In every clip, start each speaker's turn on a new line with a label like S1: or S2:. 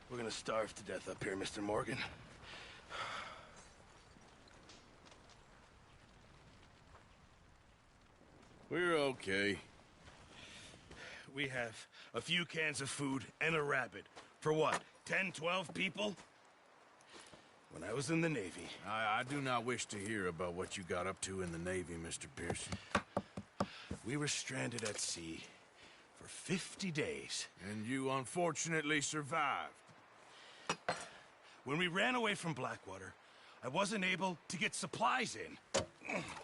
S1: We're gonna starve to death up here, Mr. Morgan.
S2: We're okay.
S1: We have a few cans of food and a rabbit. For what, 10, 12 people? When I was in the Navy...
S2: I do not wish to hear about what you got up to in the Navy, Mr. Pearson.
S1: We were stranded at sea for 50 days.
S2: And you unfortunately survived.
S1: When we ran away from Blackwater, I wasn't able to get supplies in.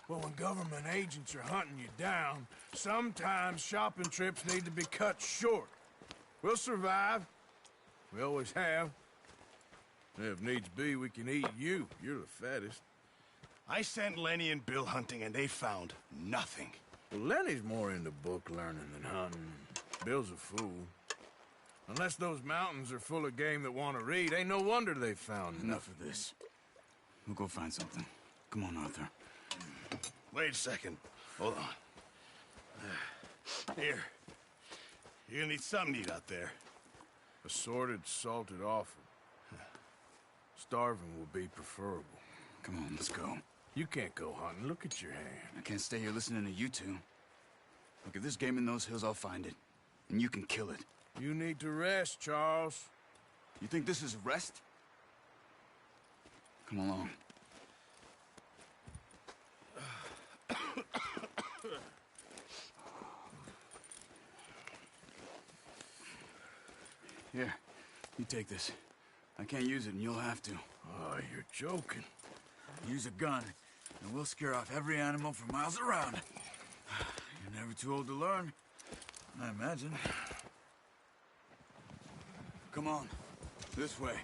S2: Well, when government agents are hunting you down, sometimes shopping trips need to be cut short. We'll survive. We always have. If needs be, we can eat you. You're the fattest.
S1: I sent Lenny and Bill hunting, and they found nothing.
S2: Well, Lenny's more into book learning than hunting. Bill's a fool. Unless those mountains are full of game that want to read, ain't no wonder they found
S3: Enough of this. We'll go find something. Come on, Arthur.
S1: Wait a second. Hold on. Here. You're gonna need something to eat out there.
S2: Assorted, salted offal. Starving will be preferable.
S3: Come on, let's go.
S2: You can't go hunting. Look at your hand.
S3: I can't stay here listening to you two. Look, if there's game in those hills, I'll find it. And you can kill it.
S2: You need to rest, Charles.
S3: You think this is rest? Come along. Here, you take this. I can't use it, and you'll have to.
S2: Oh, you're joking.
S3: Use a gun, and we'll scare off every animal for miles around. You're never too old to learn, I imagine. Come on, this way.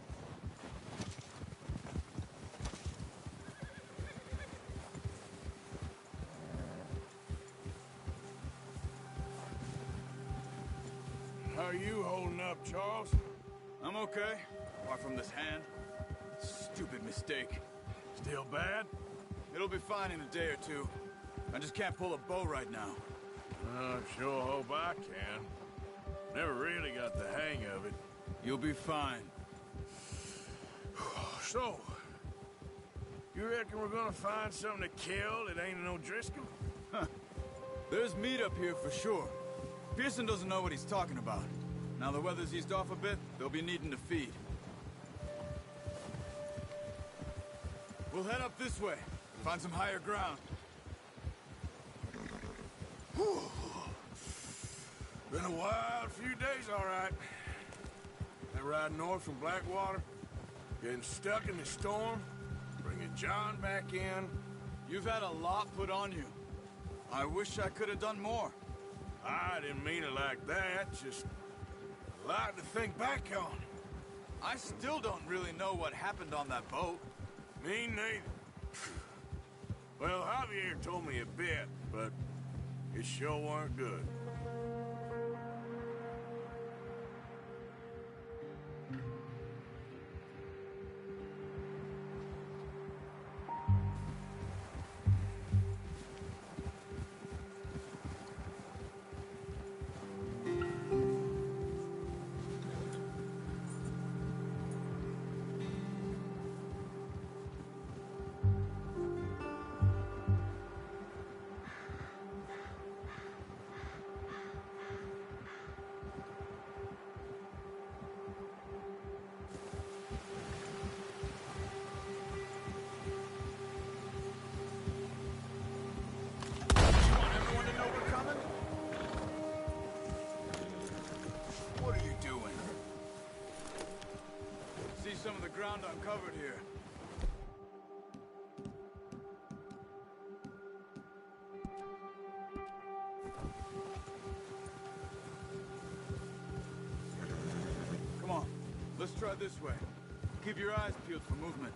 S2: How are you holding up, Charles?
S3: I'm okay, apart from this hand. Stupid mistake.
S2: Still bad?
S3: It'll be fine in a day or two. I just can't pull a bow right now.
S2: I sure hope I can. Never really got the hang of it.
S3: You'll be fine.
S2: So, you reckon we're gonna find something to kill that ain't no Driscoll?
S3: There's meat up here for sure. Pearson doesn't know what he's talking about. Now the weather's eased off a bit, they'll be needing to feed. We'll head up this way, find some higher ground.
S2: Whew. Been a wild few days, all right. That ride north from Blackwater, getting stuck in the storm, bringing John back in.
S3: You've had a lot put on you. I wish I could have done more.
S2: I didn't mean it like that, just a lot to think back on.
S3: I still don't really know what happened on that boat.
S2: Me neither. Well, Javier told me a bit, but it sure weren't good.
S3: Some of the ground uncovered here. Come on, let's try this way. Keep your eyes peeled for movement.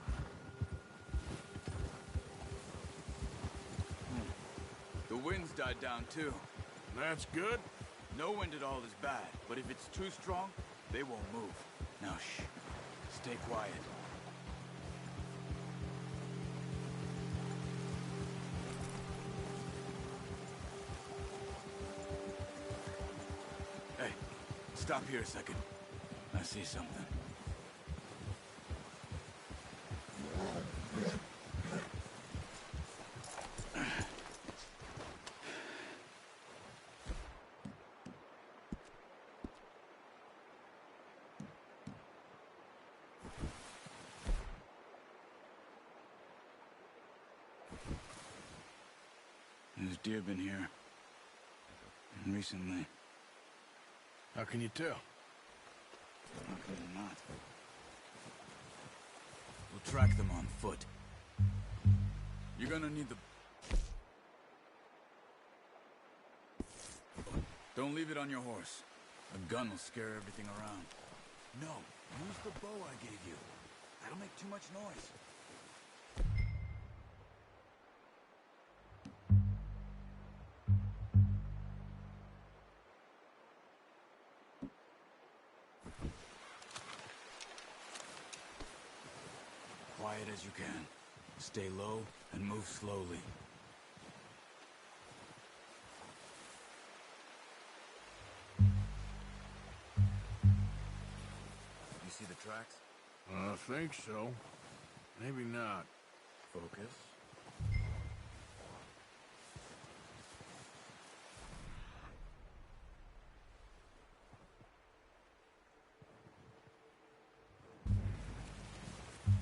S3: The wind's died down too.
S2: That's good.
S3: No wind at all is bad, but if it's too strong, they won't move. Now shh. Stay quiet. Hey, stop here a second. I see something. There's deer been here. Recently.
S2: How can you tell?
S3: How can you not? We'll track them on foot. You're gonna need the... Don't leave it on your horse. A gun will scare everything around. No, use the bow I gave you. That'll make too much noise. Quiet as you can. Stay low and move slowly. You see the tracks?
S2: I think so. Maybe not.
S3: Focus.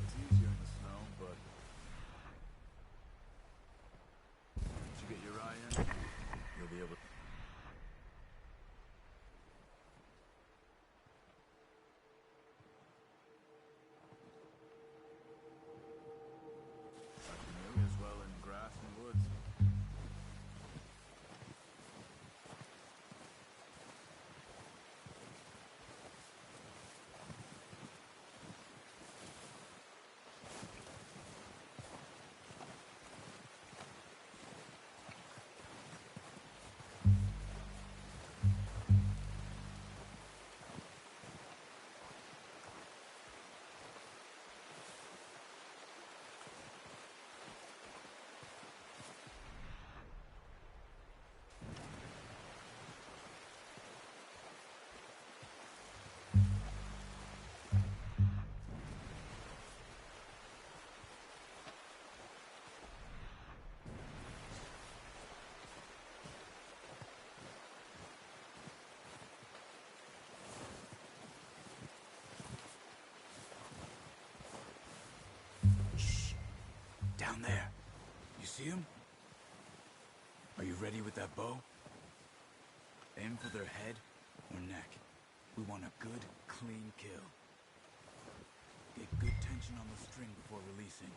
S3: It's easier in the snow, but once you get your eye in, you'll be able to... Down there. You see him? Are you ready with that bow? Aim for their head or neck. We want a good, clean kill. Get good tension on the string before releasing.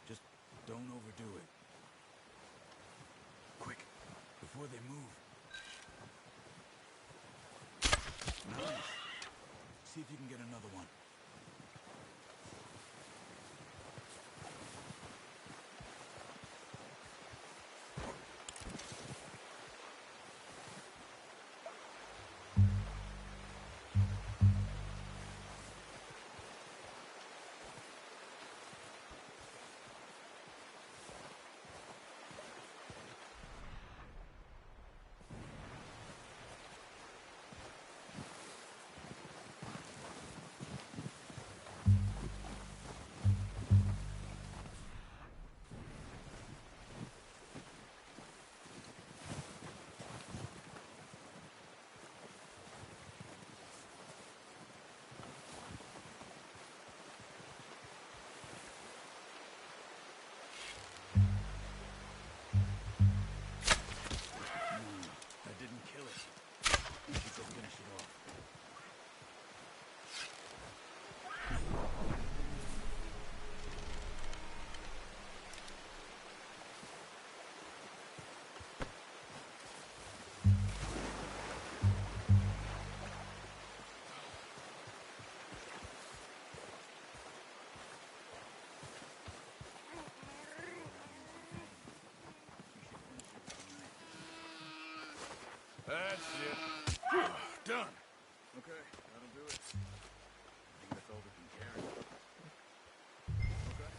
S3: Just don't overdo it. Quick, before they move. Nice. See if you can get another one.
S2: That's it. Whew, done.
S3: Okay, that'll do it. I think that's all we can carry. Okay.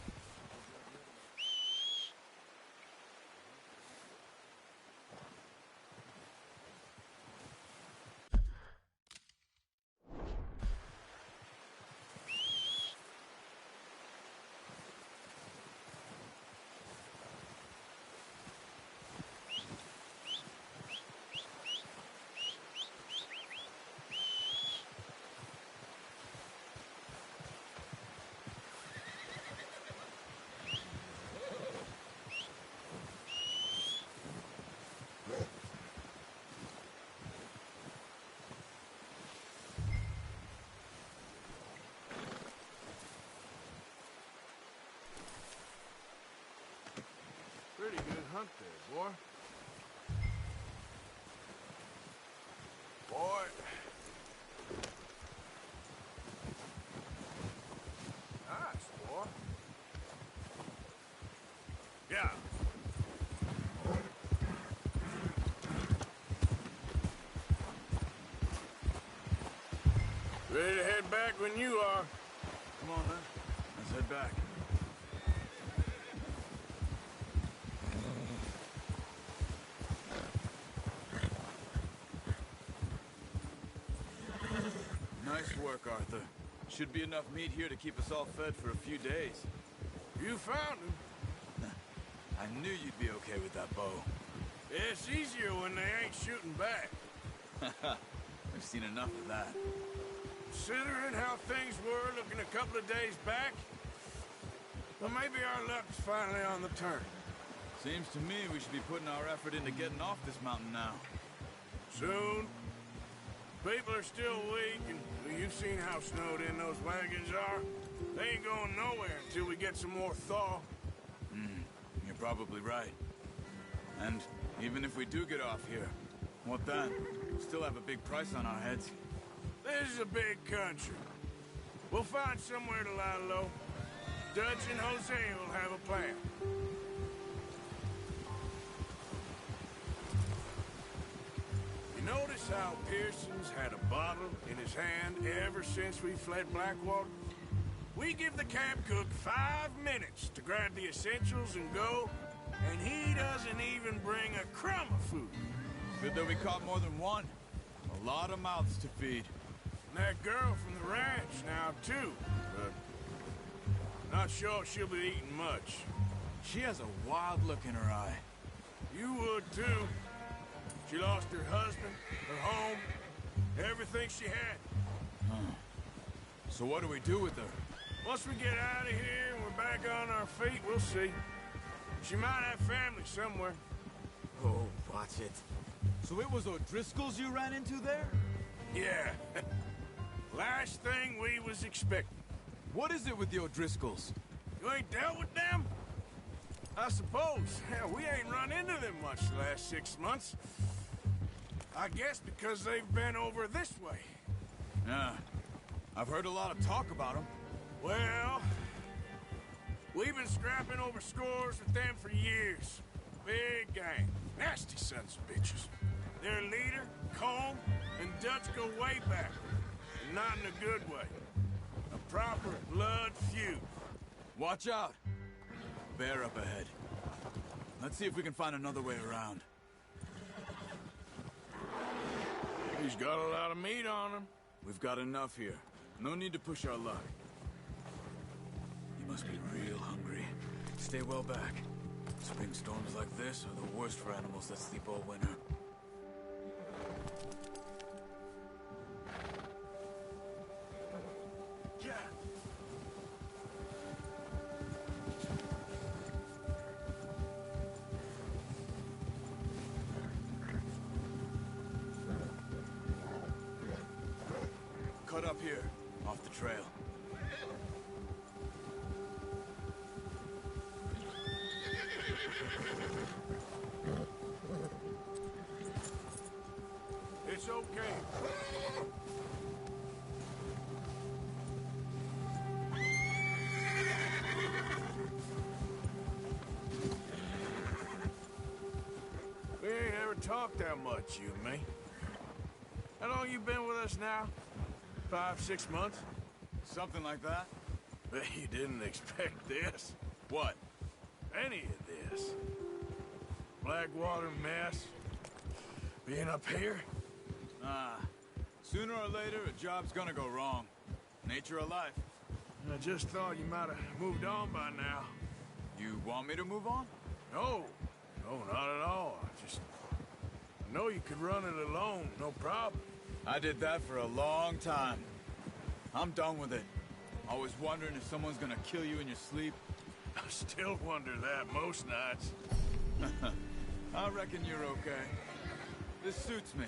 S2: Pretty good hunt there, boy. Boy. Nice, boy. Yeah. Ready to head back when you are.
S3: Come on, then. Let's head back. Nice work, Arthur. Should be enough meat here to keep us all fed for a few days.
S2: You found him.
S3: I knew you'd be okay with that bow.
S2: It's easier when they ain't shooting back.
S3: I've seen enough of that.
S2: Considering how things were looking a couple of days back, well, maybe our luck's finally on the turn.
S3: Seems to me we should be putting our effort into getting off this mountain now.
S2: Soon. People are still weak, and you've seen how snowed in those wagons are. They ain't going nowhere until we get some more thaw.
S3: You're probably right. And even if we do get off here, what then? We'll still have a big price on our heads.
S2: This is a big country. We'll find somewhere to lie low. Dutch and Jose will have a plan. You notice how Pearson's had a bottle in his hand ever since we fled Blackwater? We give the camp cook 5 minutes to grab the essentials and go, and he doesn't even bring a crumb of food.
S3: Good that we caught more than one. A lot of mouths to feed.
S2: And that girl from the ranch now, too. But not sure she'll be eating much.
S3: She has a wild look in her eye.
S2: You would, too. She lost her husband, her home, everything she had.
S3: So what do we do with her?
S2: Once we get out of here and we're back on our feet, we'll see. She might have family somewhere.
S3: Oh, watch it. So it was O'Driscoll's you ran into there?
S2: Yeah. Last thing we was expecting.
S3: What is it with the O'Driscolls?
S2: You ain't dealt with them? I suppose. Hell, we ain't run into them much the last 6 months. I guess because they've been over this way.
S3: Yeah. I've heard a lot of talk about them.
S2: Well, we've been scrapping over scores with them for years. Big gang. Nasty sons of bitches. Their leader, Colm, and Dutch go way back. And not in a good way. A proper blood feud.
S3: Watch out. Bear up ahead. Let's see if we can find another way around.
S2: He's got a lot of meat on him.
S3: We've got enough here. No need to push our luck. You must be real hungry. Stay well back. Spring storms like this are the worst for animals that sleep all winter.
S2: Yeah.
S3: Cut up here, off the trail.
S2: It's okay. We ain't ever talked that much, you and me. How long you been with us now? 5, 6 months?
S3: Something like that?
S2: Bet you didn't expect this.
S3: What?
S2: Any of this. Blackwater mess. Being up here?
S3: Sooner or later, a job's gonna go wrong. Nature of life.
S2: I just thought you might have moved on by now.
S3: You want me to move on?
S2: No. No, not at all. I know you could run it alone, no problem.
S3: I did that for a long time. I'm done with it. Always wondering if someone's gonna kill you in your sleep.
S2: I still wonder that most nights.
S3: I reckon you're okay. This suits me.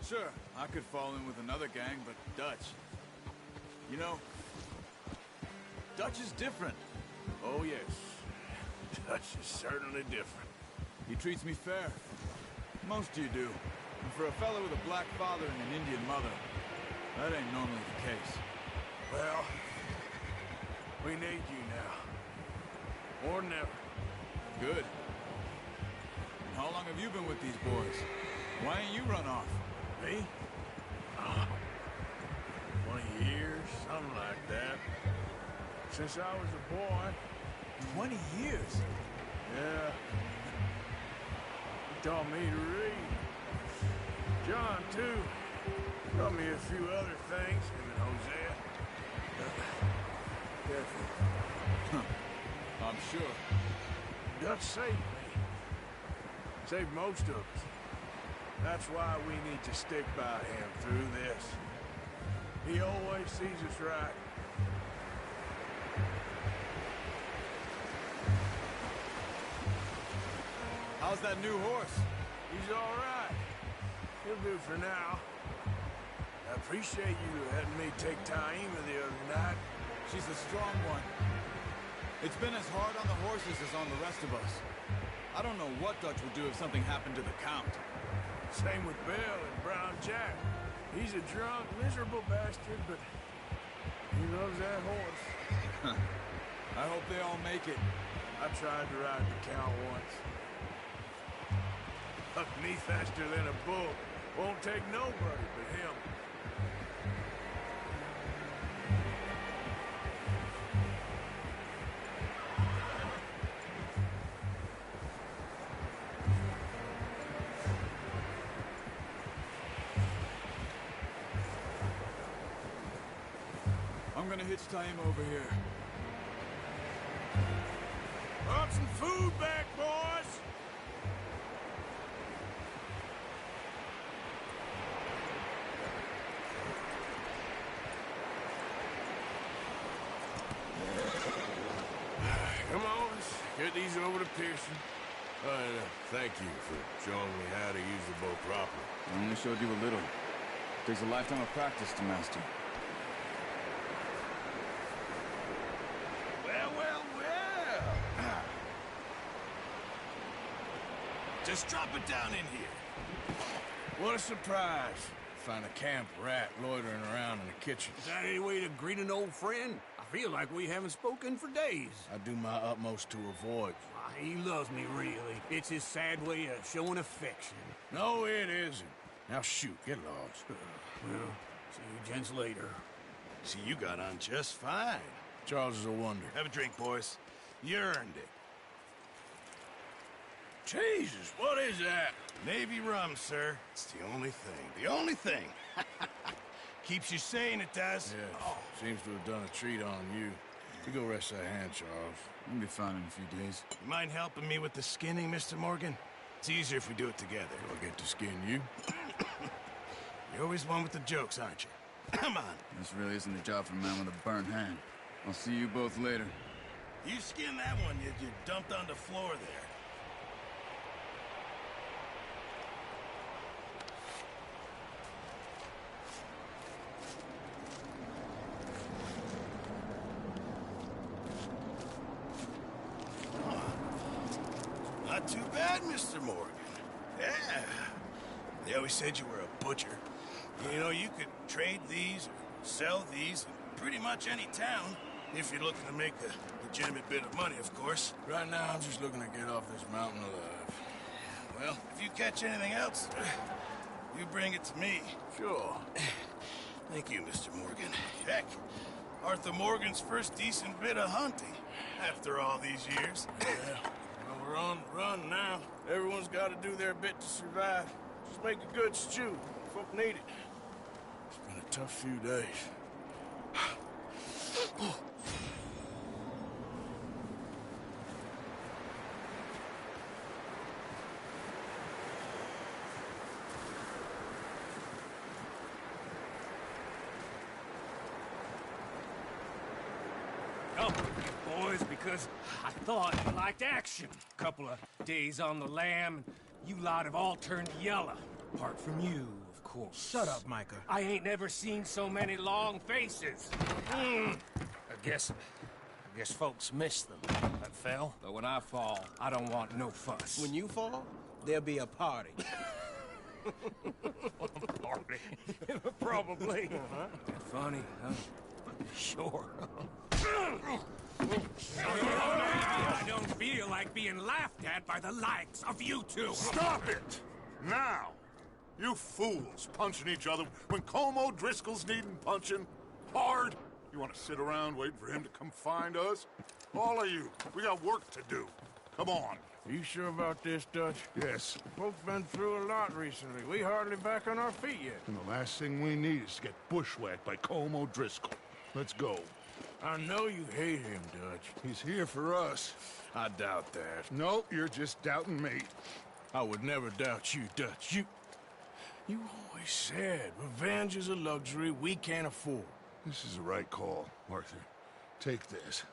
S3: Sure, I could fall in with another gang, but Dutch... You know, Dutch is different.
S2: Oh, yes. Dutch is certainly different.
S3: He treats me fair. Most of you do. And for a fellow with a black father and an Indian mother, that ain't normally the case.
S2: Well, we need you now. Or never.
S3: Good. And how long have you been with these boys? Why ain't you run off?
S2: Me? 20 years, something like that. Since I was a boy.
S3: 20 years?
S2: Yeah. He taught me to read. John, too. Taught me a few other things, him and Hosea. Careful.
S3: I'm sure.
S2: Dutch saved me. Saved most of us. That's why we need to stick by him through this. He always sees us right.
S3: How's that new horse?
S2: He's all right. He'll do for now. I appreciate you letting me take Taima the other night.
S3: She's a strong one. It's been as hard on the horses as on the rest of us. I don't know what Dutch would do if something happened to the Count.
S2: Same with Bill and Brown Jack. He's a drunk, miserable bastard, but he loves that horse.
S3: I hope they all make it.
S2: I tried to ride the Count once. Huck me faster than a bull. Won't take nobody but him.
S3: I'm gonna hitch Taima over here.
S2: Brought some food back, boys! Come on, let's get Get these over to Pearson. Thank you for showing me how to use the bow properly.
S3: I only showed you a little. Takes a lifetime of practice to master.
S1: Well, well, well. Just drop it down in here.
S2: What a surprise. Find a camp rat loitering around in the kitchen.
S4: Is that any way to greet an old friend? I feel like we haven't spoken for days.
S2: I do my utmost to avoid.
S4: He loves me, really. It's his sad way of showing affection.
S2: No, it isn't. Now shoot, get lost.
S4: Well, see you gents later.
S1: See, you got on just fine.
S2: Charles is a wonder.
S1: Have a drink, boys. You earned it.
S2: Jesus, what is that?
S1: Navy rum, sir. It's the only thing. The only thing. Keeps you sane, it does.
S2: Yeah, seems to have done a treat on you. You go rest that hand, Charles.
S3: We'll be fine in a few days.
S1: You mind helping me with the skinning, Mr. Morgan? It's easier if we do it together.
S2: Do I get to skin you?
S1: You're always one with the jokes, aren't you? Come on.
S3: This really isn't a job for a man with a burnt hand. I'll see you both later.
S1: You skinned that one you dumped on the floor there. Not too bad, Mr. Morgan. Yeah. They always said you were a butcher. You know, you could trade these or sell these in pretty much any town if you're looking to make a legitimate bit of money, of course.
S2: Right now, I'm just looking to get off this mountain alive.
S1: Well, if you catch anything else, you bring it to me.
S2: Sure.
S1: Thank you, Mr. Morgan. Heck, Arthur Morgan's first decent bit of hunting after all these years.
S2: Yeah. Well, we're on the run now. Everyone's got to do their bit to survive. Just make a good stew. Folk need it. It's been a tough few days.
S5: Come, boys, because I thought you liked action. Couple of days on the lam, and you lot have all turned yellow. Apart from you, of course.
S4: Shut up, Micah.
S5: I ain't never seen so many long faces. I guess folks miss them. That fell. But when I fall, I don't want no fuss.
S4: When you fall, there'll be a party.
S5: Party. Probably. Funny, huh? Sure. I don't feel like being laughed at by the likes of you two.
S6: Stop it! Now! You fools punching each other when Colm O'Driscoll's needing punching hard. You want to sit around waiting for him to come find us? All of you, we got work to do. Come on.
S2: Are you sure about this, Dutch?
S6: Yes.
S2: Folks been through a lot recently. We hardly back on our feet yet.
S6: And the last thing we need is to get bushwhacked by Colm O'Driscoll. Let's go.
S2: I know you hate him, Dutch.
S6: He's here for us.
S2: I doubt that.
S6: No, you're just doubting me.
S2: I would never doubt you, Dutch. You always said revenge is a luxury we can't afford.
S6: This is the right call, Arthur. Take this.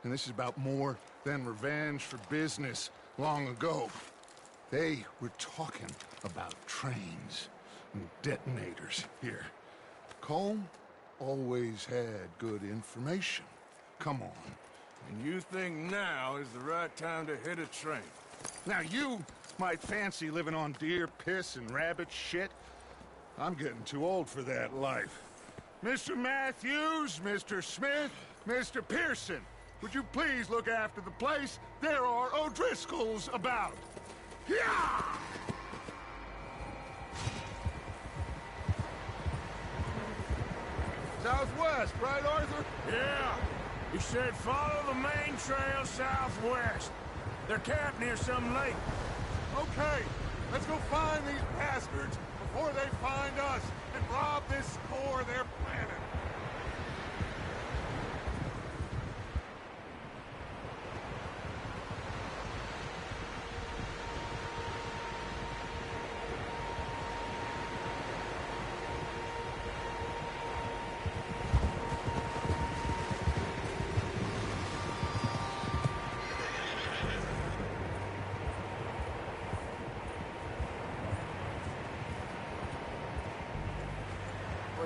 S6: And this is about more than revenge for business long ago. They were talking about trains and detonators here. Colm always had good information. Come on.
S2: And you think now is the right time to hit a train?
S6: Now you might fancy living on deer piss and rabbit shit. I'm getting too old for that life. Mr. Matthews, Mr. Smith, Mr. Pearson, would you please look after the place? There are O'Driscolls about. Yeah! Southwest, right, Arthur?
S2: Yeah. He said follow the main trail southwest. They're camped near some lake.
S6: Okay, let's go find these bastards before they find us and rob this core they're planning.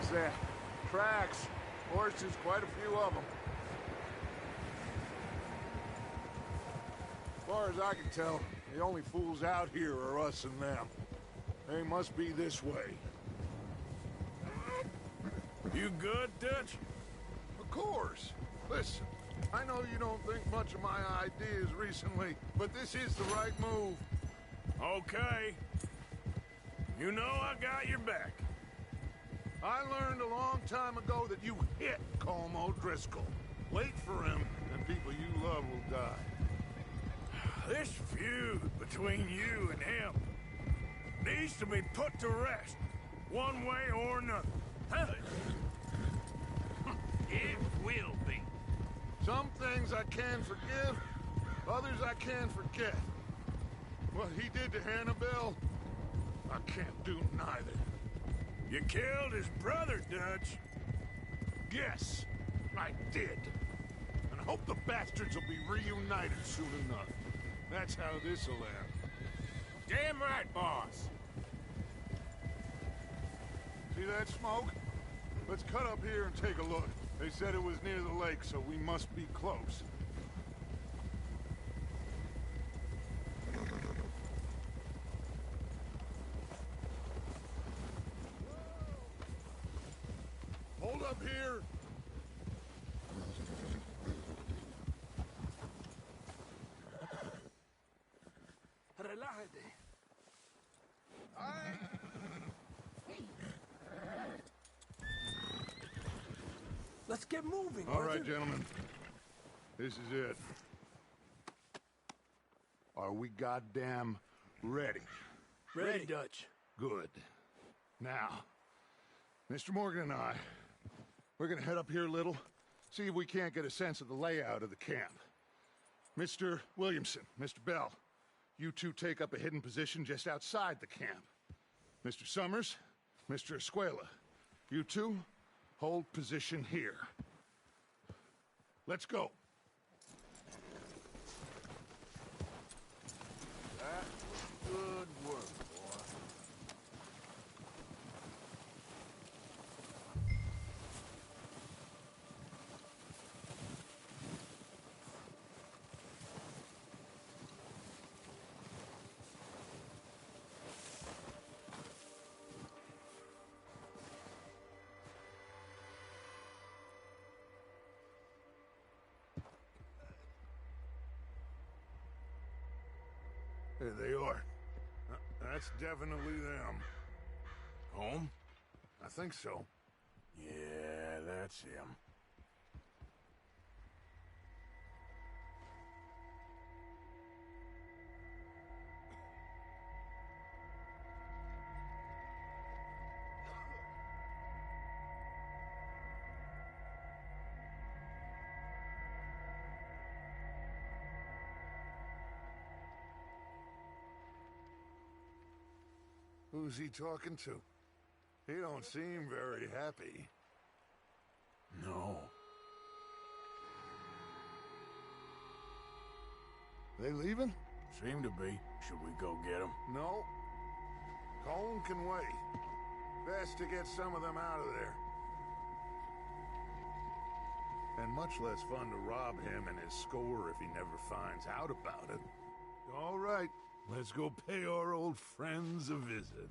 S6: that? Tracks. Horses, quite a few of them. As far as I can tell, the only fools out here are us and them. They must be this way.
S2: You good, Dutch?
S6: Of course. Listen, I know you don't think much of my ideas recently, but this is the right move.
S2: Okay. You know I got your back.
S6: I learned a long time ago that you hit Colm O'Driscoll. Wait for him, and people you love will die.
S2: This feud between you and him needs to be put to rest, one way or another. Huh?
S5: It will be.
S6: Some things I can forgive, others I can forget. What he did to Hannibal, I can't do neither.
S2: You killed his brother, Dutch.
S6: Yes, I did. And I hope the bastards will be reunited soon enough. That's how this'll end.
S5: Damn right, boss.
S6: See that smoke? Let's cut up here and take a look. They said it was near the lake, so we must be close. Hold up here!
S4: Relájate. Let's get moving,
S6: All
S4: Arthur.
S6: right, gentlemen. This is it. Are we goddamn ready?
S4: Ready, Dutch.
S6: Good. Now, Mr. Morgan and I, we're gonna head up here a little, see if we can't get a sense of the layout of the camp. Mr. Williamson, Mr. Bell, you two take up a hidden position just outside the camp. Mr. Summers, Mr. Escuela, you two hold position here. Let's go. That was good work, boy. There they are. That's definitely them.
S2: Home?
S6: I think so.
S2: Yeah, that's him.
S6: Who's he talking to? He don't seem very happy.
S2: No.
S6: They leaving?
S2: Seem to be. Should we go get him?
S6: No. Colm can wait. Best to get some of them out of there. And much less fun to rob him and his score if he never finds out about it. All right, let's go pay our old friends a visit.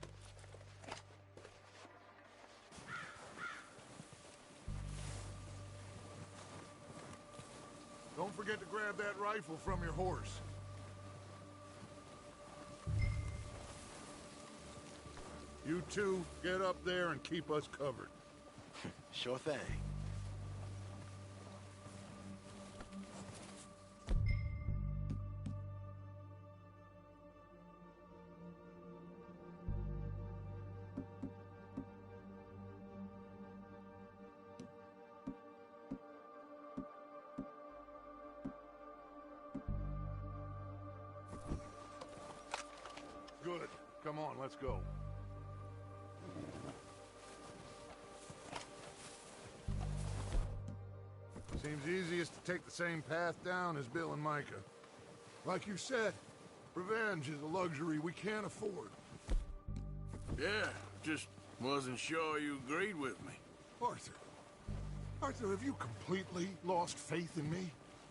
S6: Don't forget to grab that rifle from your horse. You two, get up there and keep us covered.
S1: Sure thing.
S6: Good. Come on, let's go. Seems easiest to take the same path down as Bill and Micah. Like you said, revenge is a luxury we can't afford.
S2: Yeah, just wasn't sure you agreed with me.
S6: Arthur. Arthur, have you completely lost faith in me?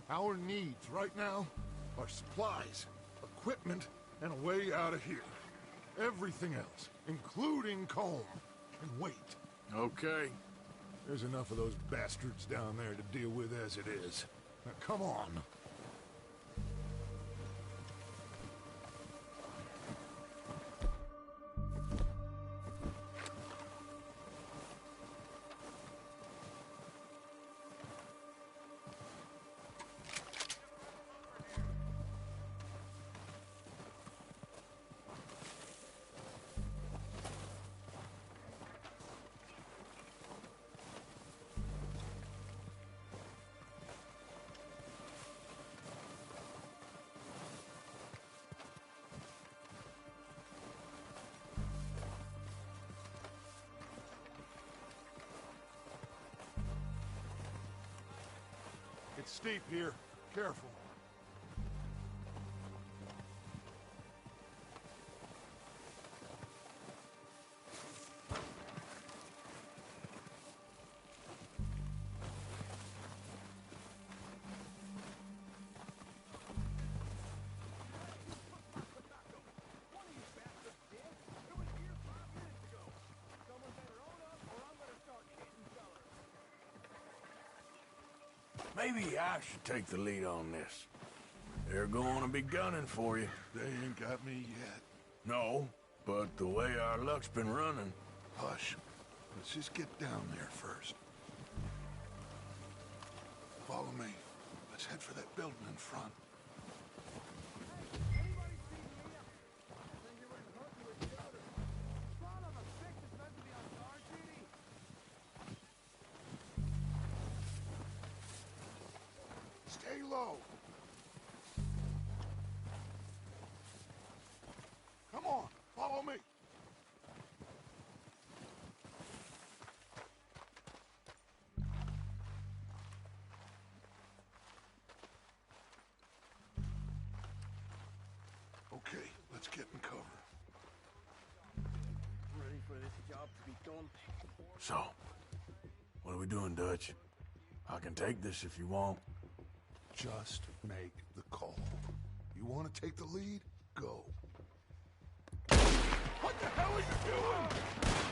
S6: Our needs right now are supplies, equipment, and a way out of here. Everything else, including Colm, can wait.
S2: Okay.
S6: There's enough of those bastards down there to deal with as it is. Now, come on. It's steep here. Careful.
S2: Maybe I should take the lead on this. They're going to be gunning for you.
S6: They ain't got me yet.
S2: No, but the way our luck's been running...
S6: Hush. Let's just get down there first. Follow me. Let's head for that building in front. Stay low. Come on, follow me. Okay, let's get in cover.
S5: Ready for this job to be done.
S2: So, what are we doing, Dutch? I can take this if you want.
S6: Just make the call. You want to take the lead? Go. What the hell are you doing?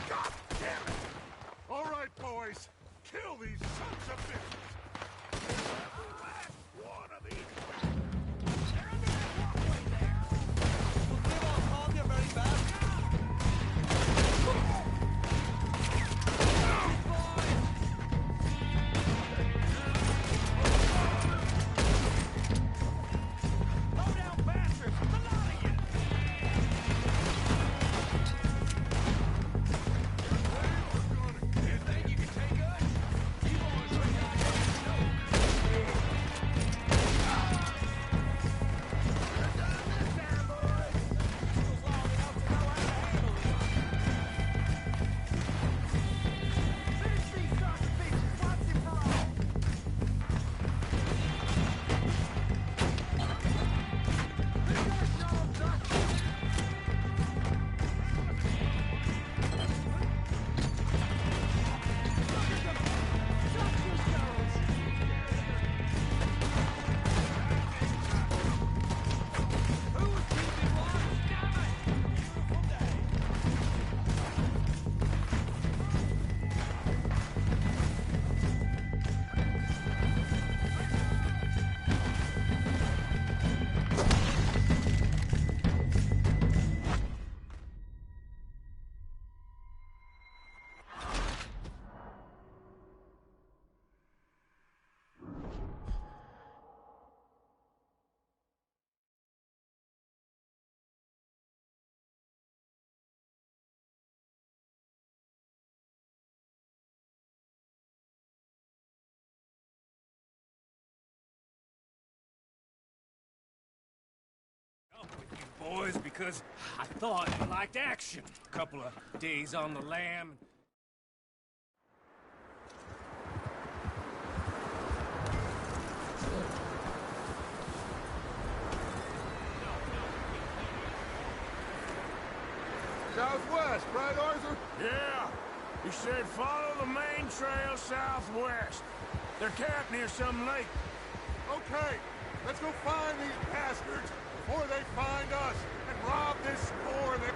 S6: God damn it! All right, boys. Kill these sons of bitches. Last one of these. They're under that walkway there. Well, they won't harm you very bad.
S5: With you boys, because I thought you liked action. A couple of days on the lam.
S2: Southwest, right, Arthur? Yeah. He said follow the main main trail southwest. They're camped near some lake.
S6: Okay, let's go find these bastards before they find us and rob this store that...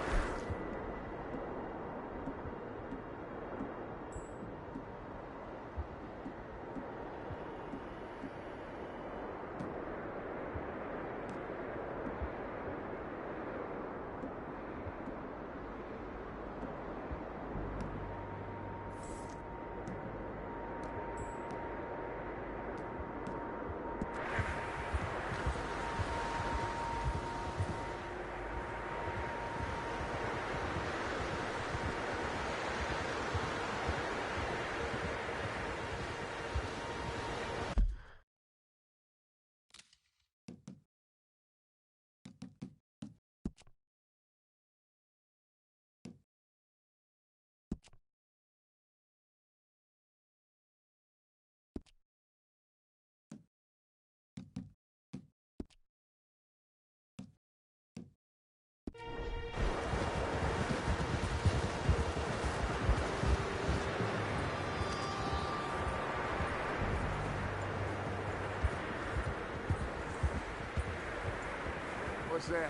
S6: What's that?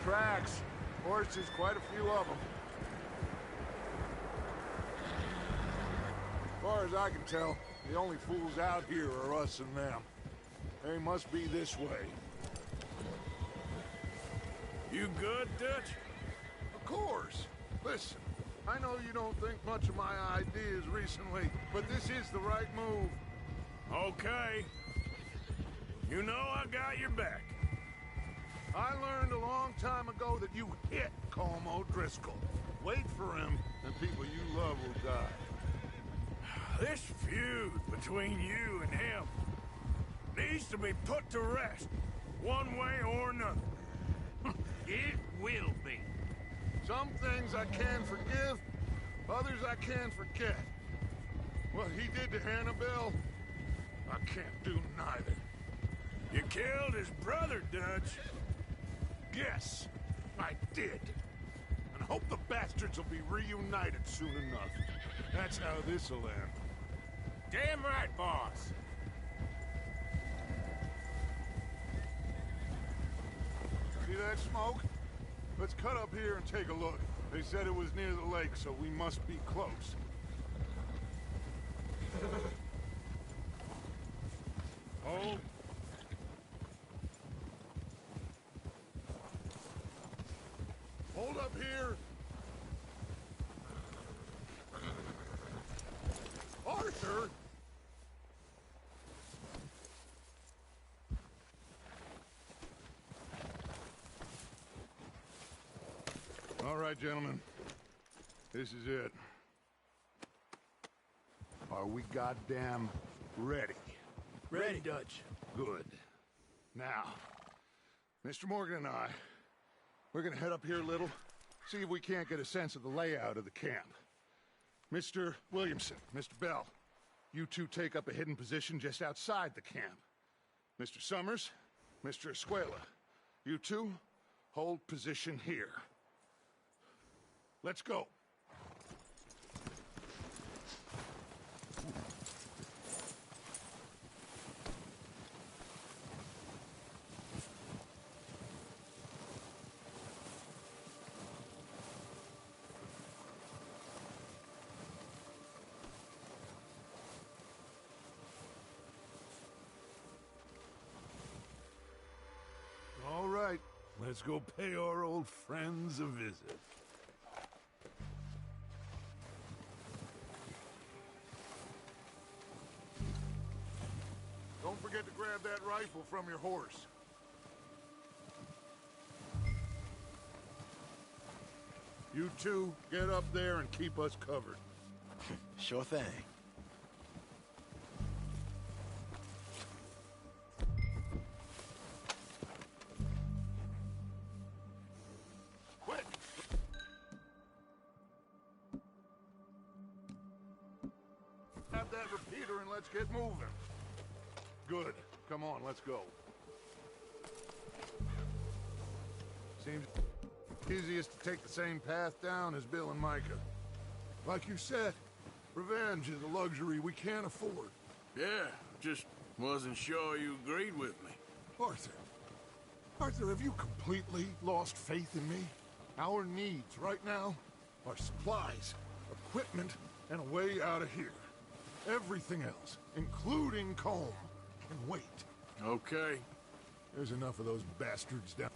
S6: Tracks. Horses, quite a few of them. As far as I can tell, the only fools out here are us and them. They must be this way.
S2: You good, Dutch?
S6: Of course. Listen, I know you don't think much of my ideas recently, but this is the right move.
S2: Okay. You know I got your back.
S6: I learned a long time ago that you hit Colm O'Driscoll. Wait for him, and people you love will die.
S2: This feud between you and him needs to be put to rest, one way or another.
S4: It will be.
S6: Some things I can forgive, others I can forget. What he did to Annabelle, I can't do neither.
S2: You killed his brother, Dutch.
S6: Yes, I did. And I hope the bastards will be reunited soon enough. That's how this'll end.
S5: Damn right, boss.
S6: See that smoke? Let's cut up here and take a look. They said it was near the lake, so we must be close.
S2: Hold.
S6: Hold up here! Arthur! All right, gentlemen. This is it. Are we goddamn ready?
S2: Ready, Dutch.
S6: Good. Now, Mr. Morgan and I, we're gonna head up here a little, see if we can't get a sense of the layout of the camp. Mr. Williamson, Mr. Bell, you two take up a hidden position just outside the camp. Mr. Summers, Mr. Escuela, you two hold position here. Let's go. All right, let's go pay our old friends a visit. Don't forget to grab that rifle from your horse. You two, get up there and keep us covered.
S1: Sure thing.
S6: Quick! Have that repeater and let's get moving. Good. Come on, let's go. Seems easiest to take the same path down as Bill and Micah. Like you said, Revenge is a luxury we can't afford.
S2: Yeah, just wasn't sure you agreed with me.
S6: Arthur. Arthur, have you completely lost faith in me? Our needs right now are supplies, equipment, and a way out of here. Everything else, including Colm, can wait.
S2: Okay.
S6: There's enough of those bastards down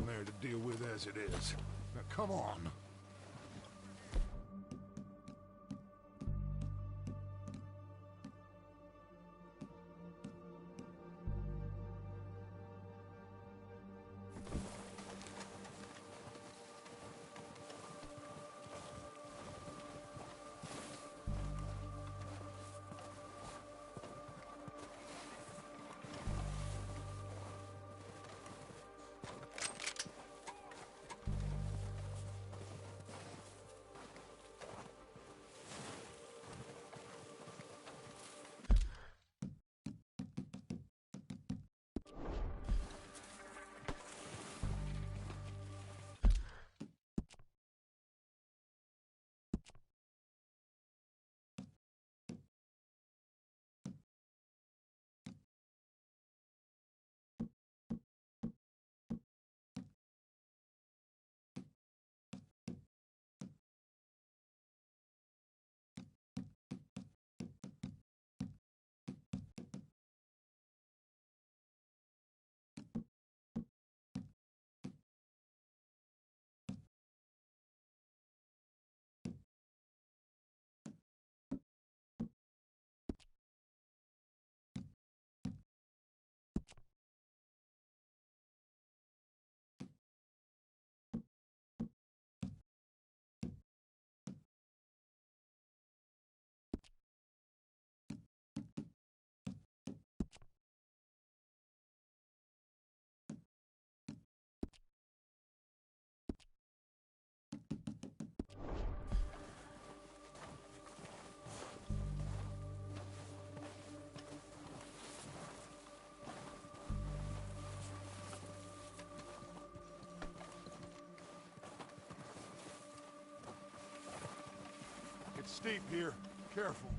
S6: there to deal with as it is. Now come on. It's steep here. Careful.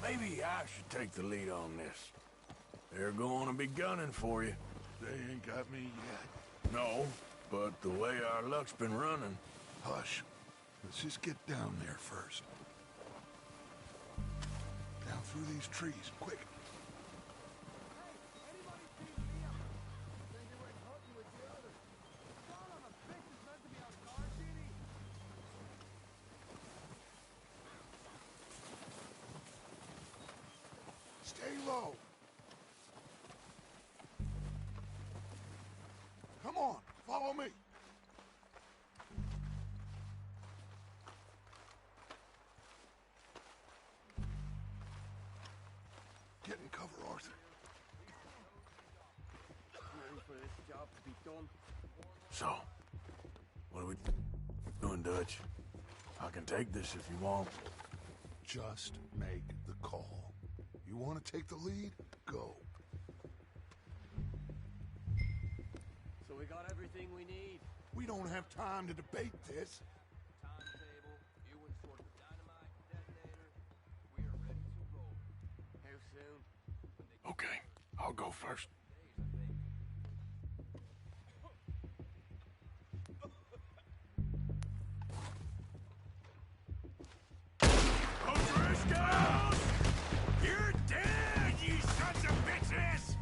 S2: Maybe I should take the lead on this. They're going to be gunning for you.
S6: They ain't got me yet.
S2: No, but the way our luck's been running...
S6: Hush. Let's just get down there first. Down through these trees, quick. Stay low. Come on, follow me. Get in cover, Arthur.
S7: Time for this job to be done.
S2: So, what are we doing, Dutch? I can take this if you want.
S6: Just make the call. You want to take the lead? Go.
S7: So we got everything we need.
S6: We don't have time to debate this.
S7: Timetable, you insert the dynamite detonator. We are ready to roll. How soon? When they
S2: Okay, I'll go first.
S7: days, I think.
S2: O'Driscoll! You're dead, you sons of bitches!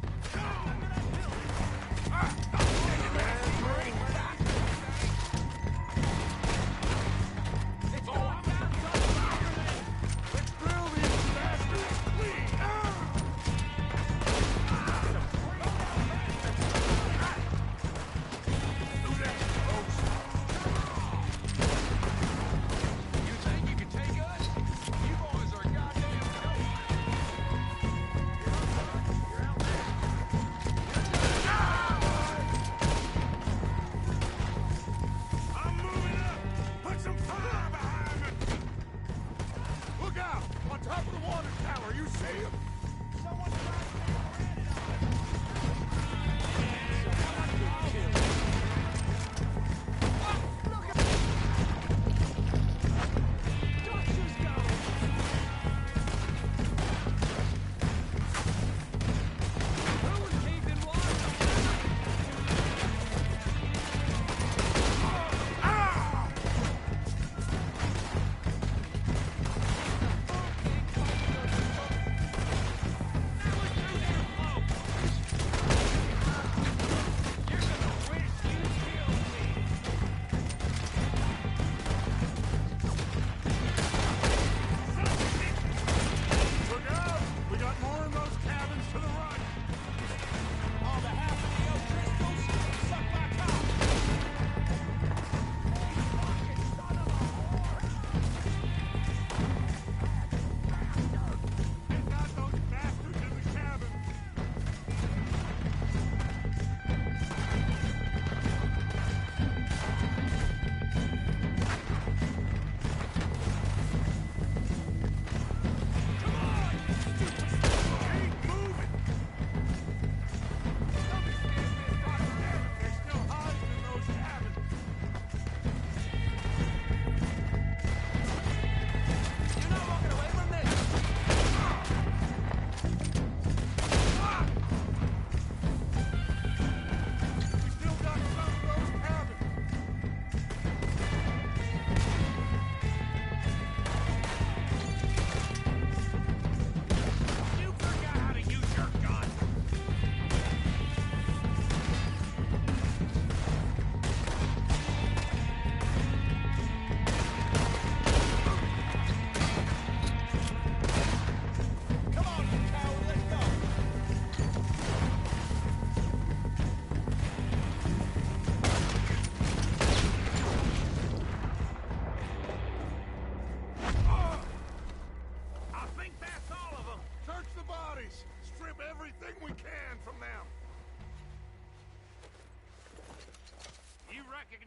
S2: Let's drill these bastards, please!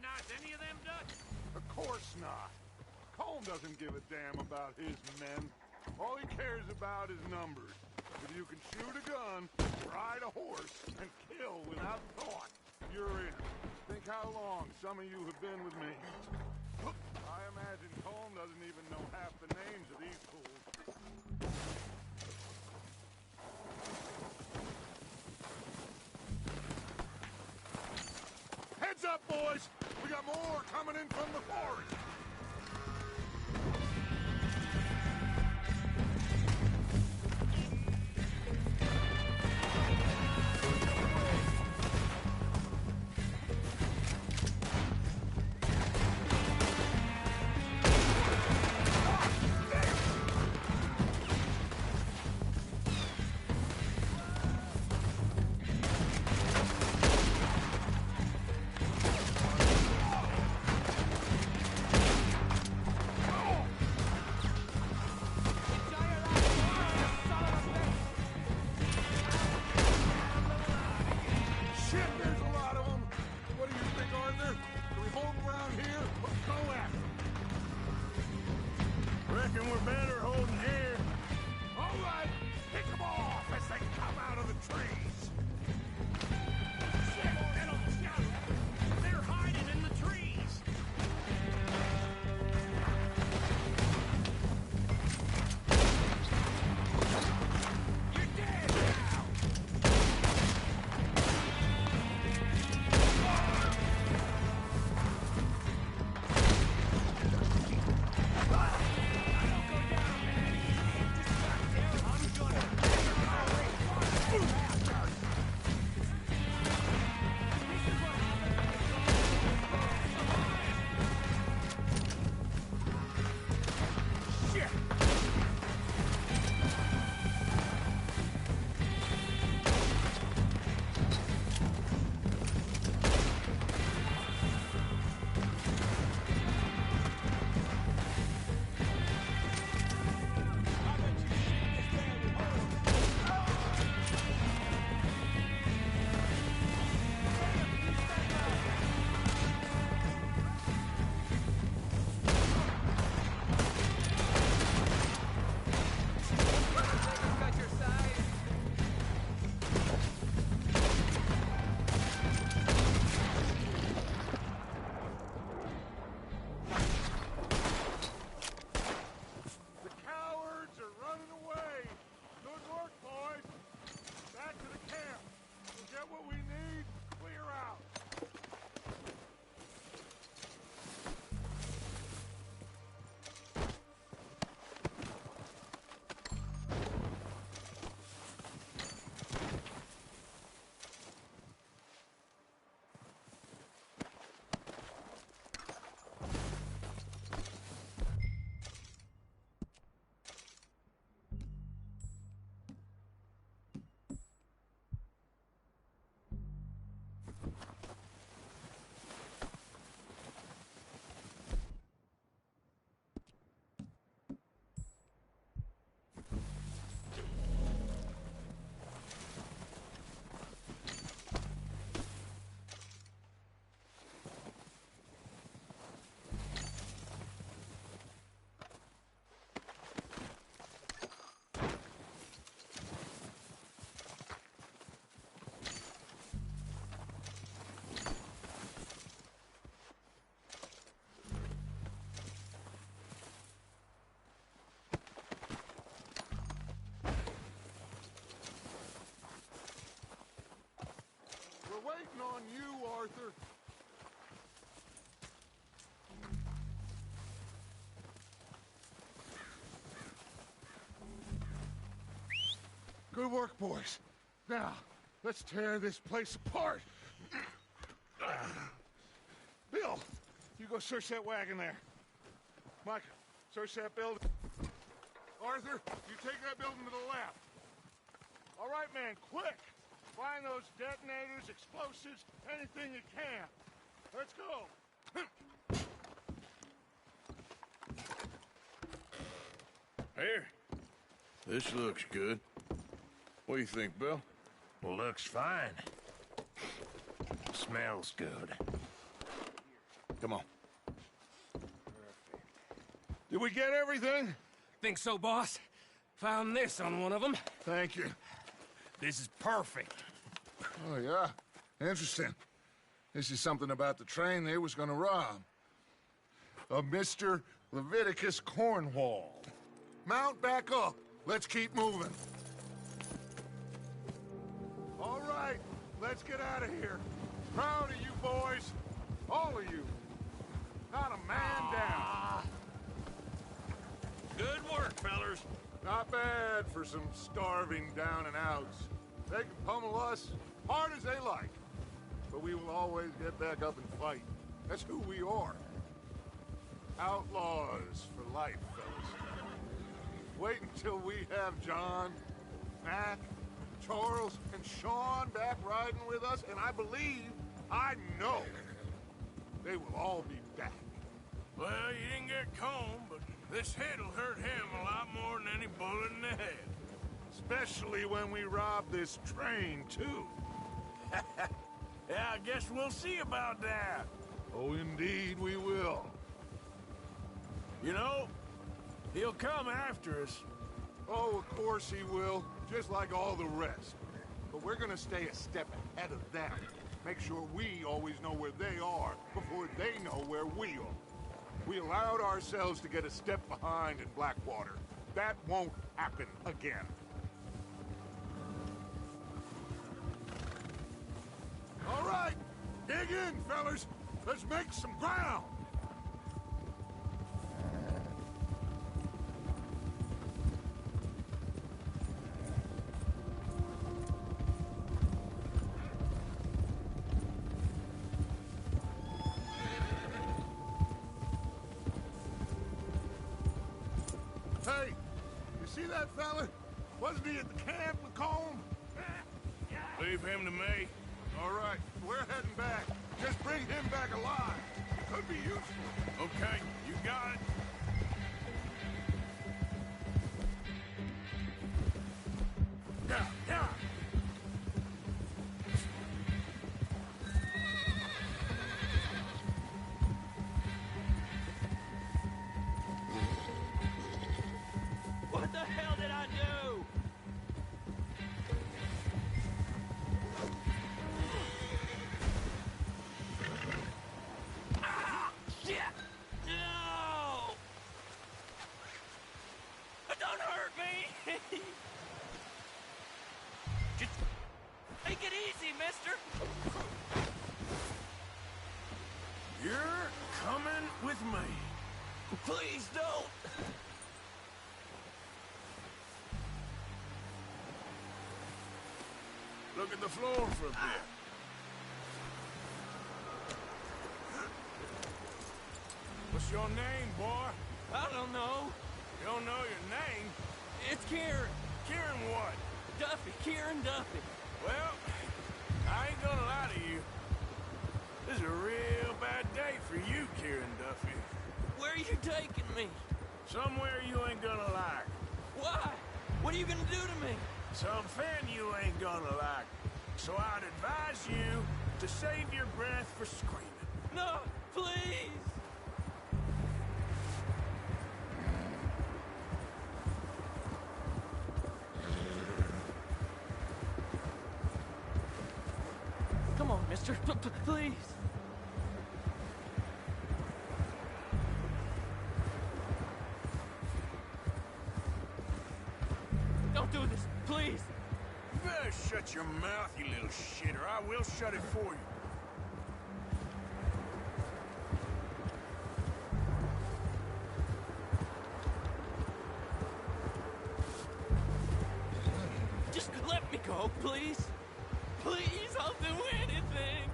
S5: recognize any of them, Dutch?
S6: Of course not. Colm doesn't give a damn about his men. All he cares about is numbers. If you can shoot a gun, ride a horse, and kill without thought, you're in. Think how long some of you have been with me. I imagine Colm doesn't even know half the names of these fools. Heads up, boys! We got more coming in from the forest! Reckon we're better holding here. All right, pick them off as they come out of the trees.
S5: Shit, that'll shout. They're hiding in the trees. You're dead now.
S6: Waiting on you, Arthur. Good work, boys. Now, let's tear this place apart. Bill, you go search that wagon there. Mike, search that building. Arthur, you take that building to the left. All right, man, quick. Find those detonators, explosives, anything you can. Let's go.
S2: Here. This looks good. What do you think, Bill?
S5: Looks fine. Smells good.
S6: Come on. Did we get everything?
S5: Think so, boss? Found this on one of them.
S6: Thank you.
S5: This is perfect.
S6: Oh, yeah? Interesting. This is something about the train they was gonna rob. A Mr. Leviticus Cornwall. Mount back up. Let's keep moving. All right, let's get out of here. Proud of you boys. All of you. Not a man down.
S4: Good work, fellers.
S6: Not bad for some starving down and outs. They can pummel us hard as they like. But we will always get back up and fight. That's who we are. Outlaws for life, fellas. Wait until we have John, Mac, Charles, and Sean back riding with us, and I know, they will all be back.
S2: Well, you didn't get Combe, but this hit'll hurt him a lot more than any bullet in the head.
S6: Especially when we rob this train, too.
S2: Yeah, I guess we'll see about that.
S6: Oh, indeed we will.
S2: You know, he'll come after us.
S6: Oh, of course he will, just like all the rest. But we're gonna stay a step ahead of them. Make sure we always know where they are before they know where we are. We allowed ourselves to get a step behind in Blackwater. That won't happen again. All right, dig in, fellas. Let's make some ground. Hey, you see that fella? Wasn't he at the camp with Colm?
S2: Leave him to me.
S6: All right, we're heading back. Just bring him back alive. Could be useful.
S2: Okay, you got it. Yeah, yeah.
S7: What the hell did I do? Ah! Shit! No! Don't hurt me! Just take it easy, mister!
S2: You're coming with me.
S7: Please don't!
S2: Look at the floor for a bit. What's your name, boy?
S7: I don't know.
S2: You don't know your name?
S7: It's Kieran.
S2: Kieran what?
S7: Duffy. Kieran Duffy.
S2: Well, I ain't gonna lie to you. This is a real bad day for you, Kieran Duffy.
S7: Where are you taking me?
S2: Somewhere you ain't gonna like.
S7: Why? What are you gonna do to me?
S2: Something you ain't gonna like. So I'd advise you to save your breath for screaming.
S7: No, please! Come on, mister. Please. Don't do this, please.
S2: You better shut your mouth, you little shit, or I will shut it for you.
S7: Just let me go, please. Please, I'll do anything.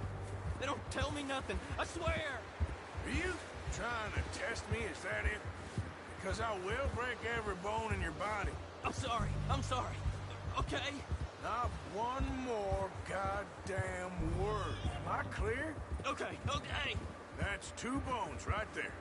S7: They don't tell me nothing, I swear.
S2: Are you trying to test me? Is that it? Because I will break every bone in your body.
S7: I'm sorry. Okay?
S2: Not one more goddamn word. Am I clear?
S7: Okay.
S2: That's 2 bones right there.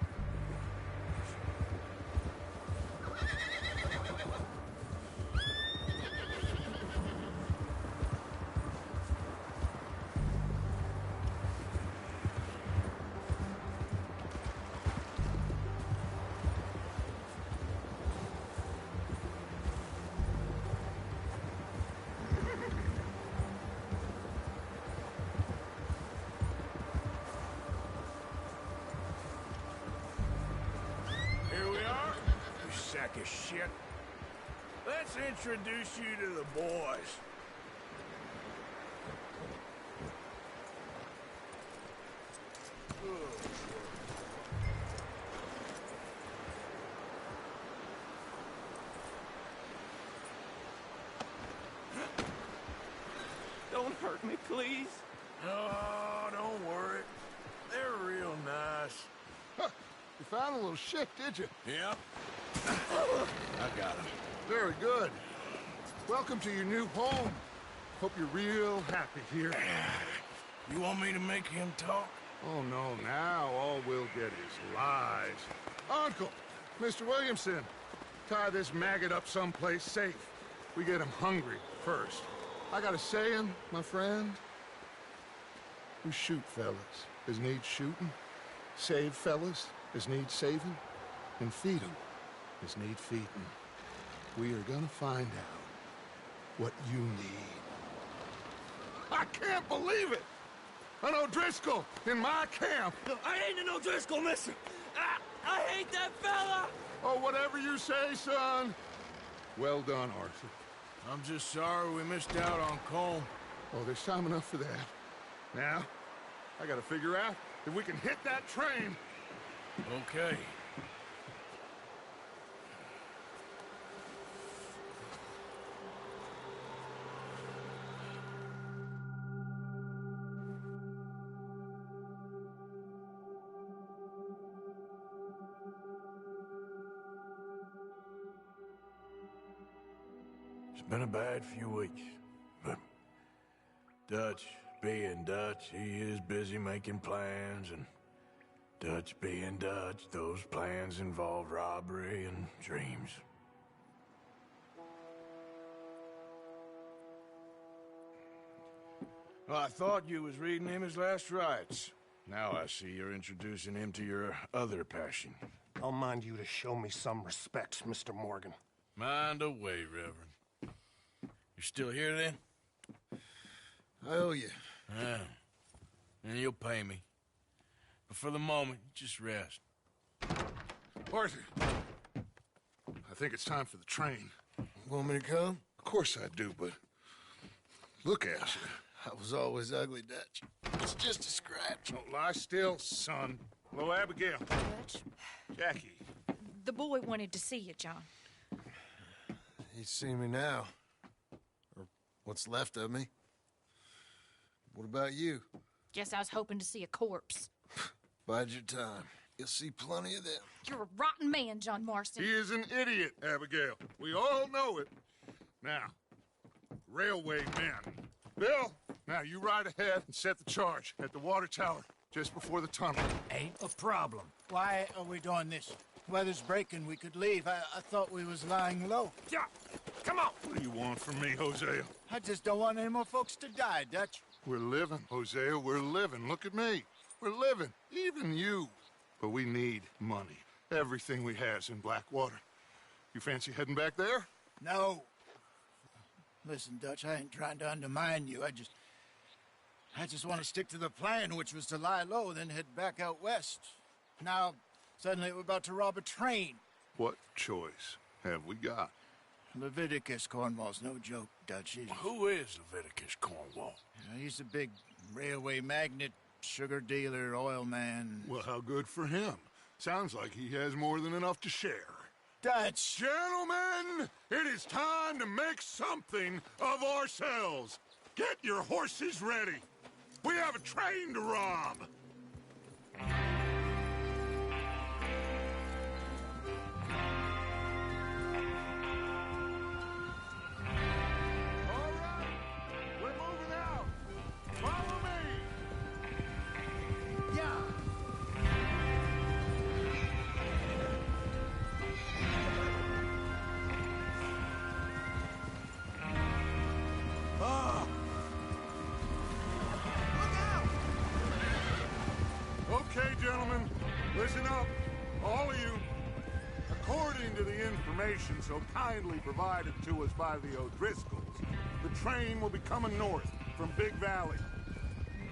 S2: sack of shit. Let's introduce you to the boys.
S7: Don't hurt me, please.
S2: Oh, don't worry. They're real nice.
S6: Huh, you found a little shit, did you?
S2: Yep. I got him.
S6: Very good. Welcome to your new home. Hope you're real happy here.
S2: You want me to make him talk?
S6: Oh, no, now all we'll get is lies. Uncle, Mr. Williamson, tie this maggot up someplace safe. We get him hungry first. I got a saying, my friend. We shoot fellas as need shooting, save fellas as need saving, and feed 'em as need feeding. We are gonna find out what you need. I can't believe it! An O'Driscoll in my camp!
S7: I ain't an O'Driscoll, mister! I hate that fella!
S6: Oh, whatever you say, son. Well done, Arthur.
S2: I'm just sorry we missed out on Colm.
S6: Oh, there's time enough for that. Now, I gotta figure out if we can hit that train.
S2: Okay. It's been a bad few weeks, but Dutch being Dutch, he is busy making plans, and Dutch being Dutch, those plans involve robbery and dreams. Well, I thought you was reading him his last rites. Now I see you're introducing him to your other passion.
S8: I'll mind you to show me some respect, Mr. Morgan.
S2: Mind away, Reverend. You still here, then?
S9: I owe you.
S2: Yeah. And you'll pay me. But for the moment, just rest.
S6: Arthur, I think it's time for the train.
S9: Want me to come?
S6: Of course I do, but look at you.
S9: I was always ugly, Dutch. It's just a scratch.
S6: Don't lie still, son. Hello, Abigail.
S10: Dutch,
S6: Jackie.
S10: the boy wanted to see you, John.
S9: He's seen me now. Or what's left of me. What about you?
S10: Guess I was hoping to see a corpse.
S9: Bide your time. You'll see plenty of them.
S10: You're a rotten man, John Marston.
S6: He is an idiot, Abigail. We all know it. Now, railway men. Bill, now you ride ahead and set the charge at the water tower just before the tunnel.
S11: Ain't a problem. Why are we doing this? Weather's breaking. We could leave. I thought we was lying low.
S6: Yeah, come on. What do you want from me, Hosea?
S11: I just don't want any more folks to die, Dutch.
S6: We're living, Hosea. We're living. Look at me. We're living. Even you. But we need money. Everything we has in Blackwater. You fancy heading back there?
S11: No. Listen, Dutch, I ain't trying to undermine you. I just want to stick to the plan, which was to lie low, then head back out west. Now, suddenly we're about to rob a train.
S6: What choice have we got?
S11: Leviticus Cornwall's no joke, Dutch.
S2: Who is Leviticus Cornwall?
S11: He's a big railway magnate, sugar dealer, oil man.
S6: Well, how good for him. Sounds like he has more than enough to share.
S11: Dutch!
S6: Gentlemen, it is time to make something of ourselves. Get your horses ready. We have a train to rob. All right, we're moving out. Follow me.
S11: Yeah!
S6: Okay, gentlemen, listen up, all of you. According to the information so kindly provided to us by the O'Driscolls, the train will be coming north from Big Valley.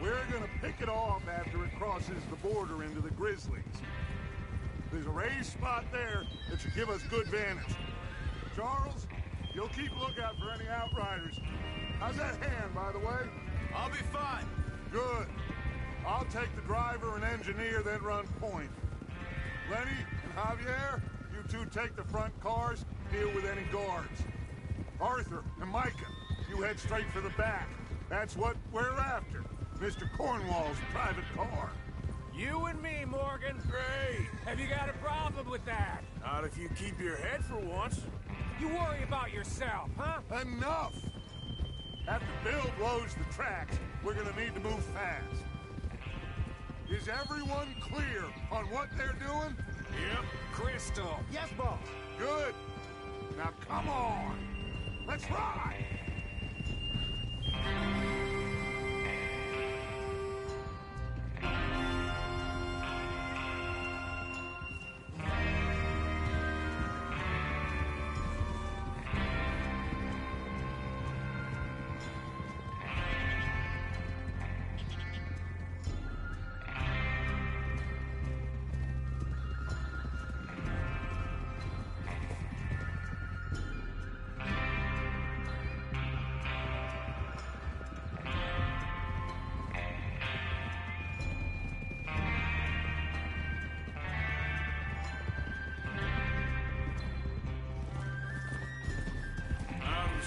S6: We're gonna pick it off after it crosses the border into the Grizzlies. There's a raised spot there that should give us good vantage. Charles, you'll keep lookout for any outriders. How's that hand, by the way?
S3: I'll be fine.
S6: Good. I'll take the driver and engineer, then run point. Lenny and Javier, you two take the front cars, deal with any guards. Arthur and Micah, you head straight for the back. That's what we're after. Mr. Cornwall's private car.
S5: You and me, Morgan. Great. Have you got a problem with that?
S2: Not if you keep your head for once.
S5: You worry about yourself, huh?
S6: Enough! After Bill blows the tracks, we're gonna need to move fast. Is everyone clear on what they're doing?
S5: Yep. Crystal.
S11: Yes, boss.
S6: Good. Now come on. Let's ride!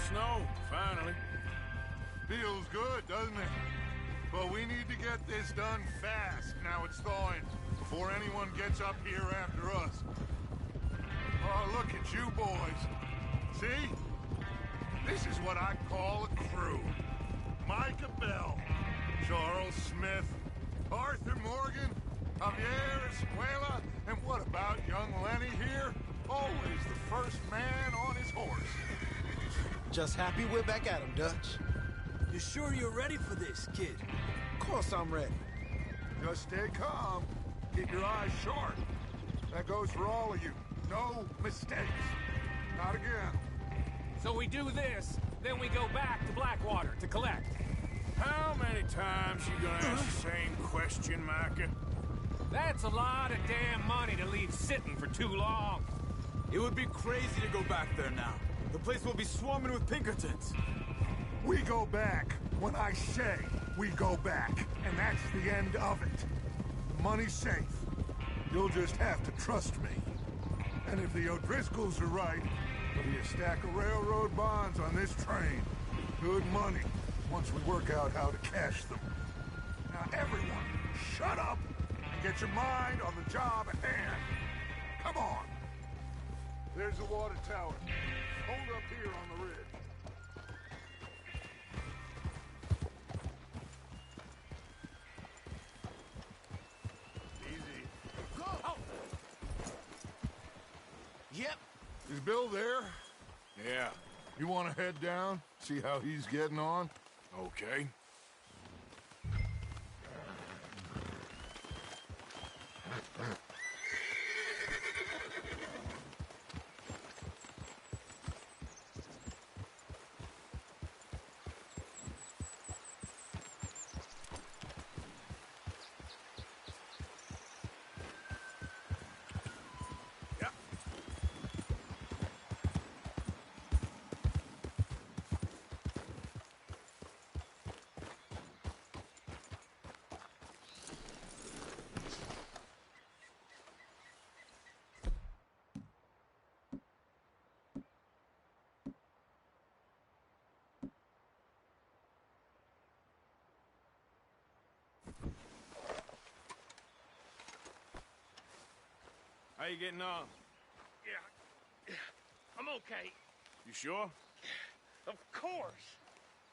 S2: Snow, finally.
S6: Feels good, doesn't it? But we need to get this done fast, now it's thawing, before anyone gets up here after us. Oh, look at you boys. See? This is what I call a crew. Micah Bell, Charles Smith, Arthur Morgan, Javier Escuela, and what about young Lenny here? Always the first man on his horse.
S11: Just happy we're back at him, Dutch.
S3: You sure you're ready for this, kid?
S11: Of course I'm ready.
S6: Just stay calm. Keep your eyes sharp. That goes for all of you. No mistakes. Not again.
S5: So we do this, then we go back to Blackwater to collect.
S2: How many times you gonna ask the same question, Micah?
S5: That's a lot of damn money to leave sitting for too long.
S3: It would be crazy to go back there now. The place will be swarming with Pinkertons.
S6: We go back when I say we go back, and that's the end of it. The money's safe. You'll just have to trust me. And if the O'Driscolls are right, there'll be a stack of railroad bonds on this train. Good money, once we work out how to cash them. Now everyone, shut up and get your mind on the job at hand. Come on. There's the water tower. Hold up here on the ridge. Easy.
S11: Go! Oh. Yep.
S6: Is Bill there?
S2: Yeah.
S6: You want to head down? See how he's getting on?
S2: Okay. How you getting on?
S5: Yeah, I'm okay.
S2: You sure?
S5: Of course.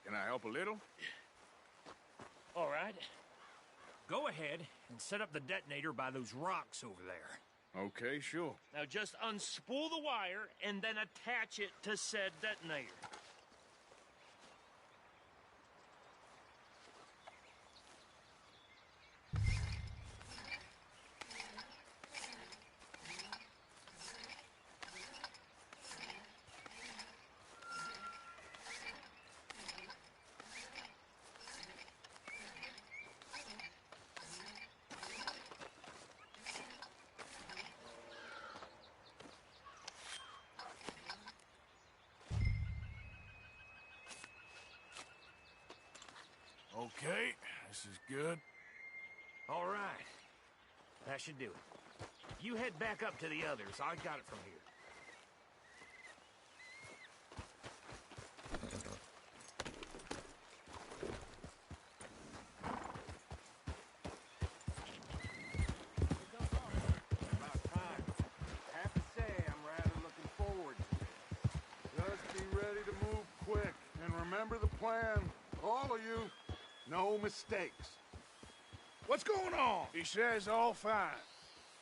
S2: Can I help a little?
S5: All right. Go ahead and set up the detonator by those rocks over there.
S2: Okay, sure.
S5: Now just unspool the wire and then attach it to said detonator.
S2: Okay, this is good.
S12: All right. That should do it. You head back up to the others. I got it from here.
S6: About time. I have to say, I'm rather looking forward to it. Just be ready to move quick, and remember the plan. All of you, no mistakes. What's going on?
S2: He says all fine.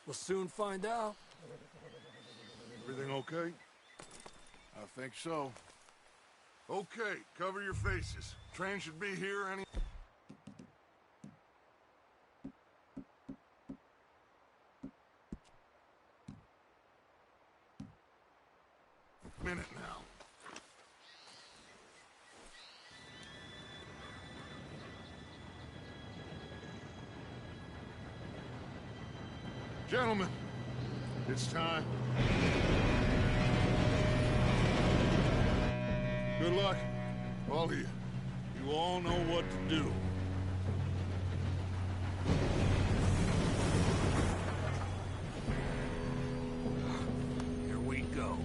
S4: We'll soon find out.
S6: Everything okay?
S2: I think so.
S6: Okay, cover your faces. Train should be here any minute now. Gentlemen, it's time. Good luck, all of you. You all know what to do.
S12: Here we go.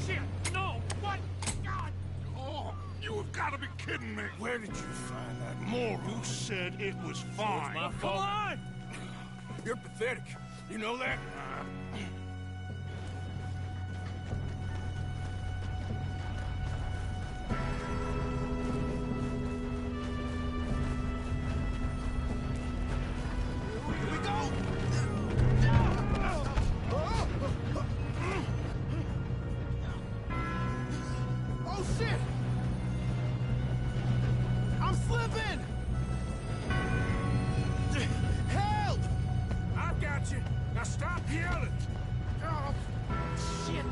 S6: Shit! No! What? God! Oh, you have got to be kidding me!
S2: Where did you find that moron?
S6: You said it was fine.
S2: my fault.
S6: Come on!
S2: You're pathetic. You know that?
S11: Here we go! Oh, shit! I'm slipping! Help!
S2: I got you. Now stop yelling.
S11: Oh, shit!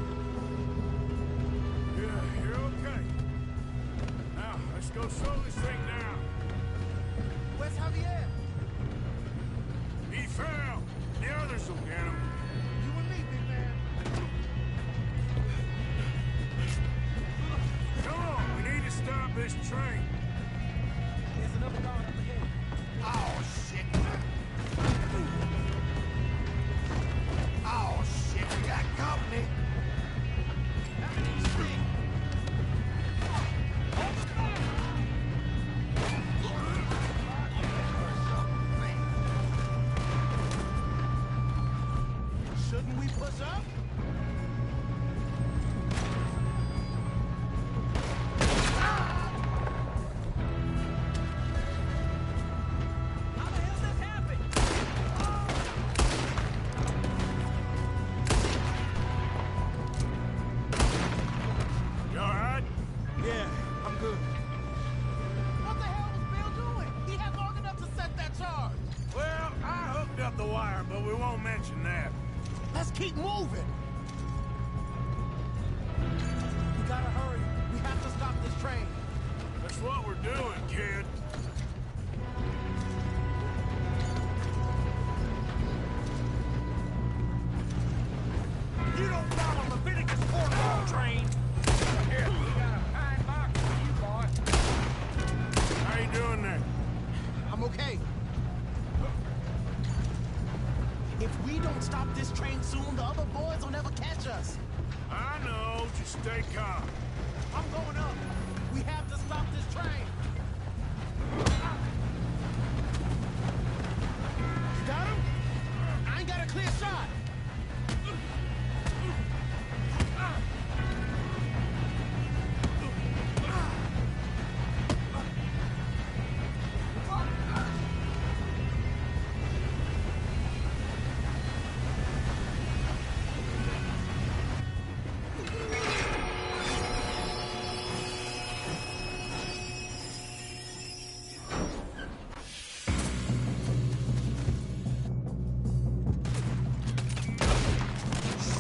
S2: Yeah, you're okay. Now, let's go slow this thing down.
S11: Where's Javier?
S2: He fell. The others will get him.
S11: You and me, big man.
S2: Come on, we need to stop this train.
S11: There's another guard up ahead. Oh, shit! Oh, shit! We got company! How many speak? Shouldn't we push up? How the hell this happened?
S2: You all right?
S11: Yeah, I'm good. What the hell was Bill doing? He had long enough to set that charge.
S2: Well, I hooked up the wire, but we won't mention that.
S11: Let's keep moving. We gotta hurry. We have to stop this train.
S2: That's what we're doing, kid.
S12: You don't follow Leviticus 4 law, train.
S5: Here, we got a pine box for you, boy.
S2: How you doing there?
S11: I'm okay. If we don't stop this train soon, the other boys will never catch us.
S2: I know. Just stay calm.
S11: I'm going up. We have to stop this train. You got him? I ain't got a clear shot.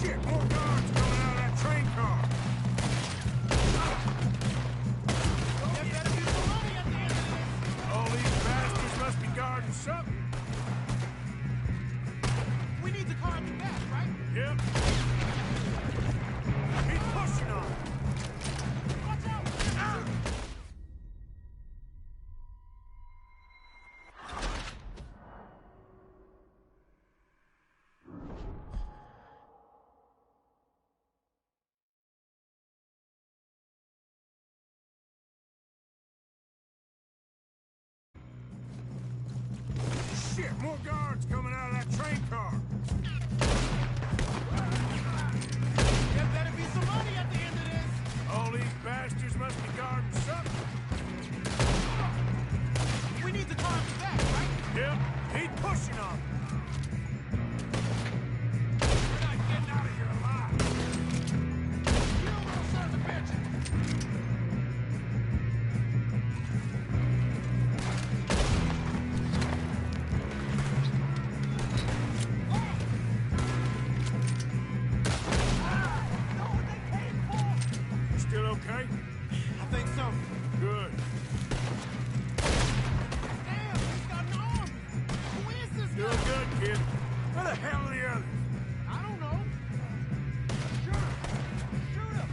S2: Shit, more guards coming out of that train car.
S11: There better be some money at the end of this.
S2: All these bastards must be guarding something.
S11: We need the car in the back, right?
S2: Yep. He's pushing on it. parts coming out of that train car.
S11: There better be some money at the end of this.
S2: All these bastards must be guarding something.
S11: We need the car back, right?
S2: Yep, keep pushing on. We're not getting out of here alive.
S11: You little sons of bitches.
S2: You still okay?
S11: I think so.
S2: Good.
S11: Damn, he's got an army. Who is this guy?
S2: Doing good, kid. Where the hell are the others?
S11: I don't know. Shoot him. Shoot him.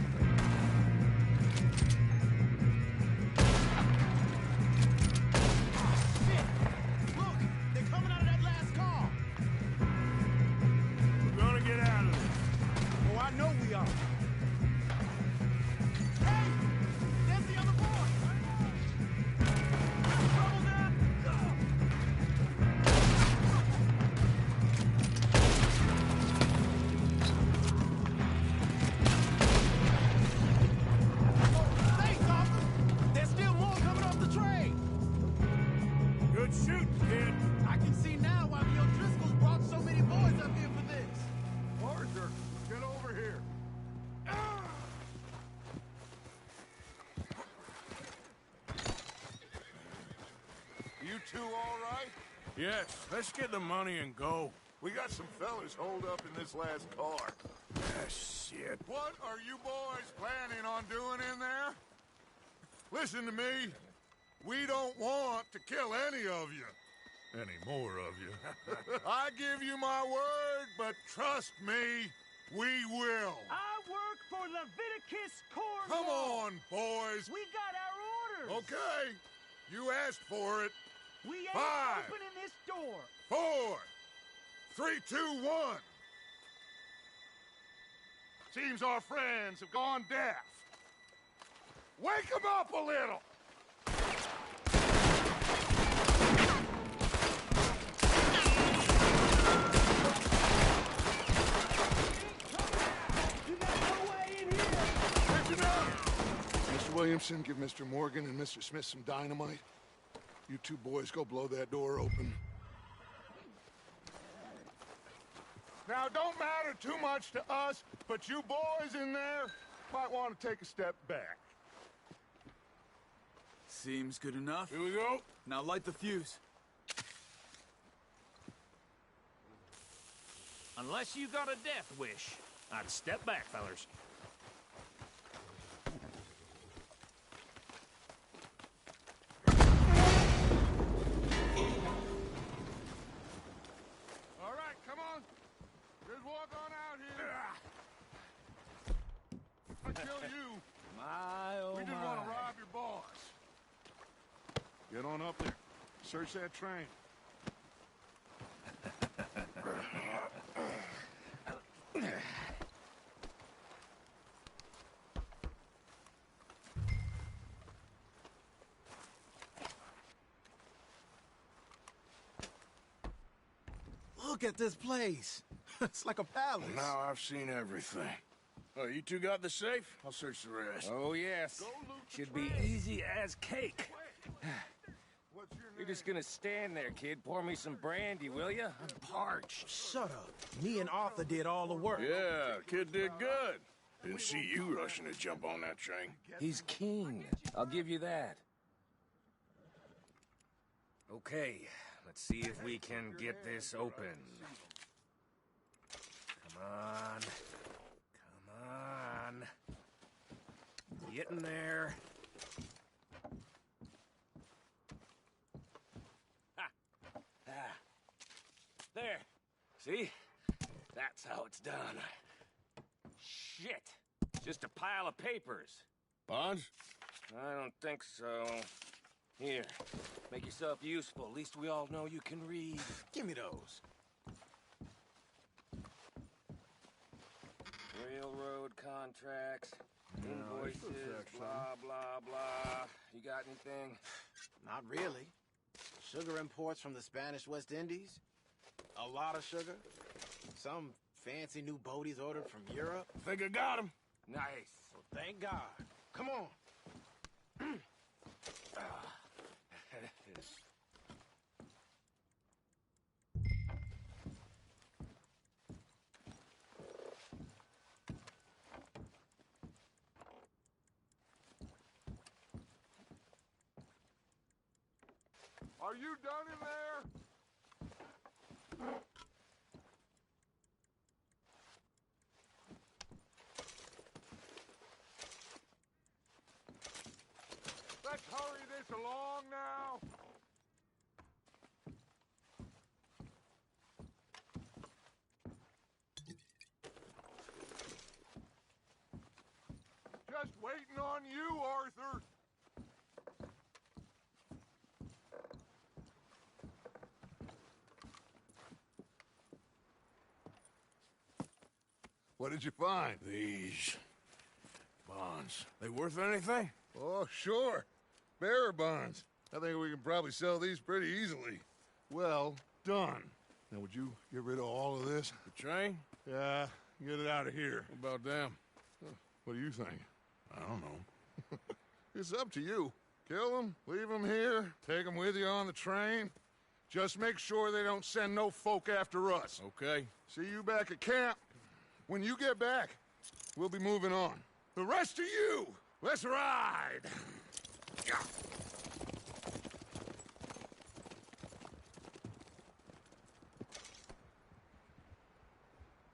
S11: Shit. Look, they're coming out of that last car.
S2: We're gonna get out of this.
S11: Oh, I know we are. Hey! There's the other boy! Trouble there? Oh, thanks, officer! There's still more coming off the train!
S2: Good shooting, kid.
S11: I can see now why the O'Driscolls brought so many boys up here for this.
S6: Arthur, get over here. You two all right?
S2: Yes, let's get the money and go.
S6: We got some fellas holed up in this last car.
S2: Ah, shit.
S6: What are you boys planning on doing in there? Listen to me. We don't want to kill any of you. Any more of you. I give you my word, but trust me, we will.
S12: I work for Leviticus Corps.
S6: Come on, boys.
S12: We got our orders.
S6: Okay. You asked for it.
S12: We ain't
S6: 5,
S12: opening this door.
S6: 4, 3, 2, 1. Seems our friends have gone deaf. Wake them up a little.
S12: You got no way in here.
S6: Listen up. Mr. Williamson, give Mr. Morgan and Mr. Smith some dynamite. You two boys go blow that door open. Now, don't matter too much to us, but you boys in there might want to take a step back.
S3: Seems good enough.
S2: Here we go.
S3: Now light the fuse.
S12: Unless you got a death wish, I'd step back, fellers.
S6: All right, come on. Just walk on out here. If I kill you,
S12: My, oh
S6: we just
S12: my.
S6: want to rob your boss. Get on up there. Search that train.
S11: Look at this place. It's like a palace.
S2: Now I've seen everything. Oh, you two got the safe? I'll search the rest.
S5: Oh, yes. Should be easy as cake.
S6: What's your name?
S5: You're just gonna stand there, kid. Pour me some brandy, will you? I'm parched.
S11: Shut up. Me and Arthur did all the work.
S2: Yeah, kid did good. Didn't see you rushing to jump on that train.
S5: He's keen. I'll give you that. Okay, let's see if we can get this open. Come on. Come on. Get in there. Ha! Ah. There. See? That's how it's done. Shit. Just a pile of papers.
S2: Bonds?
S5: I don't think so. Here, make yourself useful. At least we all know you can read.
S11: Give me those.
S5: Railroad contracts, invoices, blah, blah, blah. You got anything?
S11: Not really. Sugar imports from the Spanish West Indies.
S13: A lot of sugar? Some fancy new boat he's ordered from Europe?
S2: Think I got him.
S12: Nice.
S13: Well, thank God. Come on.
S14: Are you done in there? Let's hurry this along now. Just waiting on you, Arthur.
S6: What did you find?
S2: These bonds. They worth anything?
S6: Oh, sure. Bearer bonds. I think we can probably sell these pretty easily. Well done. Now, would you get rid of all of this?
S2: The train?
S6: Yeah, get it out of here.
S2: What about them?
S6: What do you think? I don't know. It's up to you. Kill them, leave them here, take them with you on the train. Just make sure they don't send no folk after us.
S2: Okay.
S6: See you back at camp. When you get back, we'll be moving on. The rest of you, let's ride!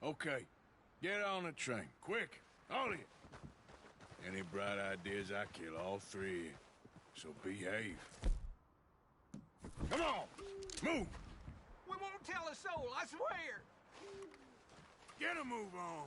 S2: Okay. Get on the train. Quick. All of you. Any bright ideas, I kill all three. So behave. Come on! Move!
S12: We won't tell a soul, I swear!
S2: Get a move on!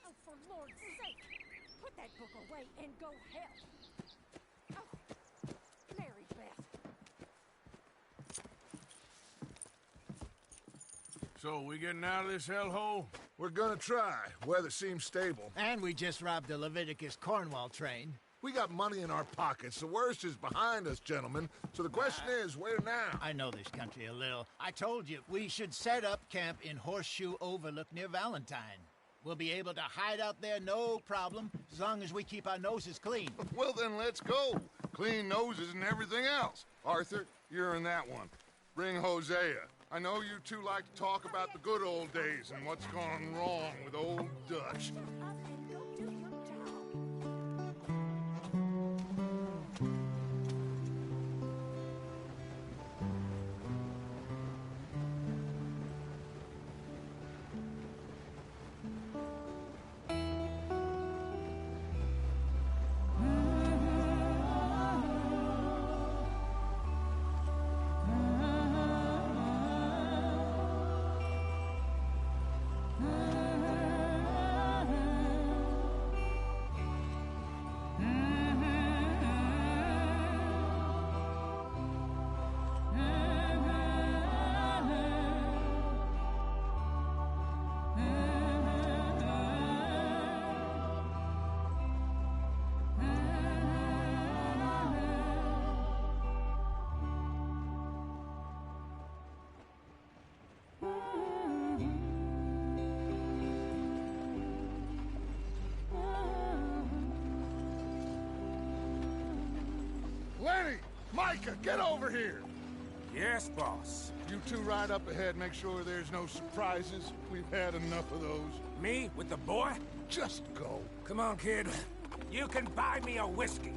S15: Oh, for Lord's sake! Put that book away and go help! Oh, Mary Beth.
S2: So, we getting out of this hellhole?
S6: We're gonna try. Weather seems stable.
S11: And we just robbed the Leviticus Cornwall train.
S6: We got money in our pockets. The worst is behind us, gentlemen. So the question is, where now?
S11: I know this country a little. I told you, we should set up camp in Horseshoe Overlook near Valentine. We'll be able to hide out there no problem, as long as we keep our noses clean.
S6: Well, then let's go. Clean noses and everything else. Arthur, you're in that one. Bring Hosea. I know you two like to talk about the good old days and what's gone wrong with old Dutch. Lenny! Micah, get over here!
S5: Yes, boss.
S6: You two ride up ahead, make sure there's no surprises. We've had enough of those.
S5: Me? With the boy?
S6: Just go.
S5: Come on, kid. You can buy me a whiskey.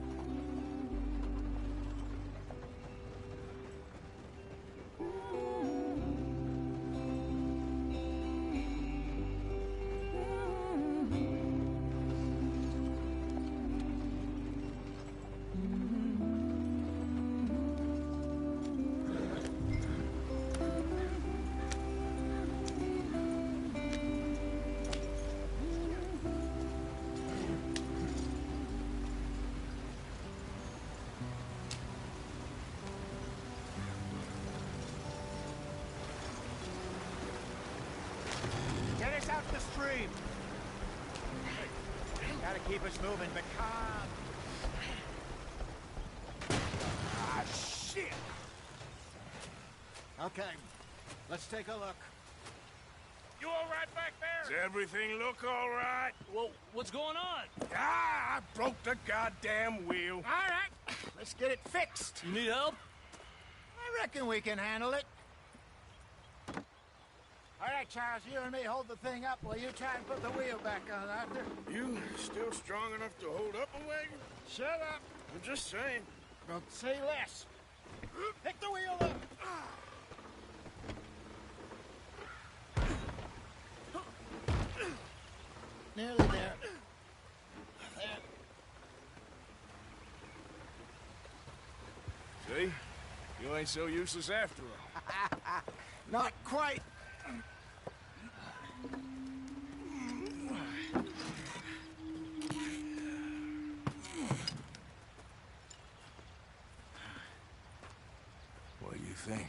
S11: Get us out the stream. Gotta keep us moving, but calm.
S5: Ah, shit!
S11: Okay, let's take a look.
S5: You all right back there?
S2: Does everything look all right?
S5: Well, what's going on?
S2: Ah, I broke the goddamn wheel.
S11: All right, let's get it fixed.
S5: You need help?
S11: I reckon we can handle it. All right, Charles, you and me hold the thing up while you try and put the wheel back on, Arthur.
S2: You still strong enough to hold up a wagon?
S11: Shut up.
S2: I'm just saying.
S11: Don't say less. Pick the wheel up. Nearly there.
S2: See? You ain't so useless after all.
S11: Not quite.
S2: What do you think?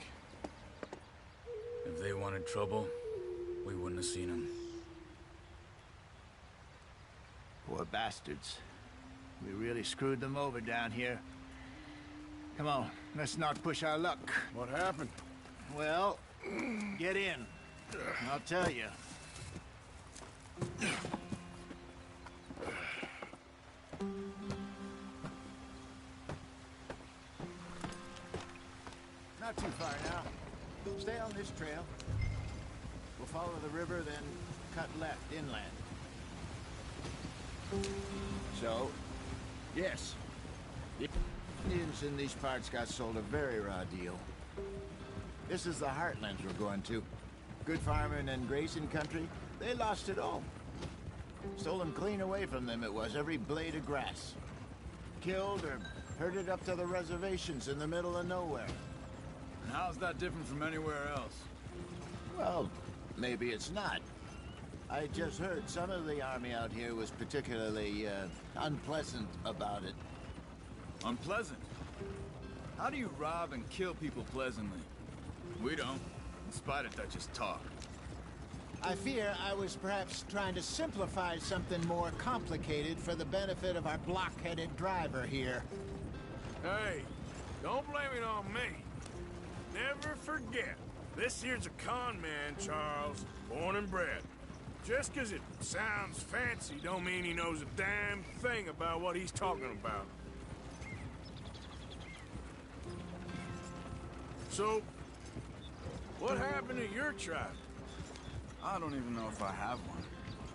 S3: If they wanted trouble, we wouldn't have seen them.
S11: Poor bastards. We really screwed them over down here. Come on, let's not push our luck.
S2: What happened?
S11: Well, get in. I'll tell you. Not too far now. Stay on this trail. We'll follow the river, then cut left inland. So, yes. The Indians in these parts got sold a very raw deal. This is the heartlands we're going to. Good farming and grazing country, they lost it all. Stolen clean away from them it was, every blade of grass. Killed or herded up to the reservations in the middle of nowhere.
S3: And how's that different from anywhere else?
S11: Well, maybe it's not. I just heard some of the army out here was particularly, unpleasant about it.
S3: Unpleasant? How do you rob and kill people pleasantly? We don't, in spite of Dutch's talk.
S11: I fear I was perhaps trying to simplify something more complicated for the benefit of our block-headed driver here.
S2: Hey, don't blame it on me. Never forget, this here's a con man, Charles, born and bred. Just 'cause it sounds fancy don't mean he knows a damn thing about what he's talking about. So, What happened to your tribe?
S3: I don't even know if I have one.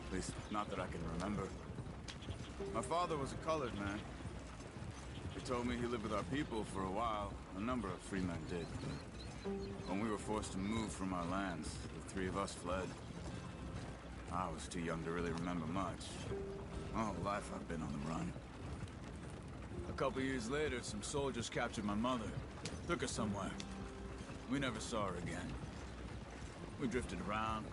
S3: At least, not that I can remember. My father was a colored man. He told me he lived with our people for a while. A number of free men did, but when we were forced to move from our lands, the three of us fled. I was too young to really remember much. My whole life I've been on the run. A couple years later, some soldiers captured my mother. Took her somewhere. We never saw her again. We drifted around.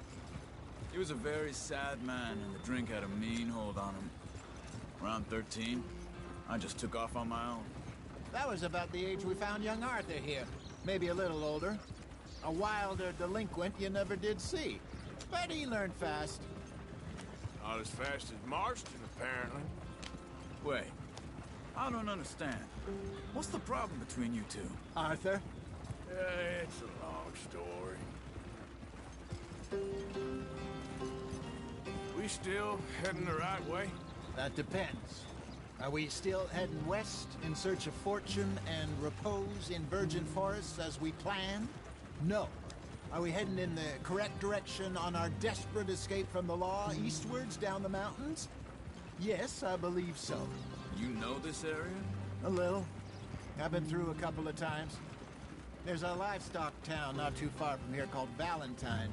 S3: He was a very sad man, and the drink had a mean hold on him. Around 13, I just took off on my own.
S11: That was about the age we found young Arthur here. Maybe a little older. A wilder delinquent you never did see. But he learned fast.
S2: Not as fast as Marston, apparently.
S3: Wait, I don't understand. What's the problem between you two?
S11: Arthur?
S2: It's a long story. We still heading the right way?
S11: That depends. Are we still heading west in search of fortune and repose in virgin forests as we planned? No. Are we heading in the correct direction on our desperate escape from the law eastwards down the mountains? Yes, I believe so.
S3: You know this area?
S11: A little. I've been through a couple of times. There's a livestock town not too far from here called Valentine.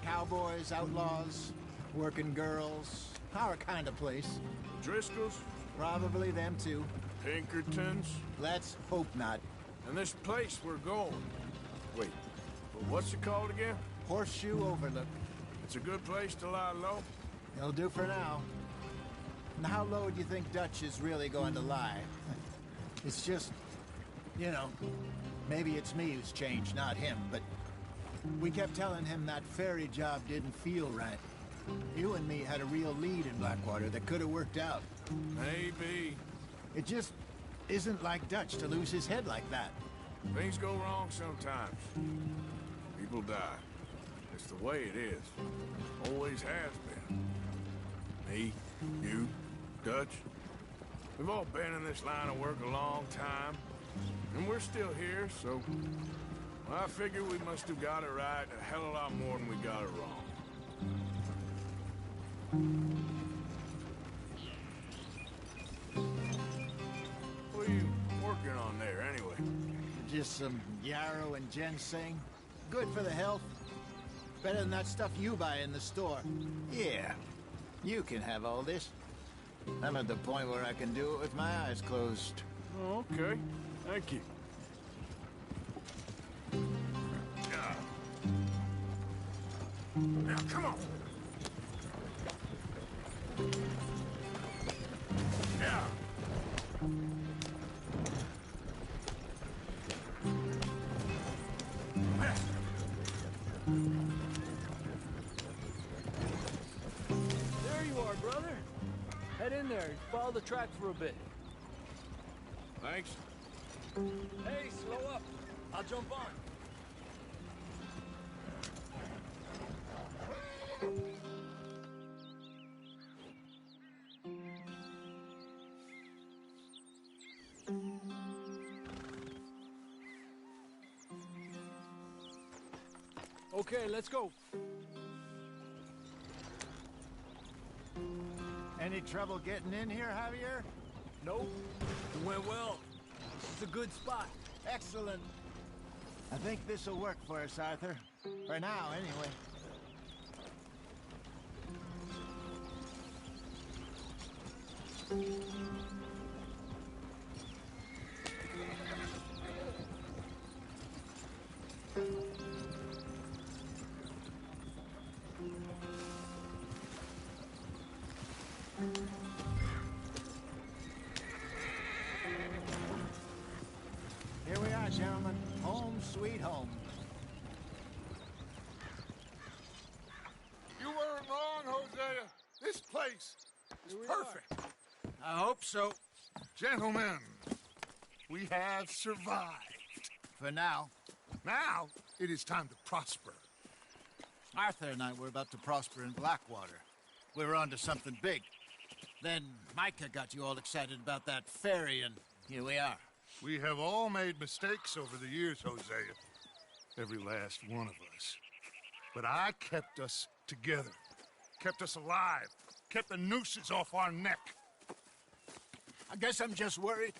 S11: Cowboys, outlaws, working girls, our kind of place.
S2: Driscoll's?
S11: Probably them too.
S2: Pinkertons?
S11: Let's hope not.
S2: And this place we're going. Wait, but what's it called again?
S11: Horseshoe Overlook.
S2: It's a good place to lie low?
S11: It'll do for now. And how low do you think Dutch is really going to lie? It's just, you know, maybe it's me who's changed, not him, but we kept telling him that ferry job didn't feel right. You and me had a real lead in Blackwater that could have worked out.
S2: Maybe.
S11: It just isn't like Dutch to lose his head like that.
S2: Things go wrong sometimes. People die. It's the way it is. Always has been. Me, you, Dutch. We've all been in this line of work a long time. And we're still here, so... well, I figure we must have got it right a hell of a lot more than we got it wrong. What are you working on there, anyway?
S11: Just some yarrow and ginseng. Good for the health. Better than that stuff you buy in the store. Yeah, you can have all this. I'm at the point where I can do it with my eyes closed.
S2: Oh, okay. Thank you. Now, come on. Yeah.
S16: There you are, brother. Head in there. Follow the track for a bit.
S2: Thanks.
S16: Hey, slow up. I'll jump on. Okay, let's go.
S11: Any trouble getting in here, Javier?
S16: Nope. It went well. This is a good spot.
S11: Excellent. I think this'll work for us, Arthur. For now, anyway. Here we are, gentlemen. Home sweet home.
S6: You weren't wrong, Hosea. This place is perfect.
S11: I hope so.
S6: Gentlemen, we have survived.
S11: For now.
S6: Now, it is time to prosper.
S11: Arthur and I were about to prosper in Blackwater. We were onto something big. Then Micah got you all excited about that ferry, and here we are.
S6: We have all made mistakes over the years, Hosea. every last one of us. But I kept us together, kept us alive, kept the nooses off our neck.
S11: I guess I'm just worried.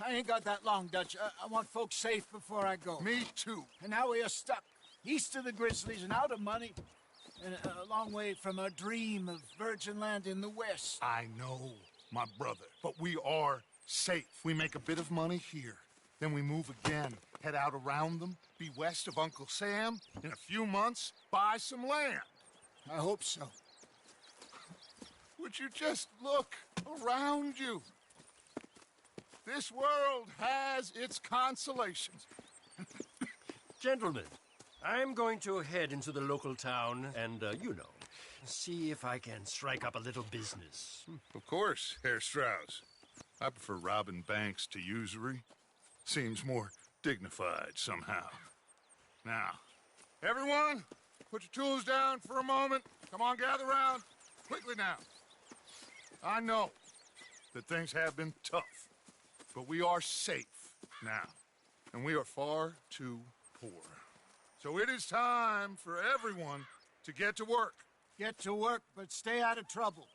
S11: I ain't got that long, Dutch. I want folks safe before I go.
S6: Me too.
S11: And now we are stuck, east of the Grizzlies and out of money, and a long way from our dream of virgin land in the west.
S6: I know, my brother, but we are safe. We make a bit of money here, then we move again, head out around them, be west of Uncle Sam, in a few months, buy some land.
S11: I hope so.
S6: Would you just look around you? This world has its consolations.
S17: Gentlemen, I'm going to head into the local town and, see if I can strike up a little business.
S6: Of course, Herr Strauss. I prefer robbing banks to usury. Seems more dignified somehow. Now, everyone, put your tools down for a moment. Come on, gather round. Quickly now. I know that things have been tough, but we are safe now, and we are far too poor. So it is time for everyone to get to work.
S11: Get to work, but stay out of trouble.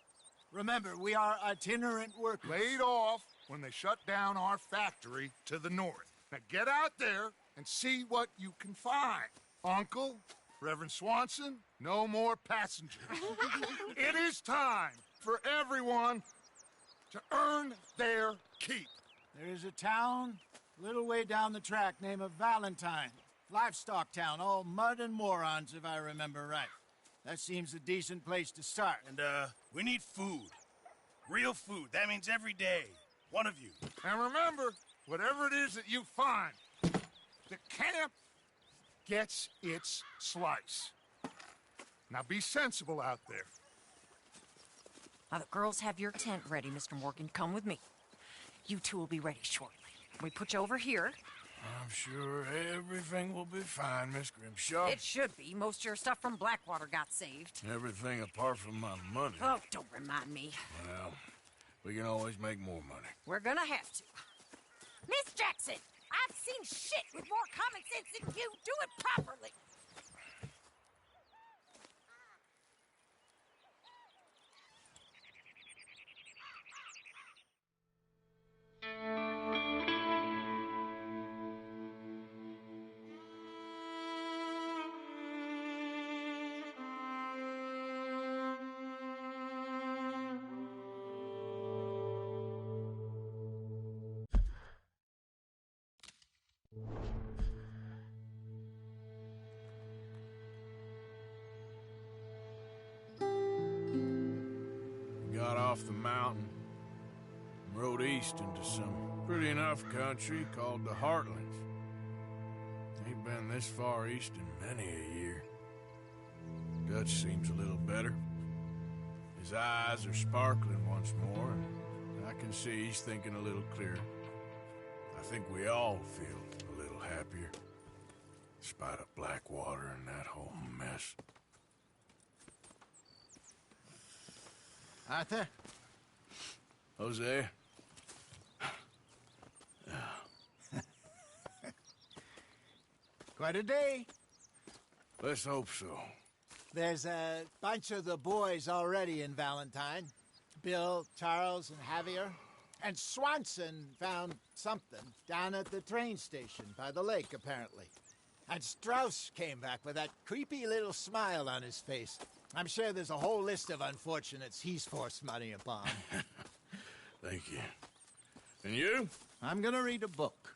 S11: Remember, we are itinerant workers.
S6: Laid off when they shut down our factory to the north. Now get out there and see what you can find. Uncle, Reverend Swanson, no more passengers. It is time for everyone to earn their keep.
S11: There is a town a little way down the track named Valentine. Livestock town, all mud and morons, if I remember right. That seems a decent place to start.
S1: And, we need food. Real food. That means every day. One of you.
S6: And remember, whatever it is that you find, the camp gets its slice. Now be sensible out there.
S18: Now the girls have your tent ready, Mr. Morgan. Come with me. You two will be ready shortly. We put you over here.
S2: I'm sure everything will be fine, Miss Grimshaw.
S18: It should be. Most of your stuff from Blackwater got saved.
S2: Everything apart from my money.
S18: Oh, don't remind me.
S2: Well, we can always make more money.
S18: We're gonna have to. Miss Jackson, I've seen shit with more common sense than you. Do it properly.
S2: Got off the mountain and rode east into some pretty enough country called the Heartlands. Ain't been this far east in many a year. Dutch seems a little better. His eyes are sparkling once more, and I can see he's thinking a little clearer. I think we all feel a little happier, in spite of Blackwater and that whole mess.
S11: Arthur?
S2: Jose?
S11: Quite a day.
S2: Let's hope so.
S11: There's a bunch of the boys already in Valentine. Bill, Charles, and Javier. And Swanson found something down at the train station by the lake, apparently. And Strauss came back with that creepy little smile on his face. I'm sure there's a whole list of unfortunates he's forced money upon.
S2: Thank you. And you?
S11: I'm gonna read a book.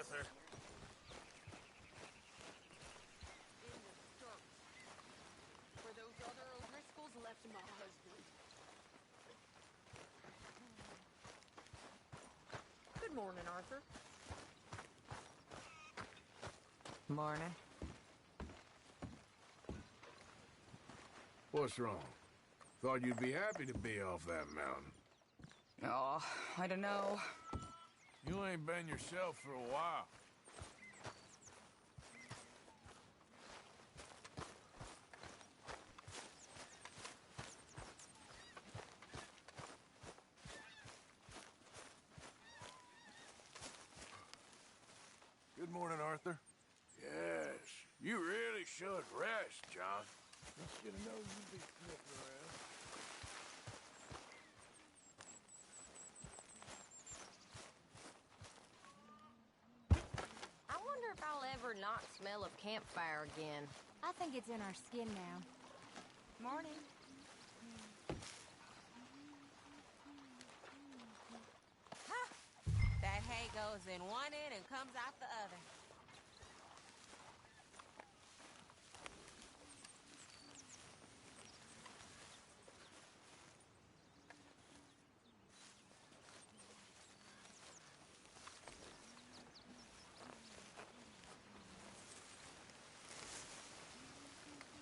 S1: Arthur.
S15: In the dirt. Where those other O'Driscolls left my husband. Good morning, Arthur.
S18: Morning.
S2: What's wrong? Thought you'd be happy to be off that mountain.
S18: Oh, I don't know.
S2: You ain't been yourself for a while. Good morning, Arthur. Yes, you really should rest, John. Just you to know you'd be sniffing around.
S19: I wonder if I'll ever not smell of campfire again.
S15: I think it's in our skin now.
S19: Morning.
S20: That hay goes in one end and comes out the other.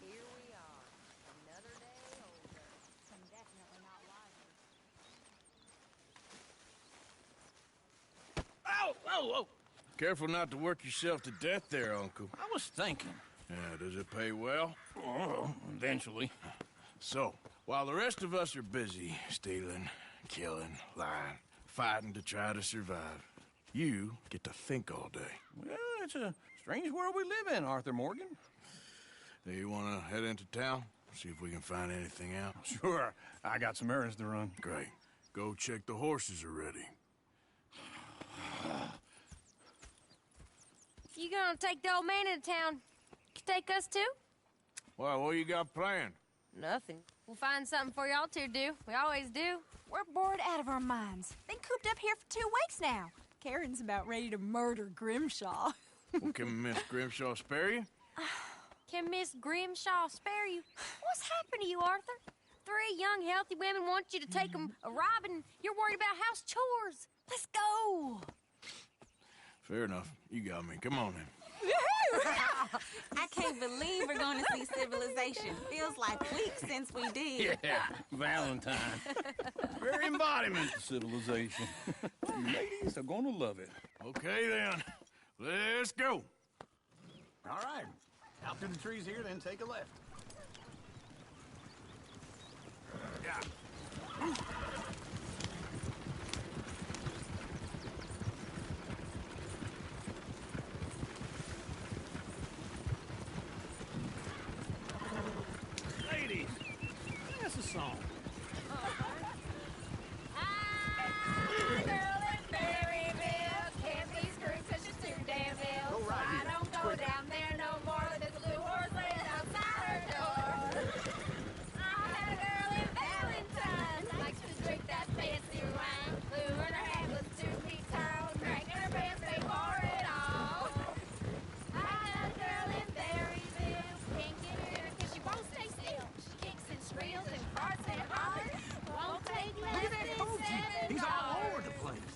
S20: Here we are, another day older.
S15: I'm definitely not wiser.
S2: Ow! Oh! Careful not to work yourself to death there, Uncle.
S4: I was thinking.
S2: Yeah, does it pay well?
S4: Oh, eventually.
S2: So, while the rest of us are busy stealing, killing, lying, fighting to try to survive, you get to think all day.
S4: Well, it's a strange world we live in, Arthur Morgan.
S2: Do you want to head into town? See if we can find anything out?
S4: Sure. I got some errands to run.
S2: Great. Go check the horses are ready.
S10: You gonna take the old man into town? You take us too?
S2: Well, what you got planned?
S10: Nothing. We'll find something for y'all to do. We always do.
S15: We're bored out of our minds. Been cooped up here for 2 weeks now. Karen's about ready to murder Grimshaw.
S2: Well, can Miss Grimshaw spare you?
S10: Can Miss Grimshaw spare you? What's happened to you, Arthur? 3 young, healthy women want you to take them a robbing. You're worried about house chores. Let's go.
S2: Fair enough. You got me. Come on then.
S20: I can't believe we're going to see civilization. Feels like weeks since we did.
S4: Yeah, Valentine. Very embodiment of civilization. Ladies are gonna love it.
S2: Okay then. Let's go.
S4: All right. Out through the trees here, then take a left.
S2: Yeah.
S4: Ladies, sing us a song.
S10: Hi, girl in Berryville. Can't be screwed 'cause she's too damn ill. So I don't go down there no more. There's a blue horse laying outside her door. I had a girl in Valentine. Likes to drink that fancy wine. Blue in her hand was 2 feet tall. Drank in her pants, paid for it all. I had a girl in Berryville. Can't get her 'cause she won't stay still. She kicks and squeals and farts and hollers. Won't take less
S4: Look at that
S10: than
S4: coach.
S10: $7.
S4: He's all over the place.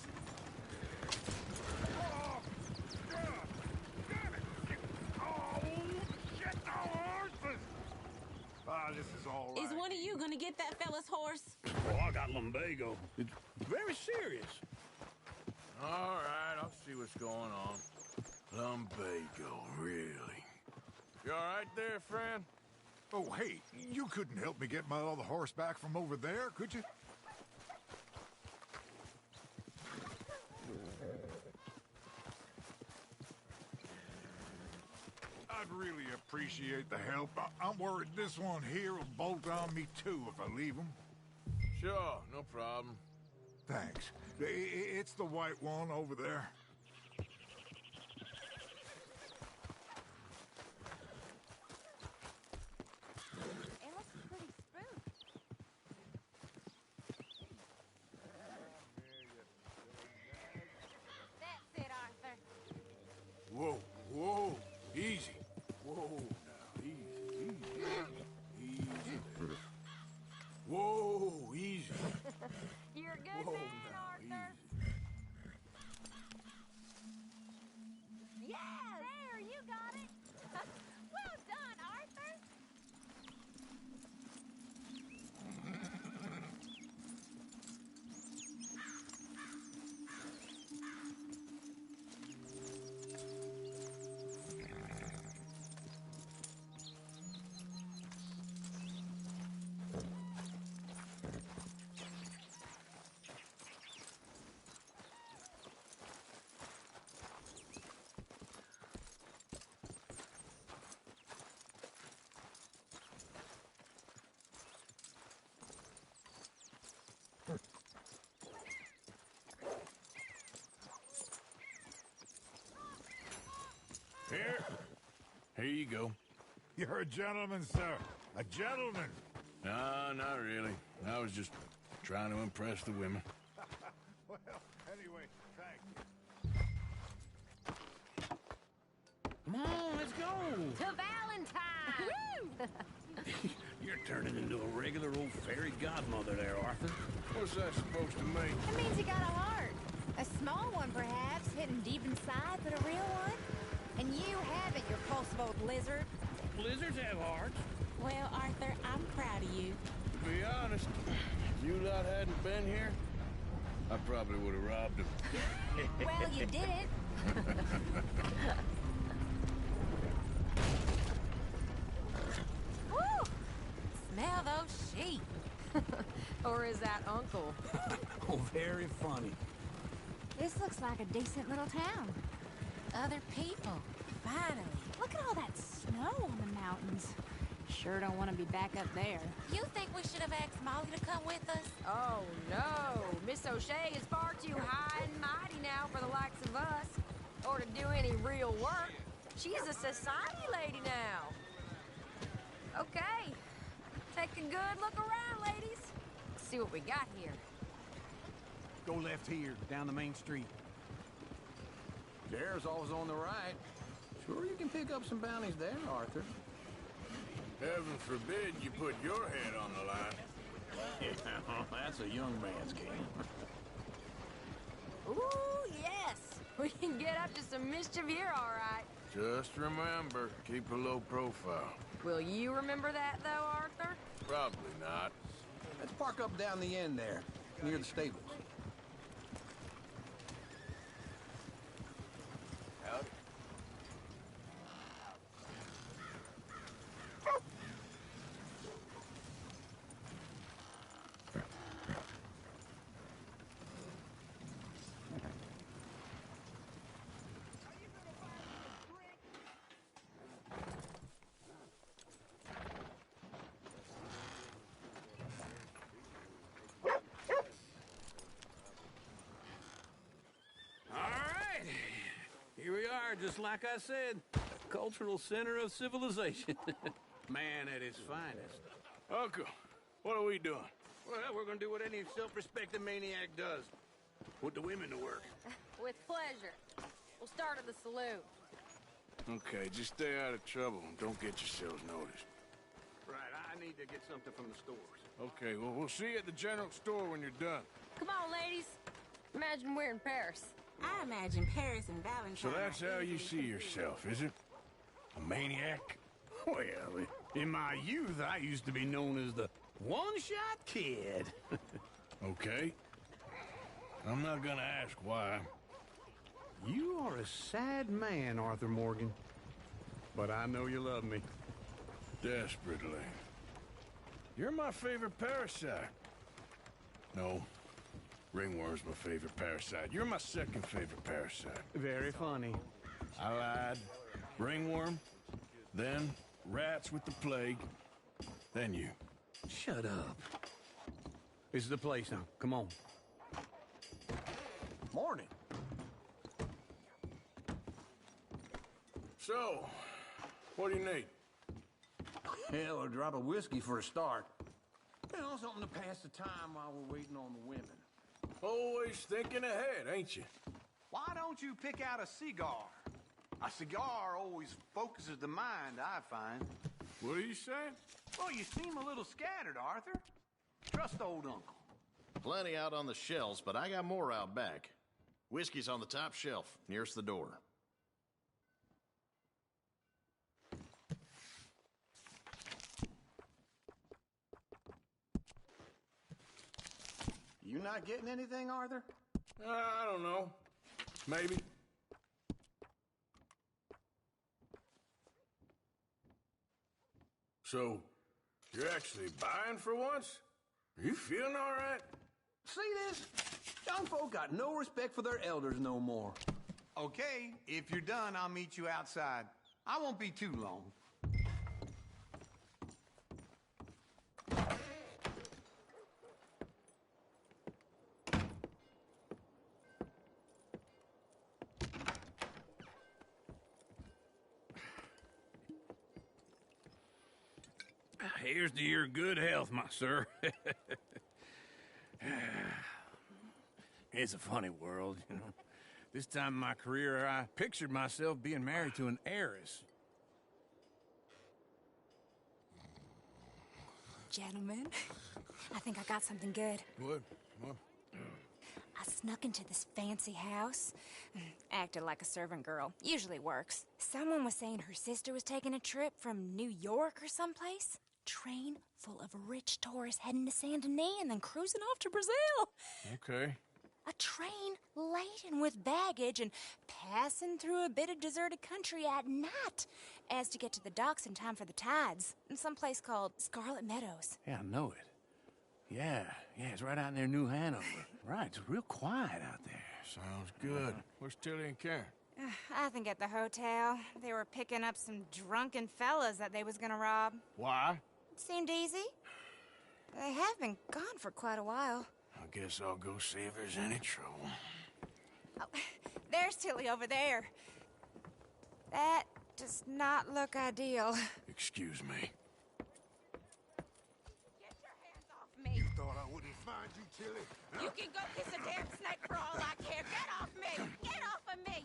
S14: Ah, this is all right.
S20: Is one of you going to get that fella's horse?
S4: Oh, I got lumbago. It's very serious.
S2: All right, I'll see what's going on. Lumbago, really? You all right there, friend?
S21: Oh, hey, you couldn't help me get my other horse back from over there, could you? I'd really appreciate the help. I'm worried this one here will bolt on me too if I leave him.
S2: Sure, no problem.
S21: Thanks. It's the white one over there.
S15: It looks pretty spooky.
S19: That's it, Arthur.
S2: Whoa, whoa, easy. Whoa, now, easy, easy, easy. Whoa, easy.
S10: You're a good
S2: Whoa,
S10: man,
S2: now,
S10: Arthur. Yeah, there, you got it. Well done, Arthur.
S2: Here you go.
S21: You're a gentleman, sir. A gentleman.
S2: No, not really. I was just trying to impress the women.
S21: Well, anyway, thank you.
S4: Come on, let's go.
S10: To Valentine.
S4: You're turning into a regular old fairy godmother there, Arthur.
S2: What's that supposed to mean?
S10: It means you got a heart. A small one, perhaps, hidden deep inside, but a real one. And you haven't, you repulsive old lizard.
S4: Lizards have hearts.
S20: Well, Arthur, I'm proud of you.
S2: To be honest, if you lot hadn't been here, I probably would have robbed him.
S10: Well, you did it.
S18: Woo! Smell those sheep. Or is that Uncle?
S4: Oh, very funny.
S10: This looks like a decent little town.
S18: Other people. Finally.
S10: Look at all that snow on the mountains. Sure don't want to be back up there.
S18: You think we should have asked Molly to come with us?
S19: Oh, no. Miss O'Shea is far too high and mighty now for the likes of us. Or to do any real work. She's a society lady now. Okay. Take a good look around, ladies. See what we got here.
S3: Go left here, down the main street. There's always on the right. Sure you can pick up some bounties there, Arthur.
S2: Heaven forbid you put your head on the line.
S3: Yeah, that's a young man's game.
S19: Ooh, yes. We can get up to some mischief here, all right.
S2: Just remember, keep a low profile.
S19: Will you remember that, though, Arthur?
S2: Probably not.
S3: Let's park up down the end there, near the stables.
S2: Howdy.
S4: Here we are, just like I said. Cultural center of civilization. Man at his finest.
S2: Uncle, what are we doing?
S4: Well, we're gonna do what any self-respecting maniac does. Put the women to work.
S19: With pleasure. We'll start at the saloon.
S2: Okay, just stay out of trouble and don't get yourselves noticed.
S4: Right, I need to get something from the stores.
S2: Okay, well, we'll see you at the general store when you're done.
S19: Come on, ladies. Imagine we're in Paris.
S20: I imagine Paris and Valentine.
S2: So that's how you see yourself, is it? A maniac?
S4: Well, in my youth, I used to be known as the one-shot kid.
S2: Okay. I'm not gonna ask why.
S3: You are a sad man, Arthur Morgan. But I know you love me.
S2: Desperately. You're my favorite parasite. No. Ringworm's my favorite parasite. You're my second favorite parasite.
S3: Very funny.
S2: I lied. Ringworm, then rats with the plague, then you.
S3: Shut up. This is the place now. Come on. Morning.
S2: So, what do you need?
S3: Hell, a drop of whiskey for a start. You know, something to pass the time while we're waiting on the women.
S2: Always thinking ahead, ain't you?
S3: Why don't you pick out a cigar?
S7: A cigar always focuses the mind, I find.
S2: What are you saying?
S7: Well, you seem a little scattered, Arthur. Trust old uncle.
S22: Plenty out on the shelves, but I got more out back. Whiskey's on the top shelf, nearest the door.
S7: You not getting anything, Arthur?
S2: I don't know. Maybe. So, you're actually buying for once? Are you feeling all right?
S4: See this? Young folk got no respect for their elders no more.
S7: Okay, if you're done, I'll meet you outside. I won't be too long.
S4: Here's to your good health, my sir. It's a funny world, you know. This time in my career, I pictured myself being married to an heiress.
S15: Gentlemen, I think I got something good.
S2: What?
S15: I snuck into this fancy house. Acted like a servant girl. Usually works. Someone was saying her sister was taking a trip from New York or someplace. Train full of rich tourists heading to Saint Denis and then cruising off to Brazil.
S2: Okay.
S15: A train laden with baggage and passing through a bit of deserted country at night as to get to the docks in time for the tides in some place called Scarlet Meadows.
S4: Yeah, I know it. Yeah, it's right out near New Hanover. Right, it's real quiet out there.
S2: Sounds good. Where's Tilly and Karen?
S15: I think at the hotel. They were picking up some drunken fellas that they was gonna rob.
S2: Why?
S15: It seemed easy. They have been gone for quite a while.
S2: I guess I'll go see if there's any trouble.
S15: Oh, there's Tilly over there. That does not look ideal.
S2: Excuse me.
S15: Get your hands off me.
S21: You thought I wouldn't find you, Tilly?
S15: You can go kiss a damn snake for all I care. Get off me! Get off of me!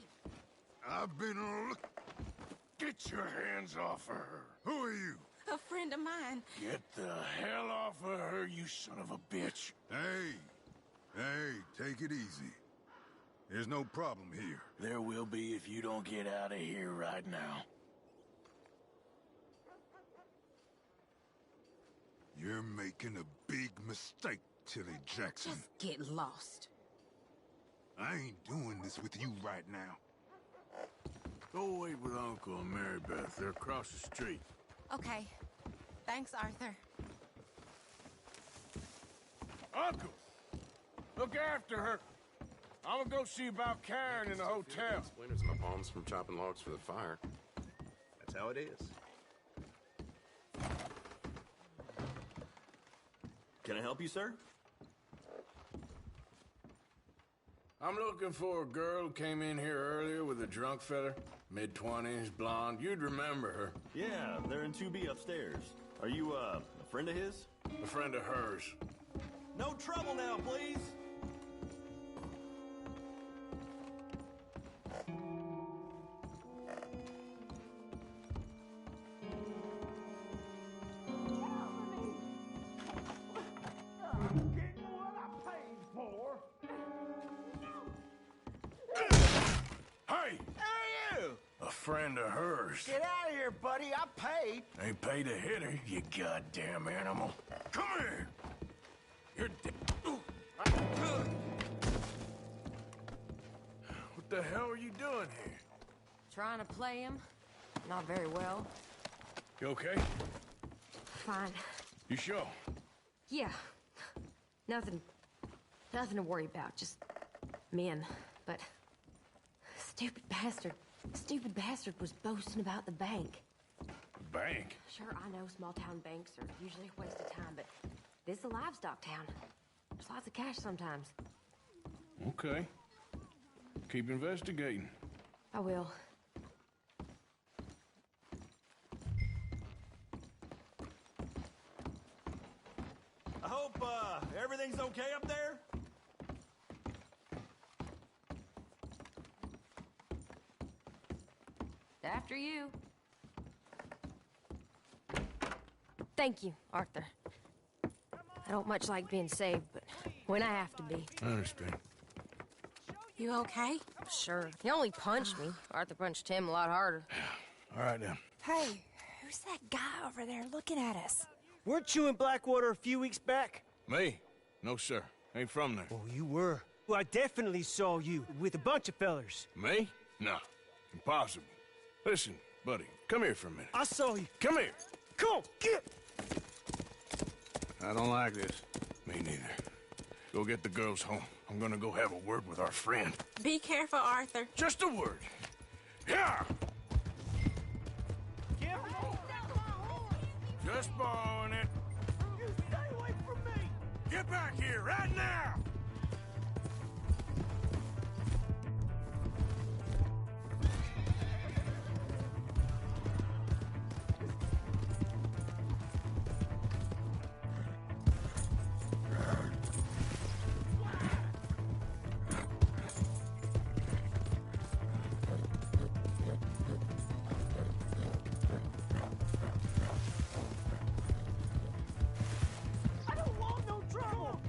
S21: I've been on a look. Get your hands off of her. Who are you?
S20: A friend of mine.
S2: Get the hell off of her, you son of a bitch.
S21: Hey, take it easy. There's no problem here.
S2: There will be if you don't get out of here right now.
S21: You're making a big mistake, Tilly Jackson.
S19: Just get lost.
S21: I ain't doing this with you right now.
S2: Go wait with Uncle and Mary Beth. They're across the street.
S20: Okay. Thanks, Arthur.
S2: Uncle! Look after her. I'm gonna go see about Karen in the hotel.
S23: Splinters in my palms from chopping logs for the fire. That's how it is.
S24: Can I help you, sir?
S2: I'm looking for a girl who came in here earlier with a drunk fella. Mid-20s, blonde. You'd remember her.
S24: Yeah, they're in 2B upstairs. Are you, a friend of his?
S2: A friend of hers.
S24: No trouble now, please!
S2: Friend of hers.
S11: Get out of here, buddy. I paid.
S2: Ain't paid to hit her, you goddamn animal. Come here. You're What the hell are you doing here?
S19: Trying to play him. Not very well.
S2: You okay?
S19: Fine.
S2: You sure?
S19: Yeah. Nothing to worry about. Just men. But stupid bastard was boasting about the bank.
S2: Bank?
S19: Sure, I know small town banks are usually a waste of time, but this is a livestock town. There's lots of cash sometimes.
S2: Okay. Keep investigating.
S19: I will.
S24: I hope, everything's okay up there?
S19: After you. Thank you, Arthur. I don't much like being saved, but when I have to be.
S2: I understand.
S15: You okay?
S19: Sure. He only punched me. Arthur punched him a lot harder.
S2: All right, then.
S15: Hey, who's that guy over there looking at us?
S16: Weren't you in Blackwater a few weeks back?
S2: Me? No, sir. Ain't from there.
S16: Oh, you were. Well, I definitely saw you with a bunch of fellers.
S2: Me? No. Impossible. Listen, buddy, come here for a minute.
S16: I saw you.
S2: Come here.
S16: Come on, get!
S2: I don't like this. Me neither. Go get the girls home. I'm gonna go have a word with our friend.
S20: Be careful, Arthur.
S2: Just a word. Yeah! Just borrowing it.
S16: You stay away from me!
S2: Get back here right now!
S16: I don't want no trouble!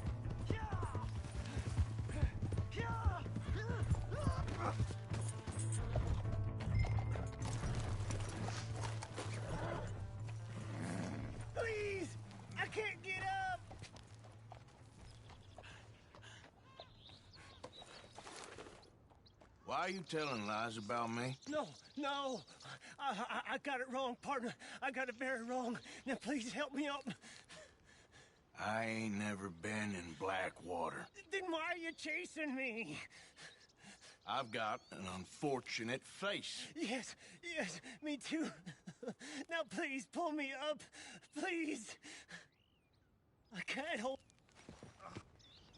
S16: Please! I can't get up!
S2: Why are you telling lies about me?
S16: No. I got it wrong, partner. I got it very wrong. Now please help me up.
S2: I ain't never been in Blackwater.
S16: Then why are you chasing me?
S2: I've got an unfortunate face.
S16: Yes, me too. Now please pull me up. Please. I can't hold.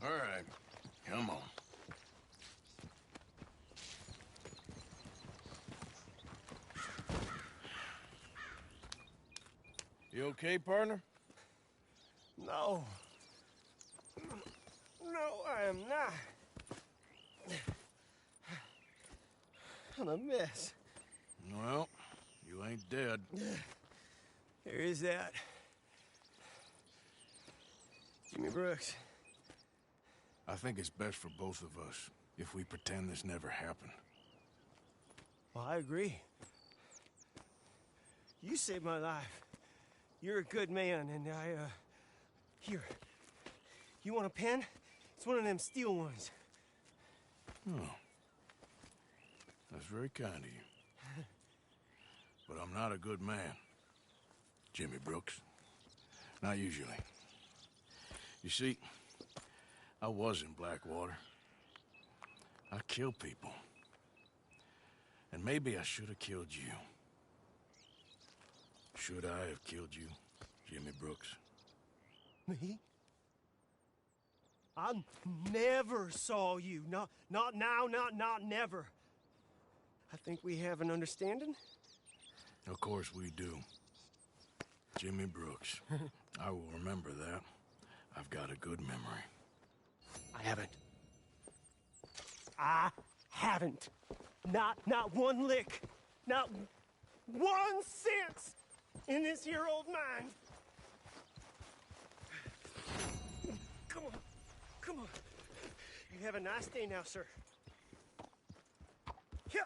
S2: All right, come on. You okay, partner?
S16: No. No, I am not. I'm a mess.
S2: Well, you ain't dead.
S16: There is that. Jimmy Brooks.
S2: I think it's best for both of us if we pretend this never happened.
S16: Well, I agree. You saved my life. You're a good man, and here. You want a pen? It's one of them steel ones.
S2: Oh. That's very kind of you. But I'm not a good man, Jimmy Brooks. Not usually. You see, I was in Blackwater. I killed people. And maybe I should have killed you. Should I have killed you, Jimmy Brooks?
S16: Me? I never saw you. Not now, not never. I think we have an understanding?
S2: Of course we do. Jimmy Brooks. I will remember that. I've got a good memory.
S16: I haven't. Not one lick. Not 1 cent in this here old mine. Come on. You have a nice day now, sir. Here.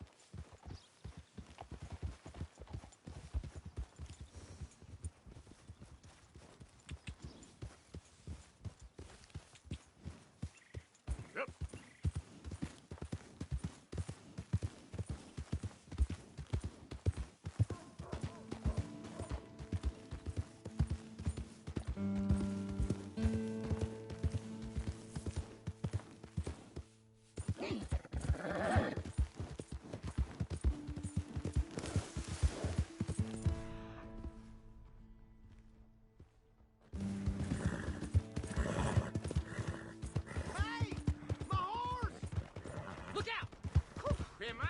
S2: Yep.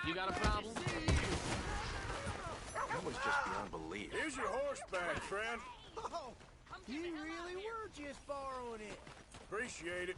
S4: You got a problem?
S23: That was just beyond belief.
S2: Here's your horse back, friend.
S11: Oh, you really were just borrowing it.
S2: Appreciate it.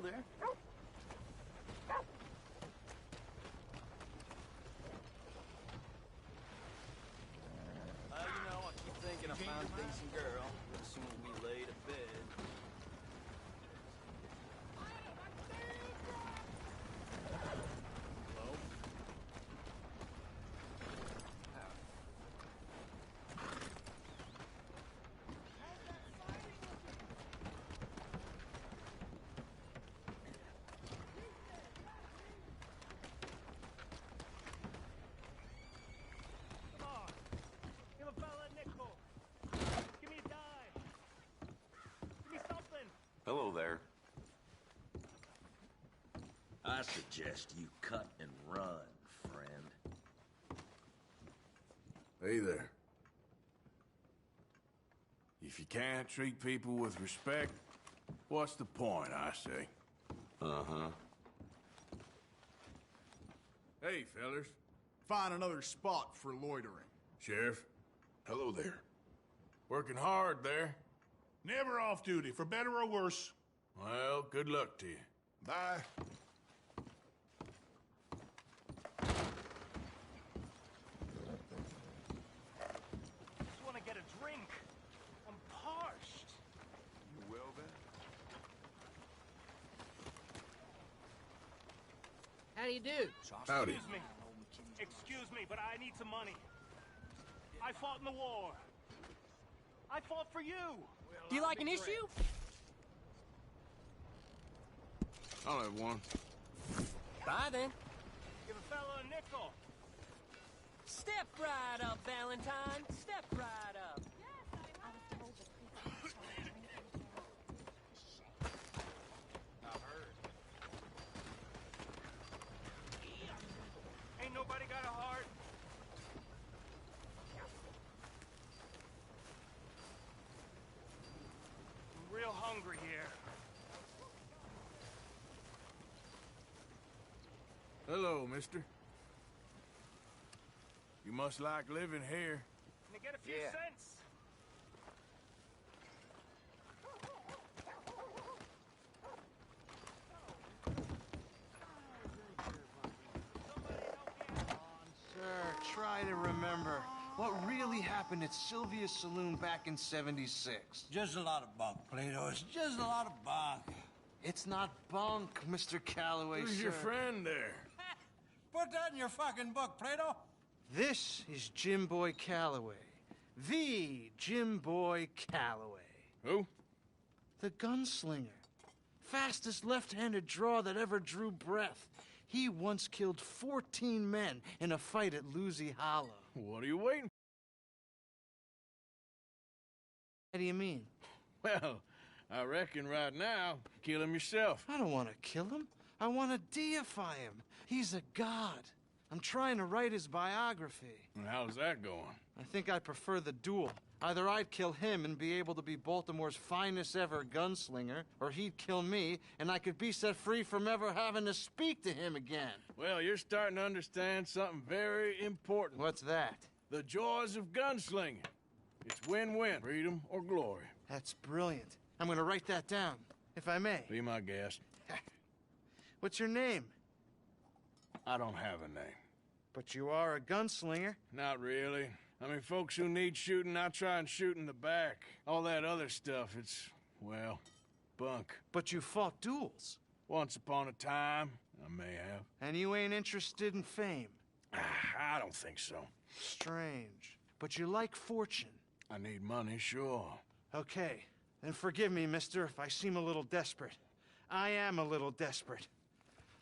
S24: there. You know, I keep thinking I found a decent girl as soon as we lay to bed.
S8: Hello there.
S9: I suggest you cut and run, friend.
S2: Hey there. If you can't treat people with respect, what's the point, I say?
S8: Uh-huh.
S2: Hey, fellers.
S12: Find another spot for loitering.
S2: Sheriff. Hello there. Working hard there.
S12: Never off duty, for better or worse.
S2: Well, good luck to you.
S12: Bye.
S16: Just want to get a drink. I'm parched.
S12: You will then?
S5: How do you do?
S2: Howdy.
S16: Excuse me, but I need some money. I fought in the war. I fought for you.
S5: Do you like an issue?
S2: I'll have one.
S5: Bye then.
S16: Give a fella a nickel.
S5: Step right up, Valentine. Step right up.
S16: I've heard. Ain't nobody got a heart. I'm real hungry here.
S2: Hello, mister. You must like living here.
S16: Can I get a few cents?
S13: Sir, try to remember what really happened at Sylvia's Saloon back in '76.
S11: Just a lot of bunk, Plato. It's just a lot of bunk.
S13: It's not bunk, Mr. Calloway,
S2: Who's
S13: sir.
S2: your friend there?
S11: Put that in your fucking book, Plato.
S13: This is Jim Boy Calloway. The Jim Boy Calloway.
S2: Who?
S13: The gunslinger. Fastest left-handed draw that ever drew breath. He once killed 14 men in a fight at Lucy Hollow.
S2: What are you waiting for?
S13: What do you mean?
S2: Well, I reckon right now, kill him yourself.
S13: I don't want to kill him. I want to deify him. He's a god. I'm trying to write his biography.
S2: And how's that going?
S13: I think I prefer the duel. Either I'd kill him and be able to be Baltimore's finest ever gunslinger, or he'd kill me and I could be set free from ever having to speak to him again.
S2: Well, you're starting to understand something very important.
S13: What's that?
S2: The joys of gunslinging. It's win-win, freedom or glory.
S13: That's brilliant. I'm going to write that down, if I may.
S2: Be my guest.
S13: What's your name?
S2: I don't have a name.
S13: But you are a gunslinger.
S2: Not really. I mean, folks who need shooting, I try and shoot in the back. All that other stuff, it's, well, bunk.
S13: But you fought duels.
S2: Once upon a time, I may have.
S13: And you ain't interested in fame.
S2: I don't think so.
S13: Strange. But you like fortune.
S2: I need money, sure.
S13: Okay. Then forgive me, mister, if I seem a little desperate. I am a little desperate.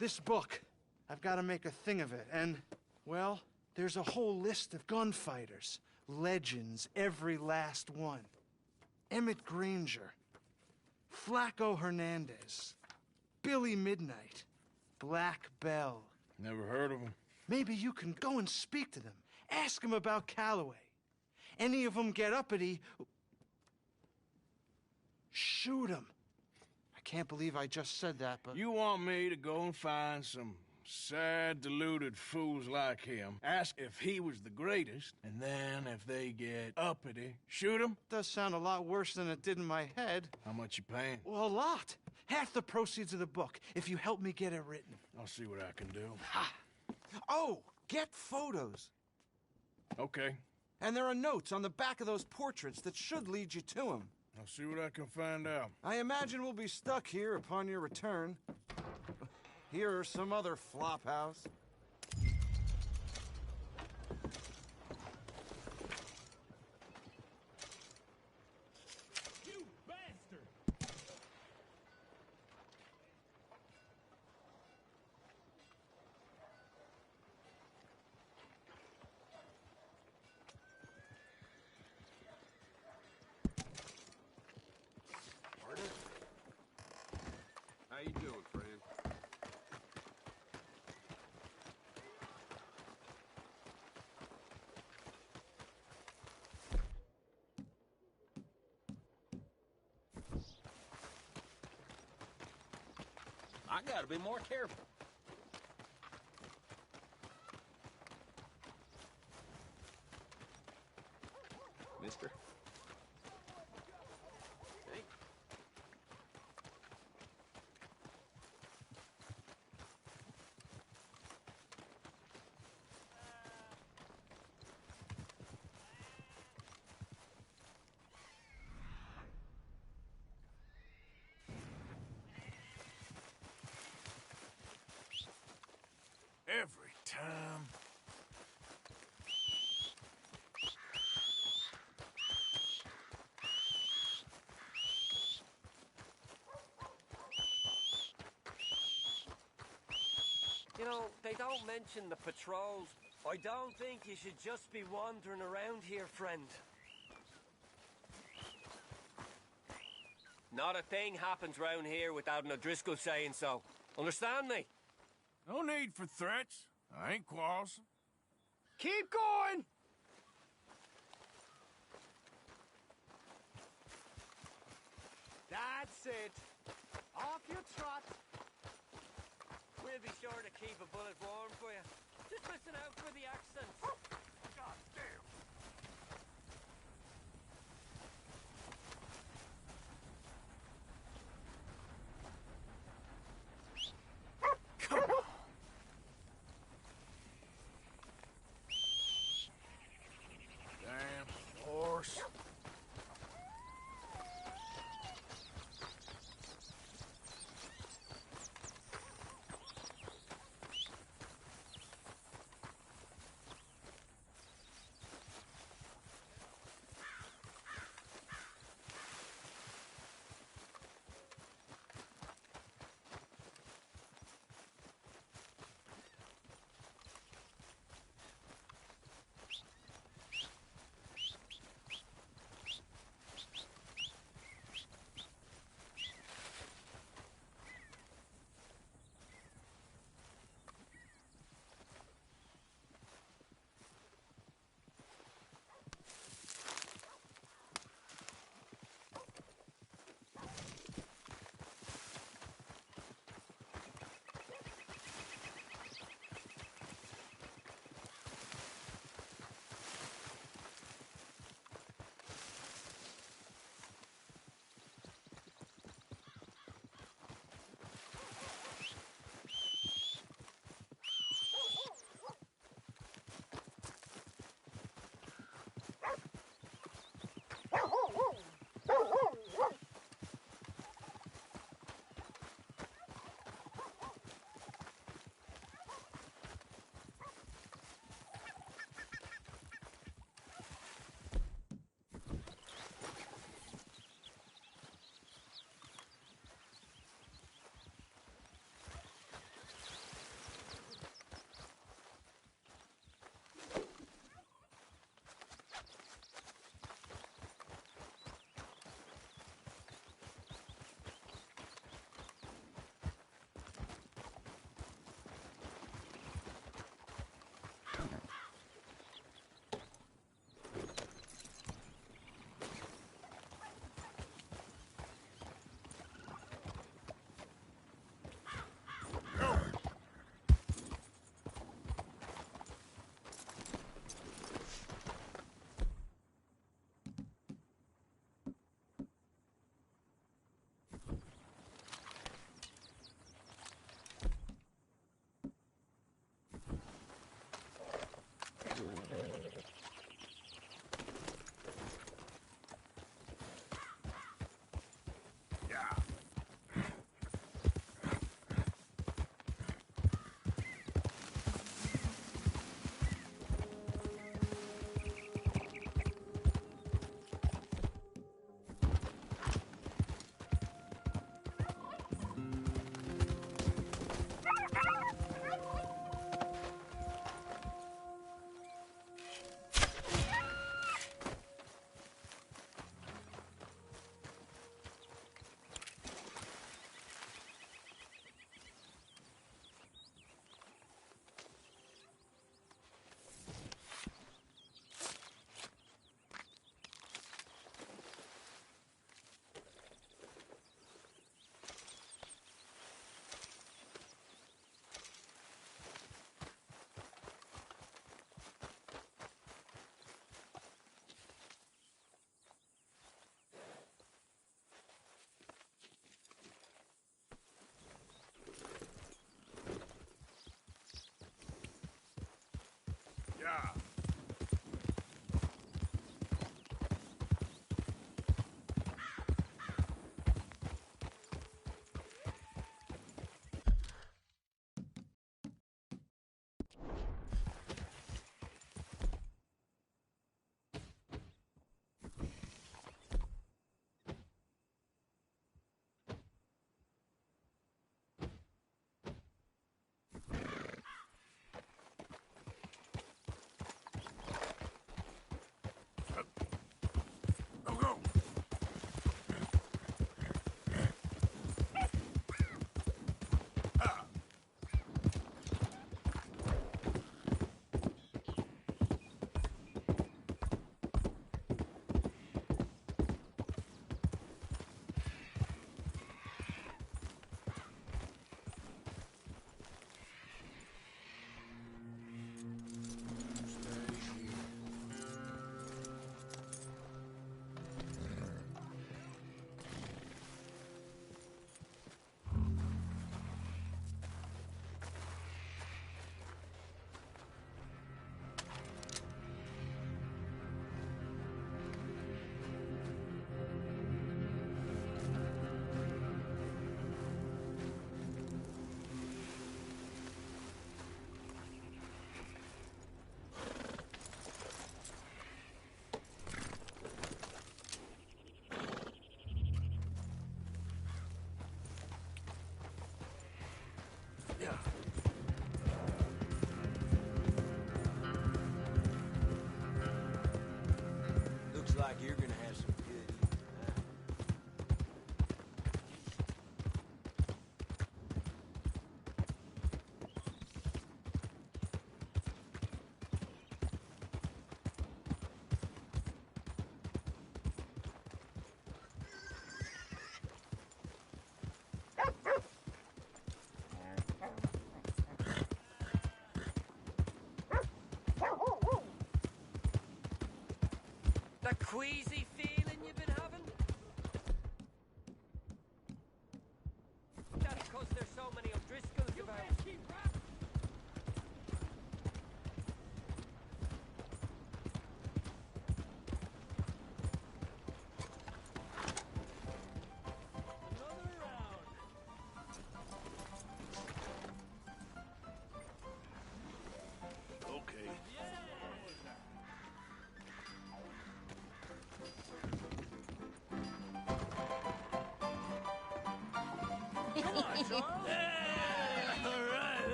S13: This book, I've got to make a thing of it, and, well, there's a whole list of gunfighters. Legends, every last one. Emmett Granger. Flaco Hernandez. Billy Midnight. Black Bell.
S2: Never heard of them.
S13: Maybe you can go and speak to them. Ask them about Calloway. Any of them get uppity, shoot them. I can't believe I just said that, but...
S2: You want me to go and find some sad, deluded fools like him, ask if he was the greatest, and then if they get uppity, shoot him?
S13: Does sound a lot worse than it did in my head.
S2: How much you paying?
S13: Well, a lot. half the proceeds of the book if you help me get it written.
S2: I'll see what I can do.
S13: Ha! Oh, get photos.
S2: Okay.
S13: And there are notes on the back of those portraits that should lead you to him.
S2: I'll see what I can find out.
S13: I imagine we'll be stuck here upon your return. Here or some other flop house.
S1: You bastard!
S24: How you doing, friend?
S9: I gotta be more careful. Mister? Hey.
S2: Every time.
S16: You know, they don't mention the patrols. I don't think you should just be wandering around here, friend. Not a thing happens round here without an O'Driscoll saying so. Understand me?
S2: No need for threats. I ain't quarrelsome.
S16: Keep going! That's it. Off you trot. We'll be sure to keep a bullet warm for you. Just listen out for the accents. God damn.
S2: Come on. Damn horse.
S24: Looks like you're gonna have some good eating.
S16: That queasy feeling you've been having? That's because there's so many O'Driscolls about.
S21: Okay.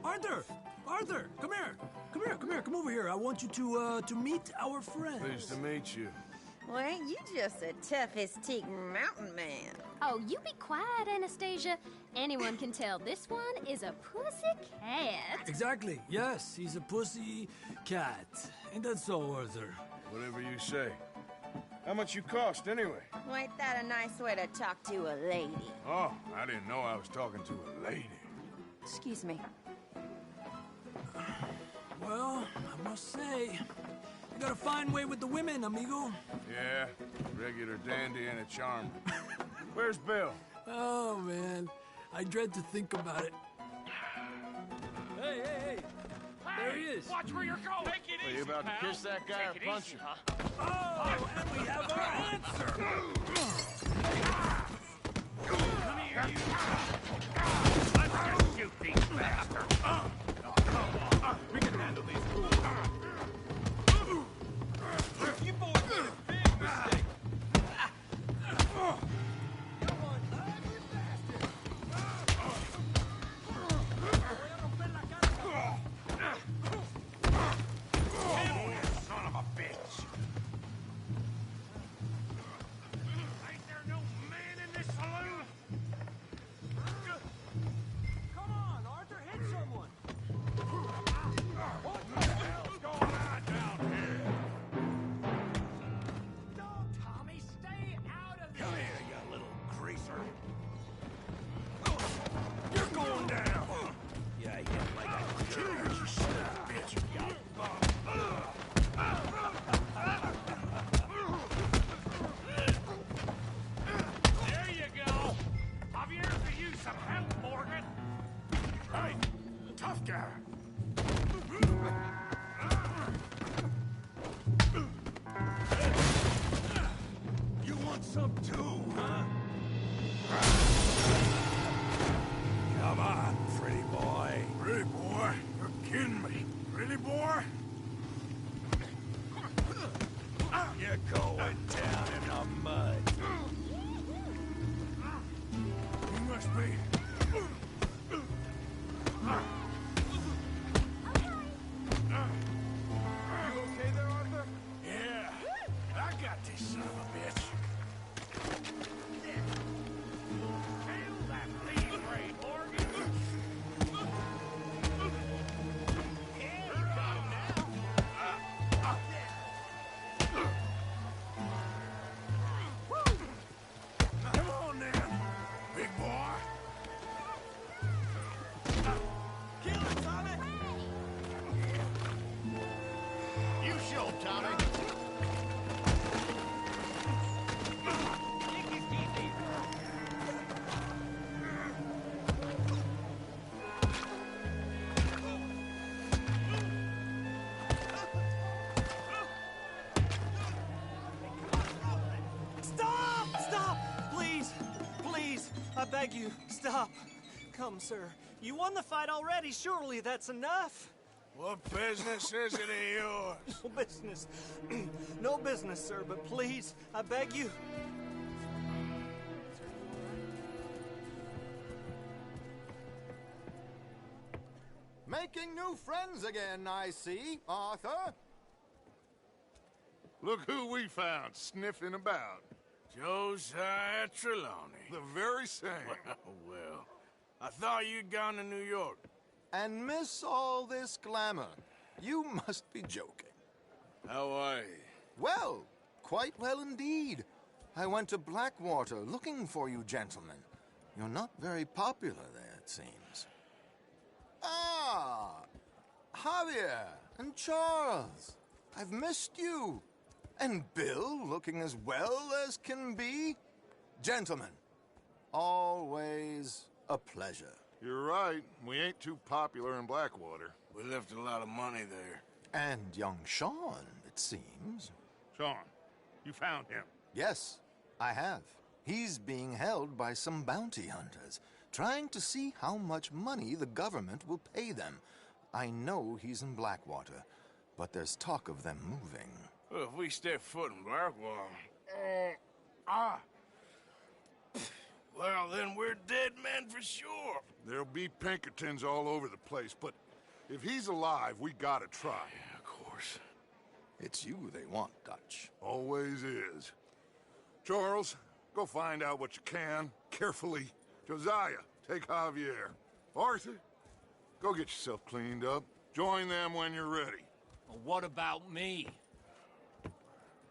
S1: Arthur! Arthur! Come here! Come here, come here, come over here. I want you to meet our friends.
S2: Pleased to meet you.
S6: Well, ain't you just a tough-as-teak mountain man?
S10: Oh, you be quiet, Anastasia. Anyone can tell this one is a pussy cat.
S1: Exactly. Yes, he's a pussy cat. Ain't that so, Arthur?
S2: Whatever you say. How much you cost, anyway?
S6: Well, ain't that a nice way to talk to a lady?
S2: Oh, I didn't know I was talking to a lady.
S6: Excuse me.
S1: Well, I must say, you got a fine way with the women, amigo.
S2: Yeah, regular dandy and a charmer. Where's Bill?
S1: Oh, man. I dread to think about it. Hey! There he is.
S5: Watch where you're going. Take it
S22: Are you about to kiss that guy or punch him?
S1: Oh, and we have our answer.
S5: Come here, you. Let's just shoot these bastards. Come on. We can handle these fools.
S16: You boys made a big mistake.
S5: Son of a bitch. Ain't there no man in this saloon?
S16: Come on, Arthur, hit someone.
S5: What the hell's going on down here?
S16: No, Tommy, stay out of this.
S5: Come here, you little greaser. You're going down. Yeah, like a killer, you son of a bitch. There you go. I'm here for you some help, Morgan. Right, tough guy. You want some too, huh? Come on, pretty boy. Pretty boy? You're kidding me. Pretty boy? You're going down in the mud. You must be. You okay there, Arthur? Yeah. I got this son of a bitch. Feel that bleeding ray, Morgan. Yeah, you got him now. Come on now, big boy.
S16: Kill him, Tommy.
S22: You show him, Tommy.
S16: Stop! Stop! Please! Please! I beg you, stop. Come, sir. You won the fight already. Surely that's enough.
S2: What business is it of yours?
S16: No business. No business, sir, but please, I beg you.
S3: Making new friends again, I see, Arthur.
S21: Look who we found sniffing about.
S2: Josiah Trelawney.
S21: The very same.
S2: Well, I thought you'd gone to New York.
S3: And miss all this glamour. You must be joking.
S2: How are you?
S3: Well, quite well indeed. I went to Blackwater looking for you gentlemen. You're not very popular there, it seems. Ah, Javier and Charles. I've missed you. And Bill looking as well as can be. Gentlemen, always a pleasure.
S21: You're right. We ain't too popular in Blackwater.
S2: We left a lot of money there.
S3: And young Sean, it seems.
S21: Sean, you found him?
S3: Yes, I have. He's being held by some bounty hunters, trying to see how much money the government will pay them. I know he's in Blackwater, but there's talk of them moving.
S2: Well, if we step foot in Blackwater... Well, then we're dead men for sure.
S21: There'll be Pinkertons all over the place, but if he's alive, we gotta try.
S2: Yeah, of course.
S3: It's you they want, Dutch.
S21: Always is. Charles, go find out what you can, carefully. Josiah, take Javier. Arthur, go get yourself cleaned up. Join them when you're ready.
S5: Well, what about me?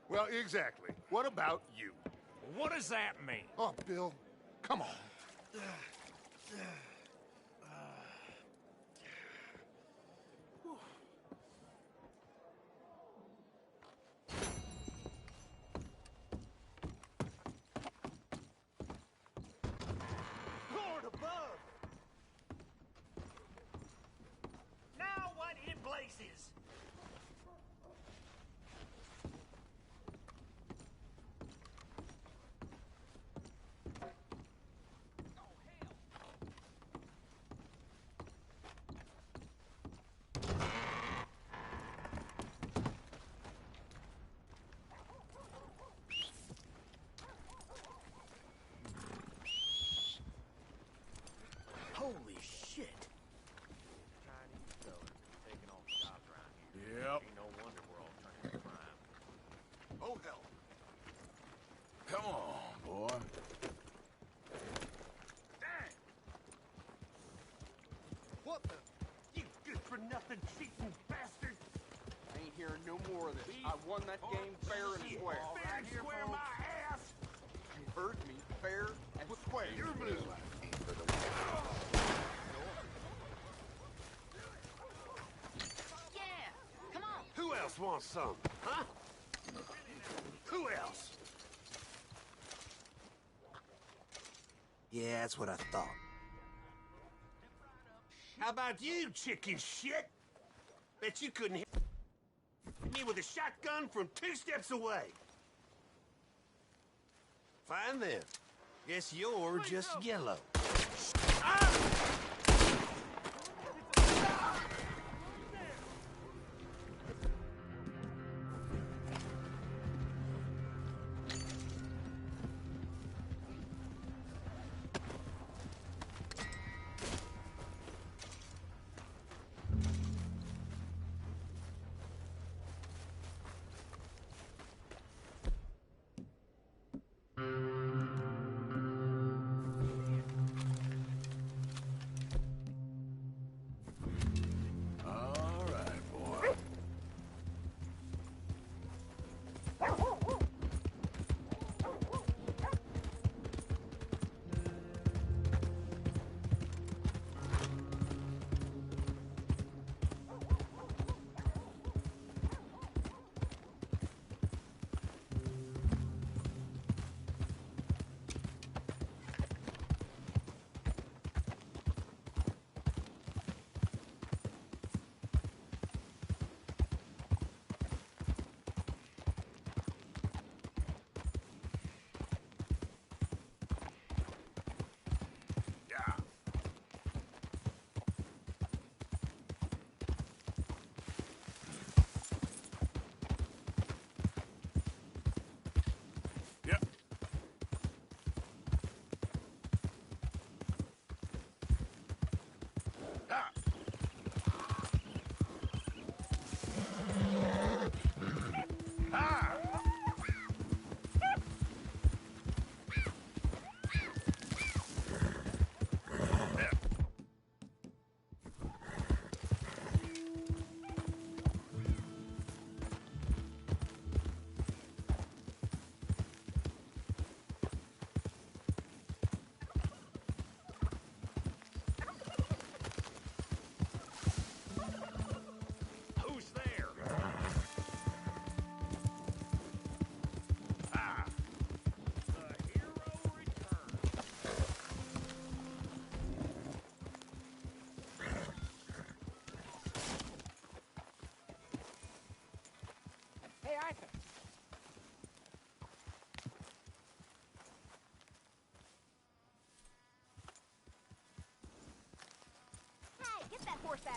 S21: Well, exactly. What about you?
S5: What does that mean?
S21: Oh, Bill, come on.
S16: Lord above! Now what in blazes? Holy shit! Chinese fellas taking off shots around here.
S2: Yep.
S16: Ain't no wonder we're all turning to crime.
S21: Oh, hell.
S2: Come on, boy.
S16: Dang! What the? You good-for-nothing cheating bastard!
S24: I ain't hearing no more of this. I won that game fair and square.
S16: Fair and square, my ass!
S24: You heard me. Fair and square.
S21: You're blue.
S10: Yeah, come on.
S16: Who else wants some? Huh? Who else?
S14: Yeah, that's what I thought.
S16: How about you, chicken shit? Bet you couldn't hit me with a shotgun from 2 steps away. Fine then. Guess you're just yellow.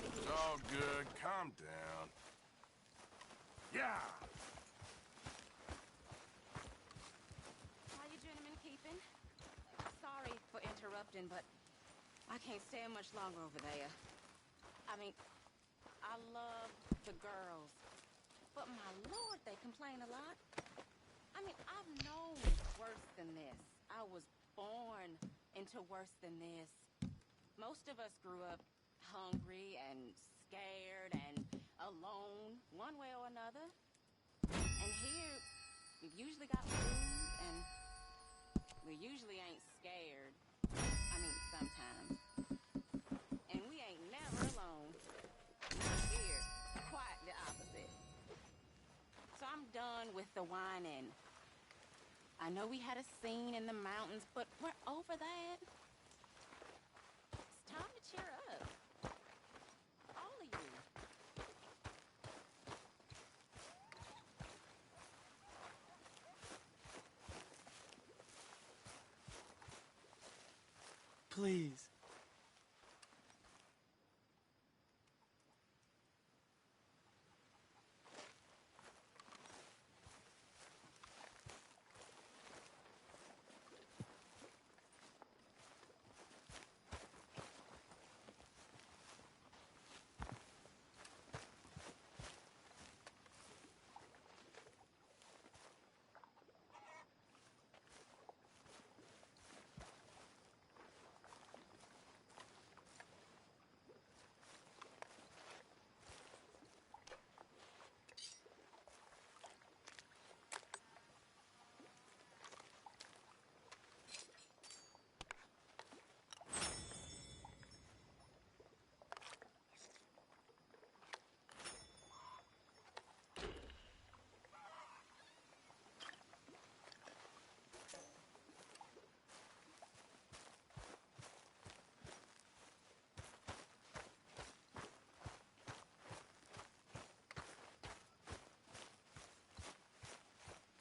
S15: out of
S21: It's
S15: here.
S21: all good. Calm down. Yeah.
S20: How you gentlemen keeping? Sorry for interrupting, but I can't stand much longer over there. I mean, I love the girls, but my lord, they complain a lot. I mean, I've known worse than this. I was born into worse than this. Most of us grew up hungry and scared and alone, one way or another. And here, we've usually got food, and we usually ain't scared. I mean, sometimes. And we ain't never alone. Not here. Quite the opposite. So I'm done with the whining. I know we had a scene in the mountains, but we're over that. It's time to cheer up. All of you.
S1: Please.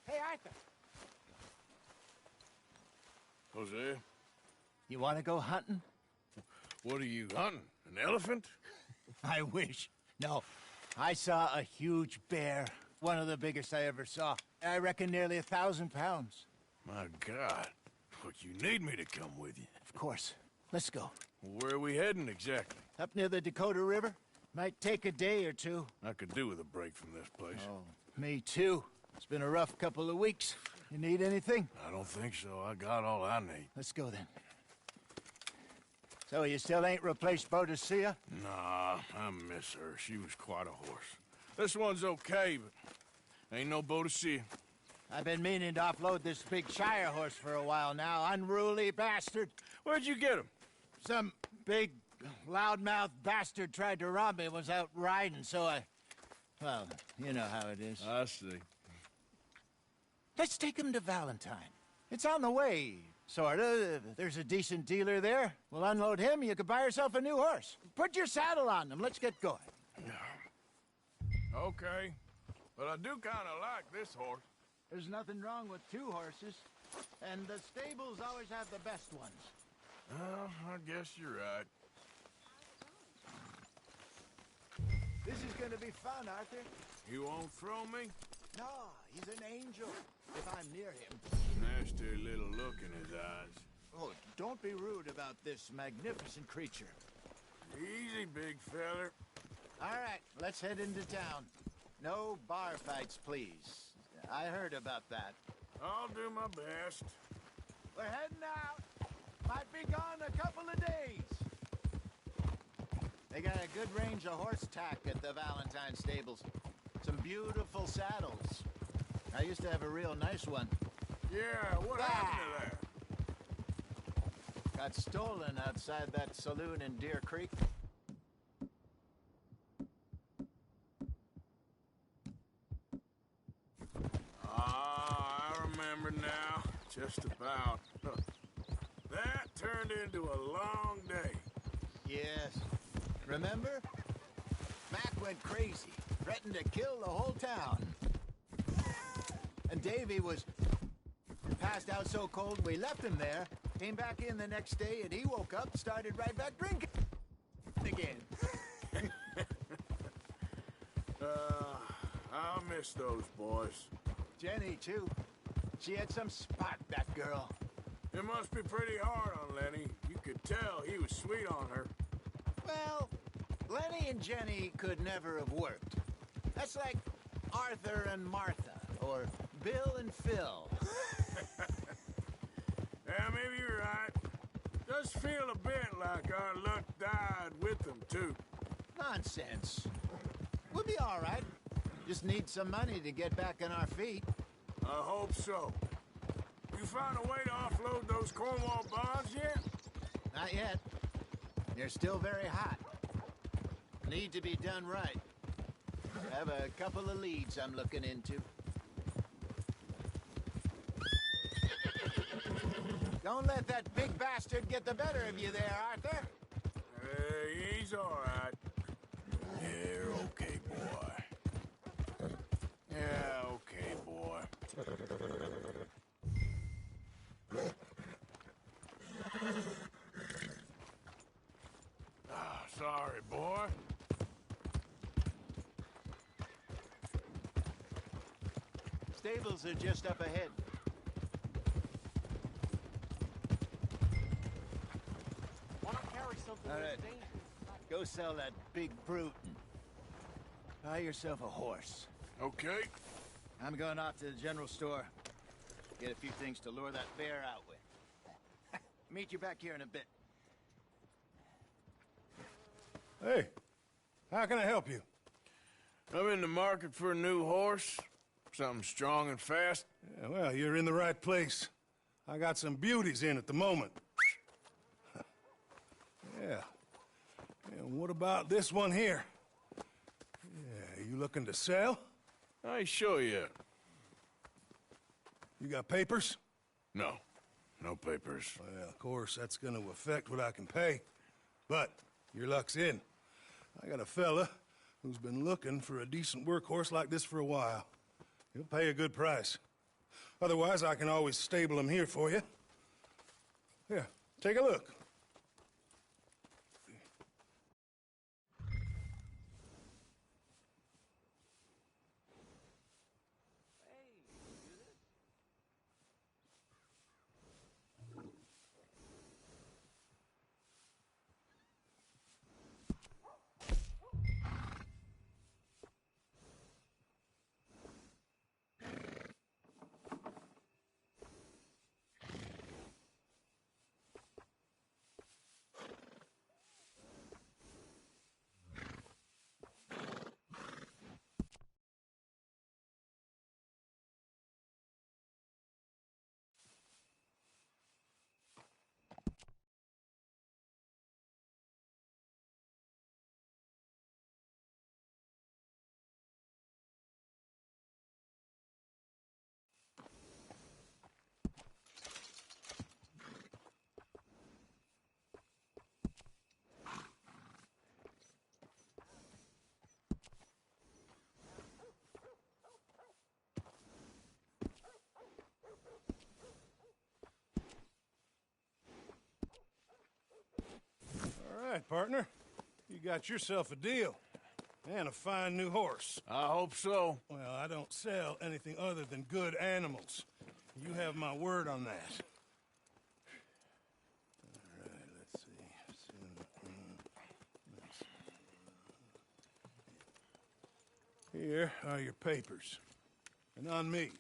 S11: Hey, Arthur.
S2: Jose,
S11: You want to go hunting?
S2: what are you hunting? An elephant?
S11: I wish. No. I saw a huge bear. One of the biggest I ever saw. I reckon nearly 1,000 pounds.
S2: My God. But you need me to come with you.
S11: Of course. Let's go.
S2: Where are we heading exactly?
S11: Up near the Dakota River. Might take a day or two.
S2: I could do with a break from this place.
S11: Oh, me too. It's been a rough couple of weeks. You need anything?
S2: I don't think so. I got all I need.
S11: Let's go then. So you still ain't replaced Boadicea?
S2: Nah, I miss her. She was quite a horse. This one's okay, but ain't no Boadicea.
S11: I've been meaning to offload this big Shire horse for a while now. Unruly bastard.
S2: Where'd you get him?
S11: Some big, loudmouth bastard tried to rob me and was out riding, so I... Well, you know how it is.
S2: I see.
S11: Let's take him to Valentine. It's on the way, sorta. There's a decent dealer there. We'll unload him, you could buy yourself a new horse. Put your saddle on him, let's get going.
S2: Okay, but I do kind of like this horse.
S11: There's nothing wrong with two horses, and the stables always have the best ones.
S2: Well, I guess you're right.
S11: This is gonna be fun, Arthur.
S2: You won't throw me?
S11: No, he's an angel, if I'm near him.
S2: Nasty little look in his eyes.
S11: Oh, don't be rude about this magnificent creature.
S2: Easy, big feller.
S11: All right, let's head into town. No bar fights, please. I heard about that.
S2: I'll do my best.
S11: We're heading out. Might be gone a couple of days. They got a good range of horse tack at the Valentine stables. Some beautiful saddles. I used to have a real nice one.
S2: Yeah, what happened to that?
S11: Got stolen outside that saloon in Deer Creek.
S2: Ah, I remember now. Just about. That turned into a long day.
S11: Yes. Remember? Mac went crazy, threatened to kill the whole town. And Davy was passed out so cold we left him there, came back in the next day, and he woke up, started right back drinking again.
S2: I'll miss those boys.
S11: Jenny, too. She had some spot, that girl.
S2: It must be pretty hard on Lenny. You could tell he was sweet on her.
S11: Well, Lenny and Jenny could never have worked. That's like Arthur and Martha, or Bill and Phil.
S2: Yeah, maybe you're right. Does feel a bit like our luck died with them, too.
S11: Nonsense. We'll be all right. Just need some money to get back on our feet.
S2: I hope so. You found a way to offload those Cornwall bonds yet?
S11: Not yet. They're still very hot. Need to be done right. I have a couple of leads I'm looking into. Don't let that big bastard get the better of you there, Arthur.
S2: He's all right. You're okay, boy. Yeah, okay, boy. Sorry, boy.
S11: Stables are just up ahead.
S16: Why not carry something
S11: All right.
S16: that's dangerous?
S11: Go sell that big brute and buy yourself a horse.
S2: Okay.
S11: I'm going off to the general store. Get a few things to lure that bear out with. Meet you back here in a bit.
S1: Hey, how can I help you?
S2: I'm in the market for a new horse. Something strong and fast.
S1: Yeah, well, you're in the right place. I got some beauties in at the moment. Yeah. And what about this one here? Yeah, you looking to sell?
S2: I ain't sure yet.
S1: You got papers?
S2: No. No papers.
S1: Well, of course, that's gonna affect what I can pay. But your luck's in. I got a fella who's been looking for a decent workhorse like this for a while. He'll pay a good price. Otherwise, I can always stable him here for you. Here, take a look. All right, partner. You got yourself a deal. And a fine new horse.
S2: I hope so.
S1: Well, I don't sell anything other than good animals. You have my word on that. All right, let's see. Here are your papers. And on me,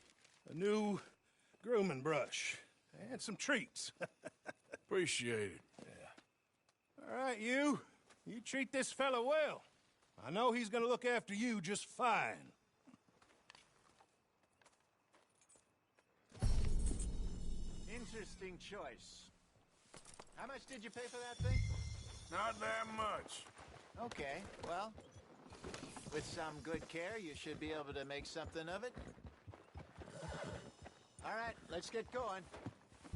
S1: a new grooming brush. And some treats.
S2: Appreciate it.
S1: All right, you treat this fella well. I know he's gonna look after you just fine.
S11: Interesting choice. How much did you pay for that thing?
S2: Not that much.
S11: Okay, well, with some good care, you should be able to make something of it. All right, let's get going.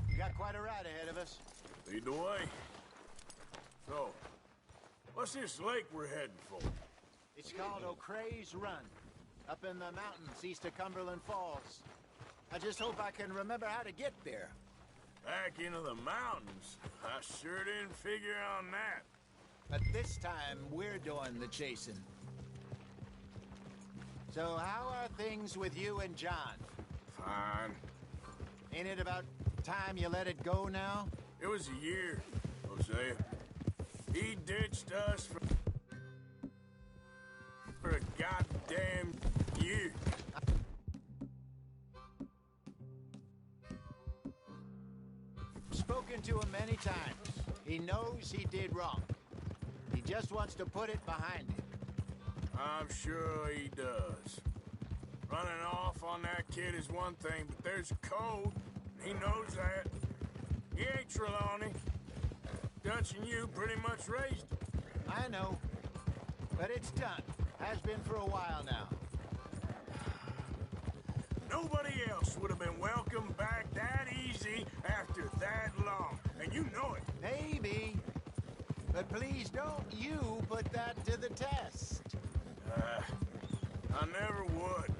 S11: We got quite a ride ahead of us.
S2: Lead the way. So, what's this lake we're heading for?
S11: It's called O'Creagh's Run, up in the mountains east of Cumberland Falls. I just hope I can remember how to get there.
S2: Back into the mountains? I sure didn't figure on that.
S11: But this time, we're doing the chasing. So how are things with you and John?
S2: Fine.
S11: Ain't it about time you let it go now?
S2: It was a year, Hosea. He ditched us for a goddamn year.
S11: Spoken to him many times. He knows he did wrong. He just wants to put it behind him.
S2: I'm sure he does. Running off on that kid is one thing, but there's a code. He knows that. He ain't Trelawney. Dutch and you pretty much raised him.
S11: I know. But it's done. Has been for a while now.
S2: Nobody else would have been welcomed back that easy after that long. And you know it.
S11: Maybe. But please don't you put that to the test.
S2: I never would.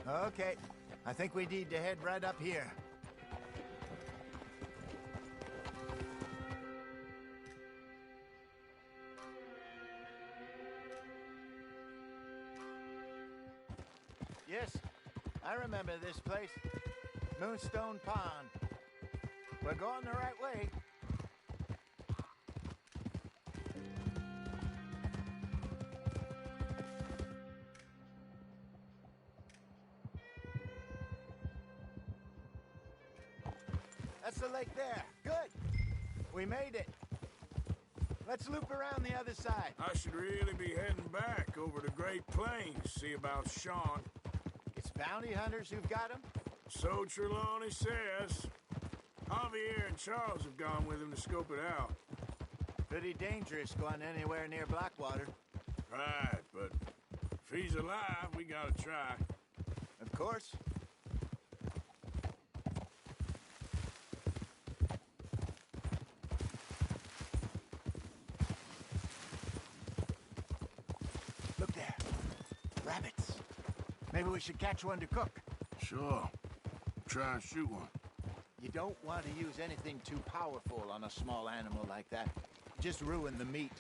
S11: Okay. I think we need to head right up here. Yes, I remember this place. Moonstone Pond. We're going the right way. That's the lake there. Good. We made it. Let's loop around the other side.
S2: I should really be heading back over the Great Plains, see about Sean.
S11: It's bounty hunters who've got him?
S2: So Trelawney says. Javier and Charles have gone with him to scope it out.
S11: Pretty dangerous going anywhere near Blackwater.
S2: Right, but if he's alive, we gotta try.
S11: Of course. Look there. Rabbits. Maybe we should catch one to cook.
S2: Sure. Try and shoot one.
S11: You don't want to use anything too powerful on a small animal like that. Just ruin the meat.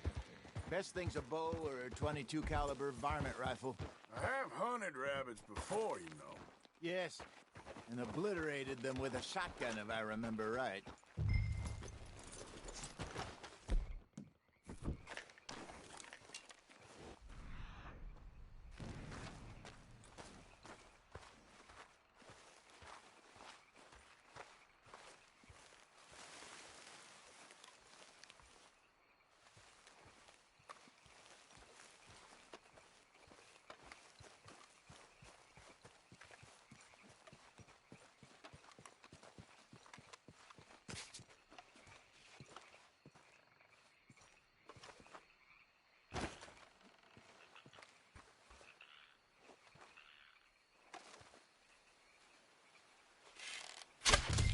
S11: Best thing's a bow or a .22 caliber varmint rifle.
S2: I have hunted rabbits before, you know.
S11: Yes, and obliterated them with a shotgun, if I remember right.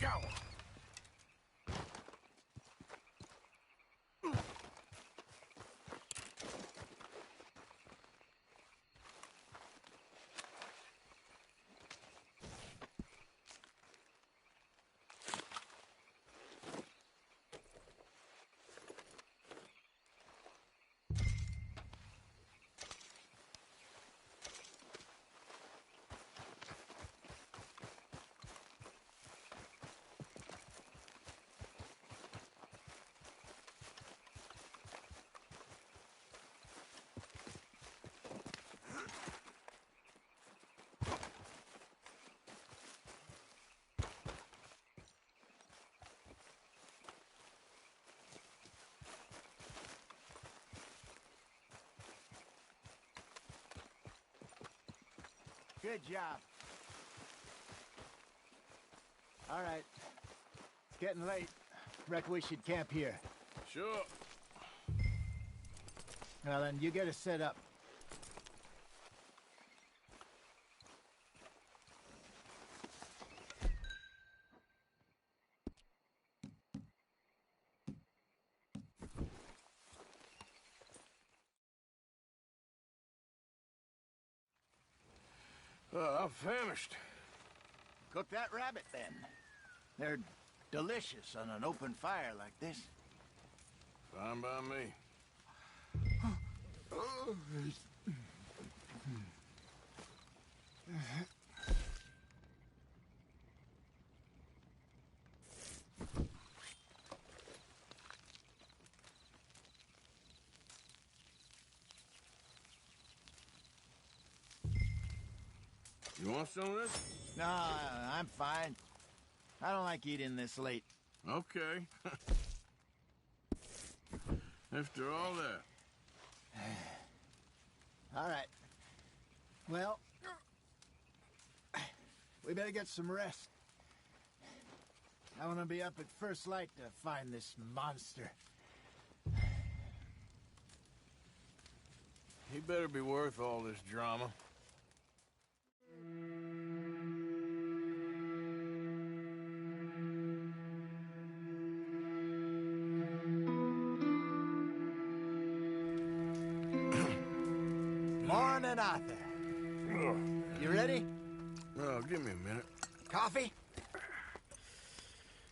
S2: Go!
S11: Good job. All right. It's getting late. Reckon we should camp here.
S2: Sure.
S11: Well, then you get us set up.
S2: I'm famished.
S11: Cook that rabbit, then. They're delicious on an open fire like this.
S2: Fine by me. You want some of this?
S11: No, I'm fine. I don't like eating this late.
S2: Okay. After all that.
S11: All right. Well, we better get some rest. I want to be up at first light to find this monster.
S2: He better be worth all this drama.
S11: Morning, Arthur. You ready?
S2: Oh, give me a minute.
S11: Coffee?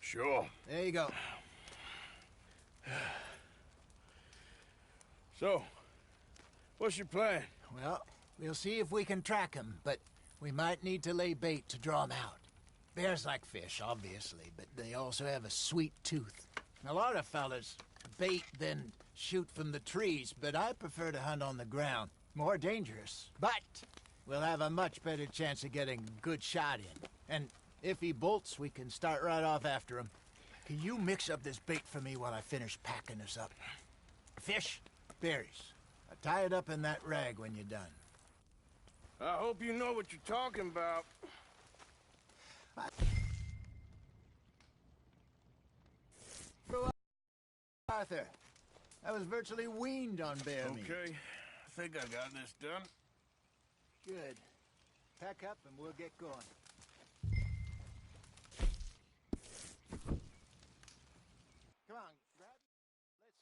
S2: Sure.
S11: There you go.
S2: So, what's your plan?
S11: Well, we'll see if we can track him, but we might need to lay bait to draw him out. Bears like fish, obviously, but they also have a sweet tooth. A lot of fellas bait, then shoot from the trees, but I prefer to hunt on the ground. More dangerous, but we'll have a much better chance of getting a good shot in. And if he bolts, we can start right off after him. Can you mix up this bait for me while I finish packing this up? Fish, berries. Tie it up in that rag when you're done.
S2: I hope you know what you're talking about.
S11: Arthur, I was virtually weaned on bear meat.
S2: Okay, I think I got this done.
S11: Good. Pack up and we'll get going. Come on, grab. Let's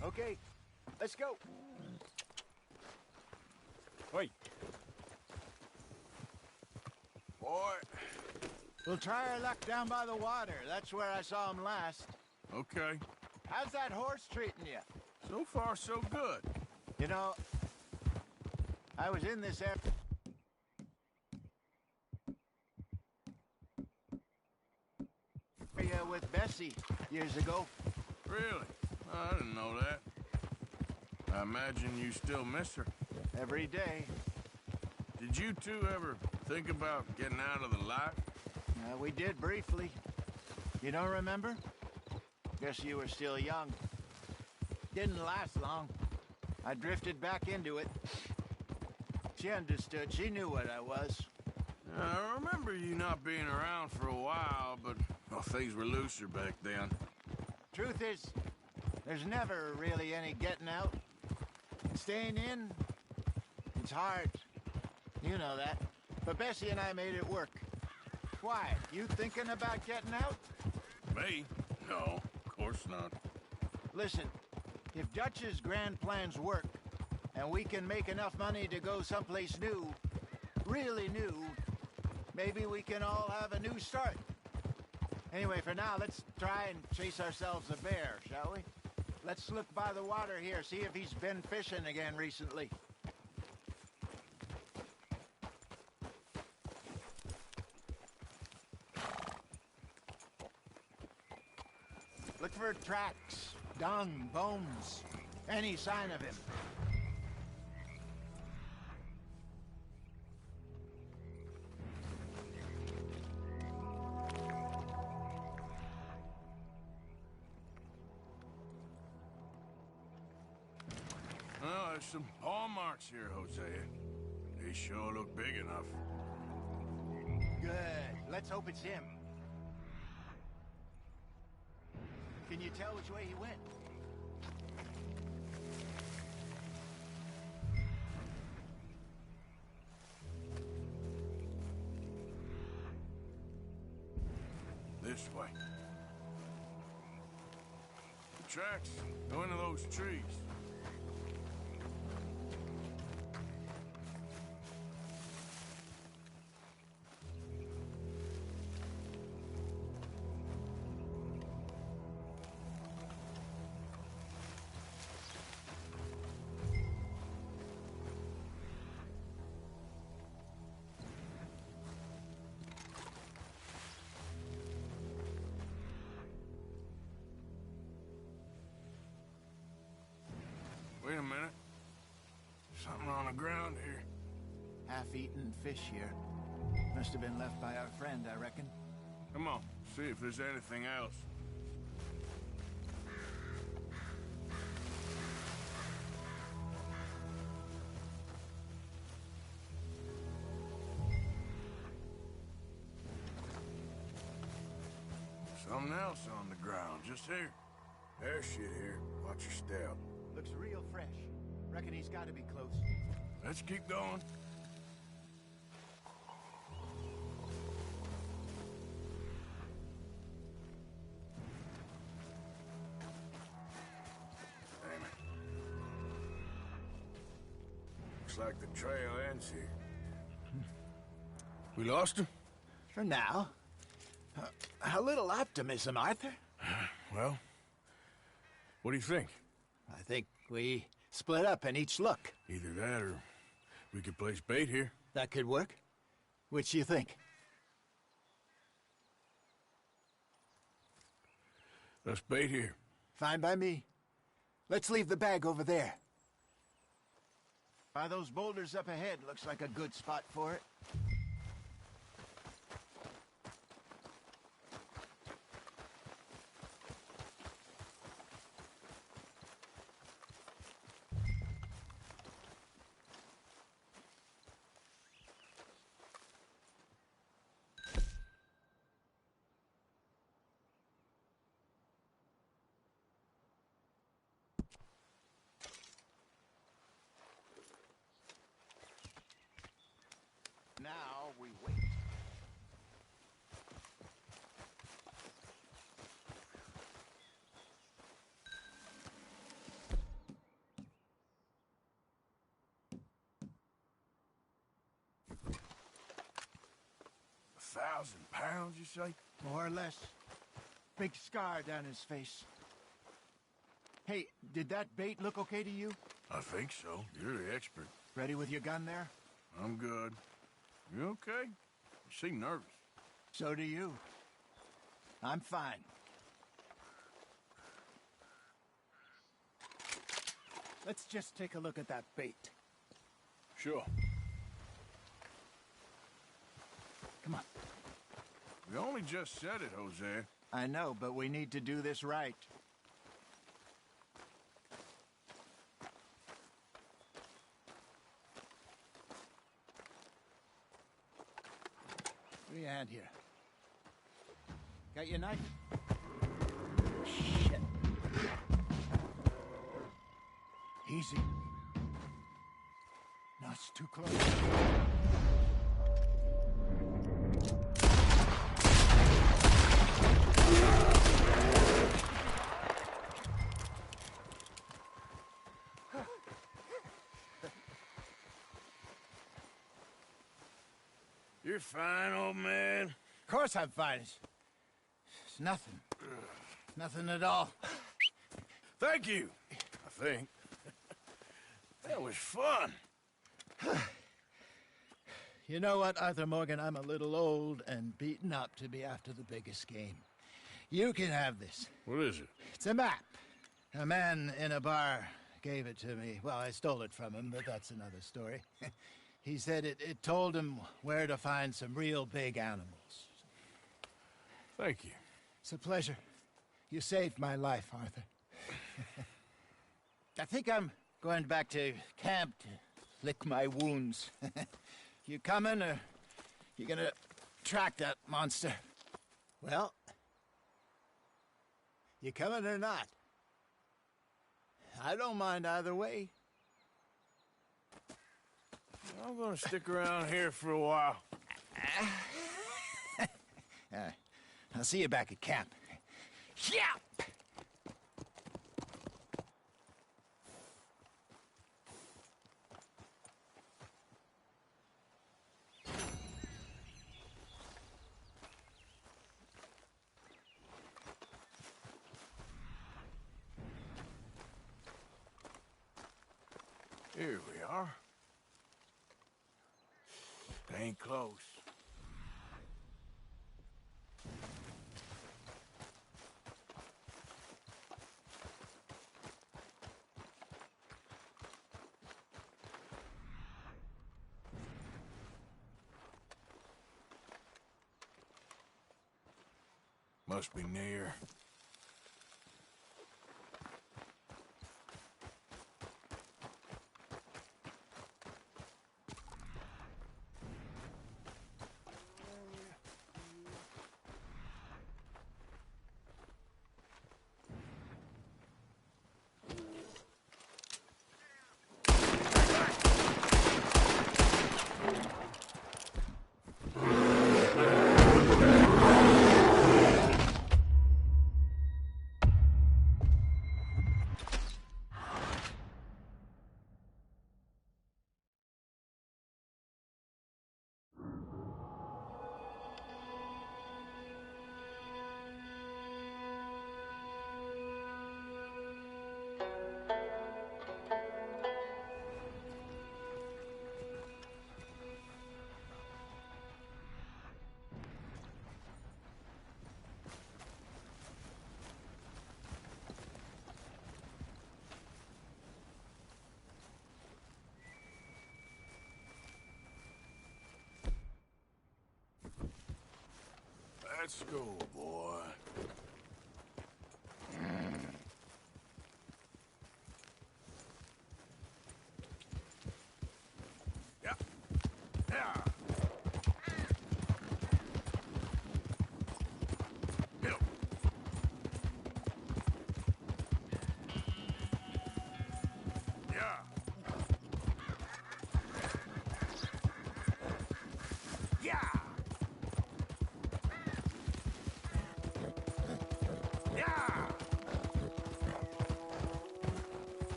S11: go. Okay, let's go.
S2: Wait. Boy.
S11: We'll try our luck down by the water. That's where I saw him last.
S2: Okay.
S11: How's that horse treating you?
S2: So far, so good.
S11: You know, I was in this area with Bessie years ago.
S2: Really? I didn't know that. I imagine you still miss her.
S11: Every day.
S2: Did you two ever think about getting out of the life?
S11: We did briefly. You don't remember? Guess you were still young. Didn't last long. I drifted back into it. She understood. She knew what I was.
S2: I remember you not being around for a while, but well, things were looser back then.
S11: Truth is, there's never really any getting out. Staying in, it's hard. You know that. But Bessie and I made it work. Why? You thinking about getting out?
S2: Me? No, of course not.
S11: Listen, if Dutch's grand plans work, and we can make enough money to go someplace new, really new, maybe we can all have a new start. Anyway, for now, let's try and chase ourselves a bear, shall we? Let's look by the water here, see if he's been fishing again recently. Look for tracks, dung, bones, any sign of him.
S2: Oh, there's some paw marks here, Hosea. They sure look big enough.
S11: Good. Let's hope it's him. Can you tell which way he went?
S2: This way. The tracks go into those trees. minute. Something on the ground here.
S11: Half-eaten fish here. Must have been left by our friend, I reckon.
S2: Come on, see if there's anything else. Something else on the ground, just here. There's shit here. Watch your step.
S11: Looks real fresh. Reckon he's got to be close.
S2: Let's keep going. Damn it. Looks like the trail ends here. We lost him?
S11: For now. A little optimism, Arthur.
S2: Well, what do you think?
S11: I think we split up and each look.
S2: Either that or we could place bait here.
S11: That could work. Which you think?
S2: Let's bait here.
S11: Fine by me. Let's leave the bag over there. By those boulders up ahead, looks like a good spot for it. Now we wait.
S2: £1,000, you say?
S11: More or less. Big scar down his face. Hey, did that bait look okay to you?
S2: I think so. You're the expert.
S11: Ready with your gun there?
S2: I'm good. You okay? You seem nervous.
S11: So do you. I'm fine. Let's just take a look at that bait.
S2: Sure.
S11: Come on.
S2: We only just said it, Jose.
S11: I know, but we need to do this right. Give me a hand here. Got your knife? Shit. Easy. No, it's too close.
S2: You're fine, old man.
S11: Of course I'm fine. It's nothing. Nothing at all.
S2: Thank you, I think. That was fun.
S11: You know what, Arthur Morgan? I'm a little old and beaten up to be after the biggest game. You can have this.
S2: What is it?
S11: It's a map. A man in a bar gave it to me. Well, I stole it from him, but that's another story. He said it told him where to find some real big animals.
S2: Thank you.
S11: It's a pleasure. You saved my life, Arthur. I think I'm going back to camp to lick my wounds. You coming, or you gonna track that monster? Well, you coming or not? I don't mind either way.
S2: I'm gonna stick around here for a while.
S11: I'll see you back at camp. Yeah!
S2: Here we are. Ain't close. Must be near. Let's go, boy. Yeah. Yeah. Get him.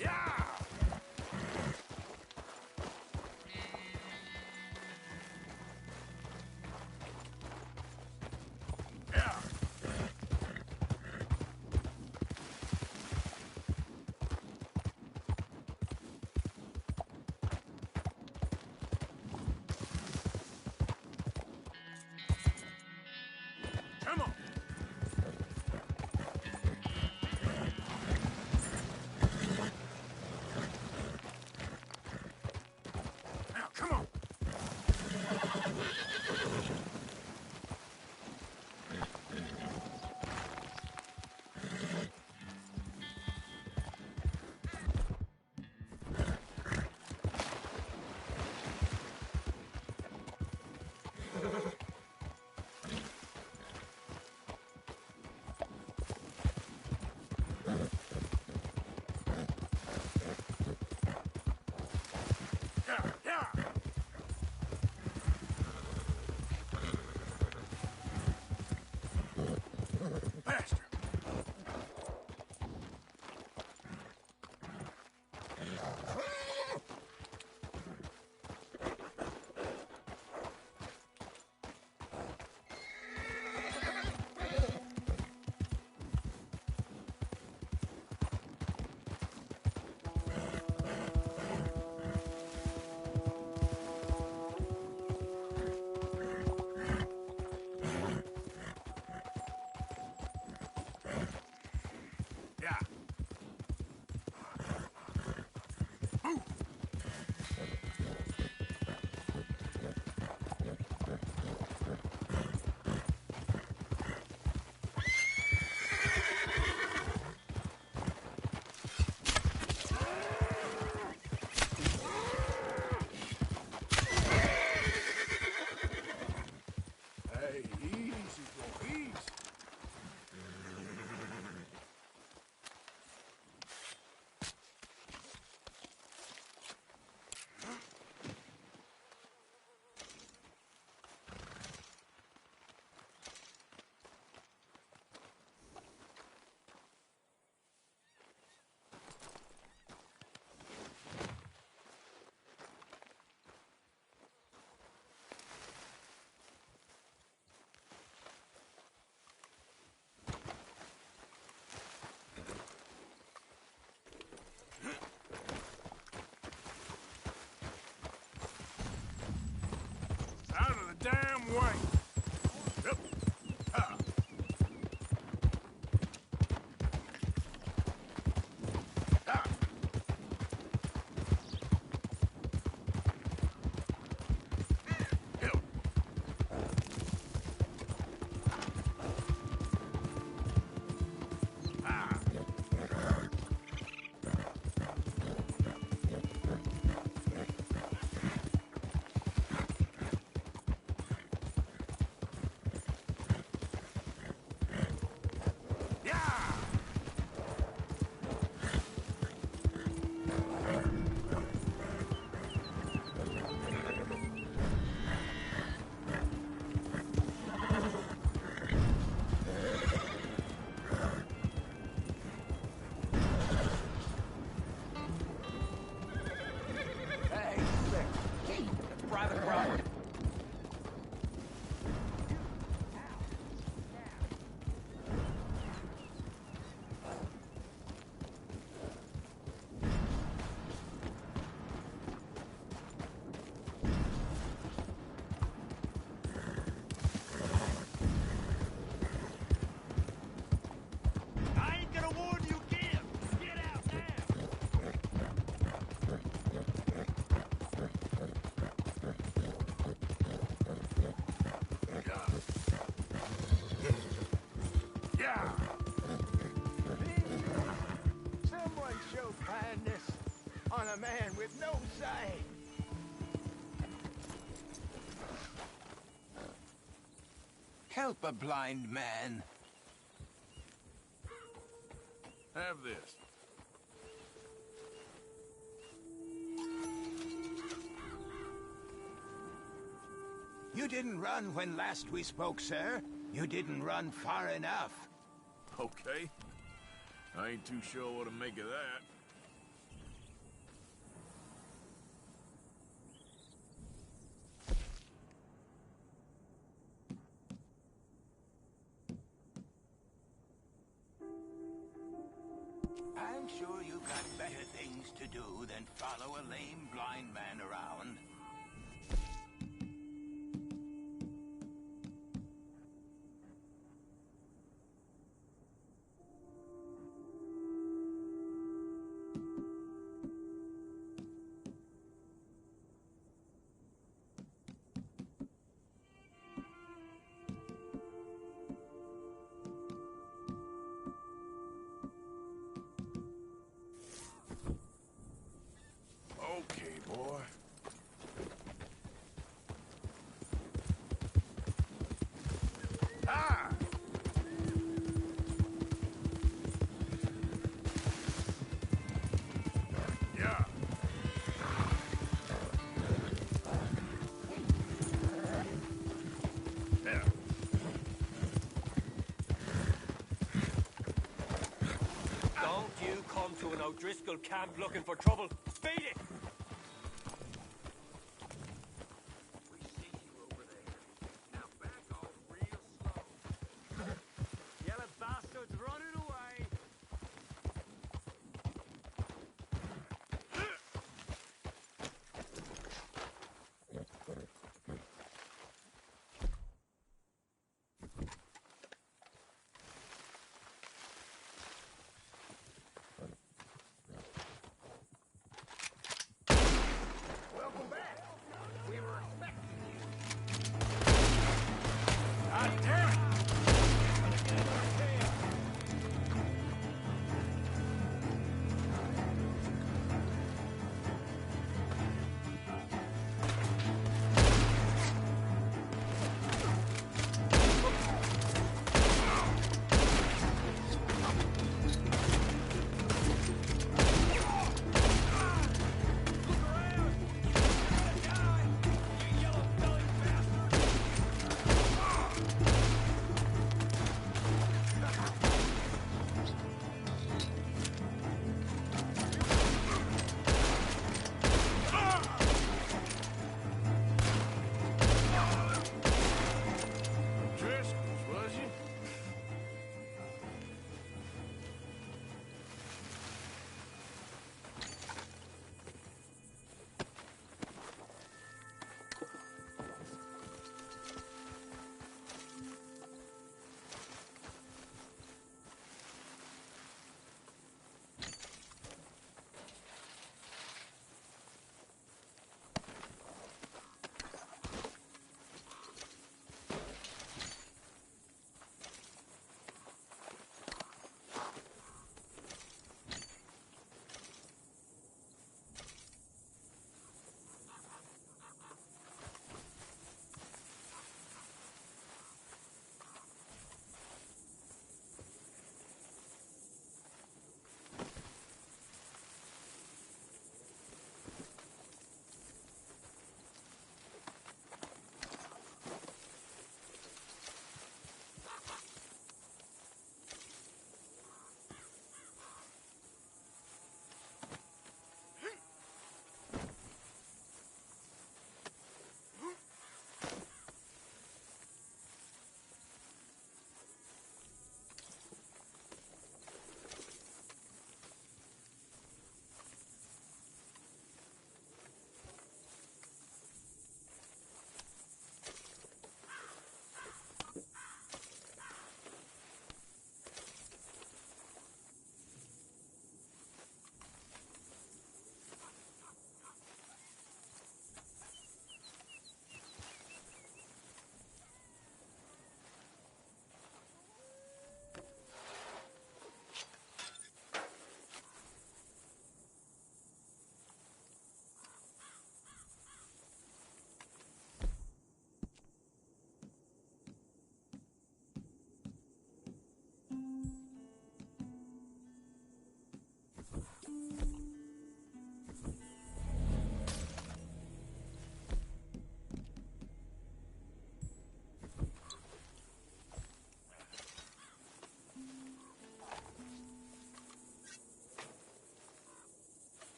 S2: Yeah. Yeah. Come on. Now, come on. Faster. Yeah. Move. Hey, easy, boy, easy. Out of the damn way. Yep. Ah.
S16: don't say.
S7: Help a blind man.
S2: Have this.
S7: You didn't run when last we spoke, sir. You didn't run far enough.
S2: Okay. I ain't too sure what to make of that.
S7: I'm sure you've got better things to do than follow a lame blind man around.
S2: Okay, boy. Ah! Yeah. Yeah.
S16: Don't you come to an O'Driscoll camp looking for trouble. Beat it! Yellow bastards running away!
S2: Welcome back. We were expecting you.
S16: God damn it!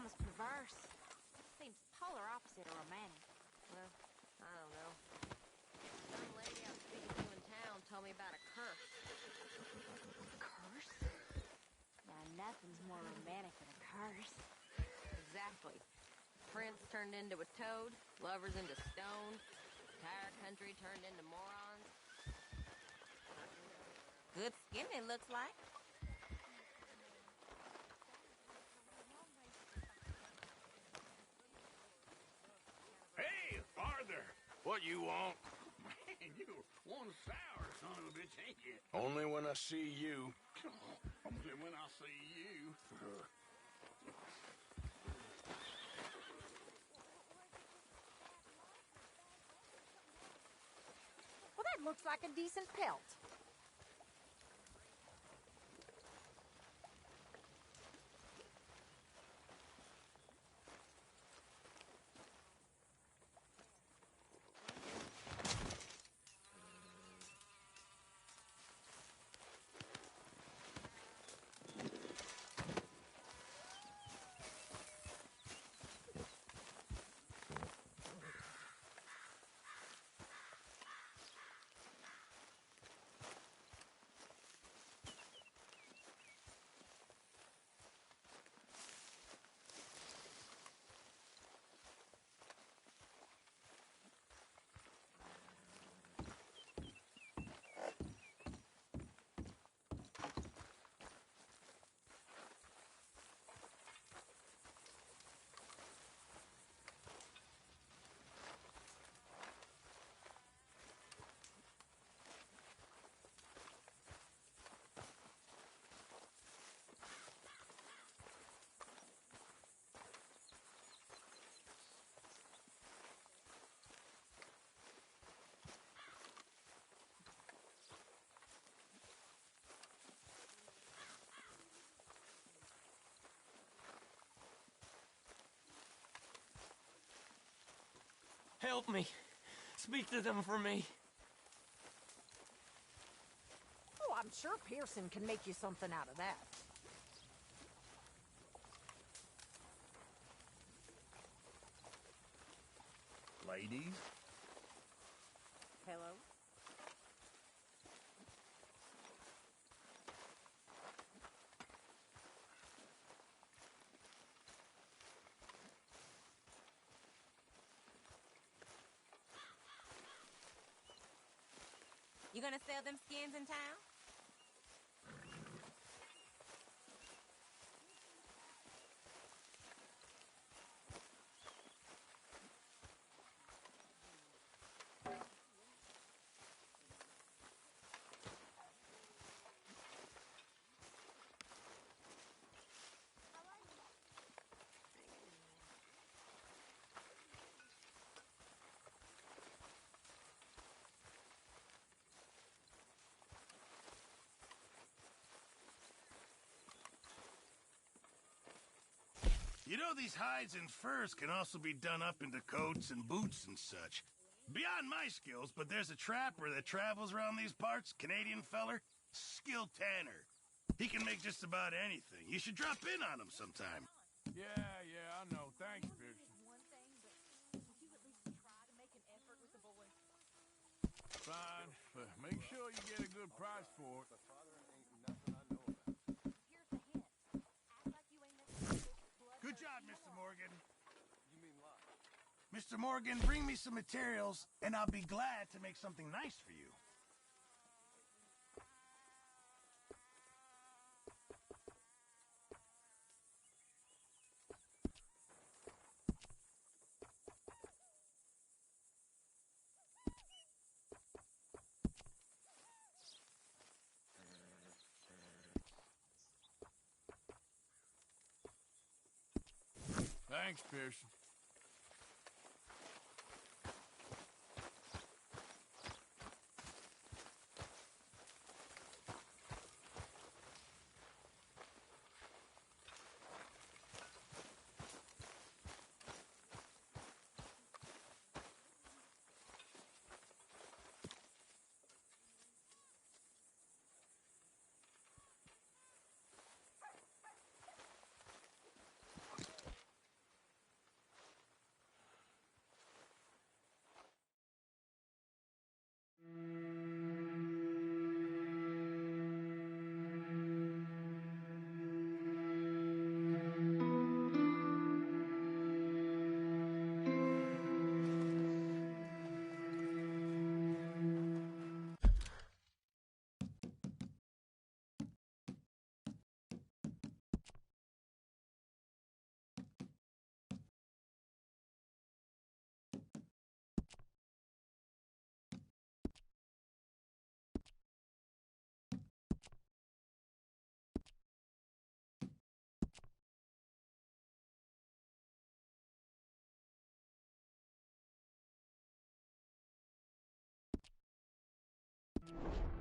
S15: almost perverse. Seems polar opposite of romantic.
S14: Well, I don't know. Some lady I was speaking to in town told me about a curse.
S15: Curse? Now, nothing's more romantic than a curse.
S14: Exactly. Prince turned into a toad, lovers into stone, entire country turned into morons.
S6: Good skimming, looks like.
S4: Hey, Arthur! What you want? Man, you one sour son of a bitch, ain't you?
S2: Only when I see you.
S4: Only when I see you.
S6: Well, that looks like a decent pelt.
S16: Help me. Speak to them for me.
S6: Oh, I'm sure Pearson can make you something out of that.
S2: Ladies?
S6: Hello? You gonna sell them skins in town?
S1: You know, these hides and furs can also be done up into coats and boots and such. Beyond my skills, but there's a trapper that travels around these parts, Canadian feller, skilled tanner. He can make just about anything. You should drop in on him sometime.
S2: Yeah, I know. Thanks, Pearson. Fine, but make sure you get a good price for it.
S1: Good job, Mr. Morgan. Mr. Morgan, bring me some materials, and I'll be glad to make something nice for you.
S2: Thanks, Pearson.
S10: Bye.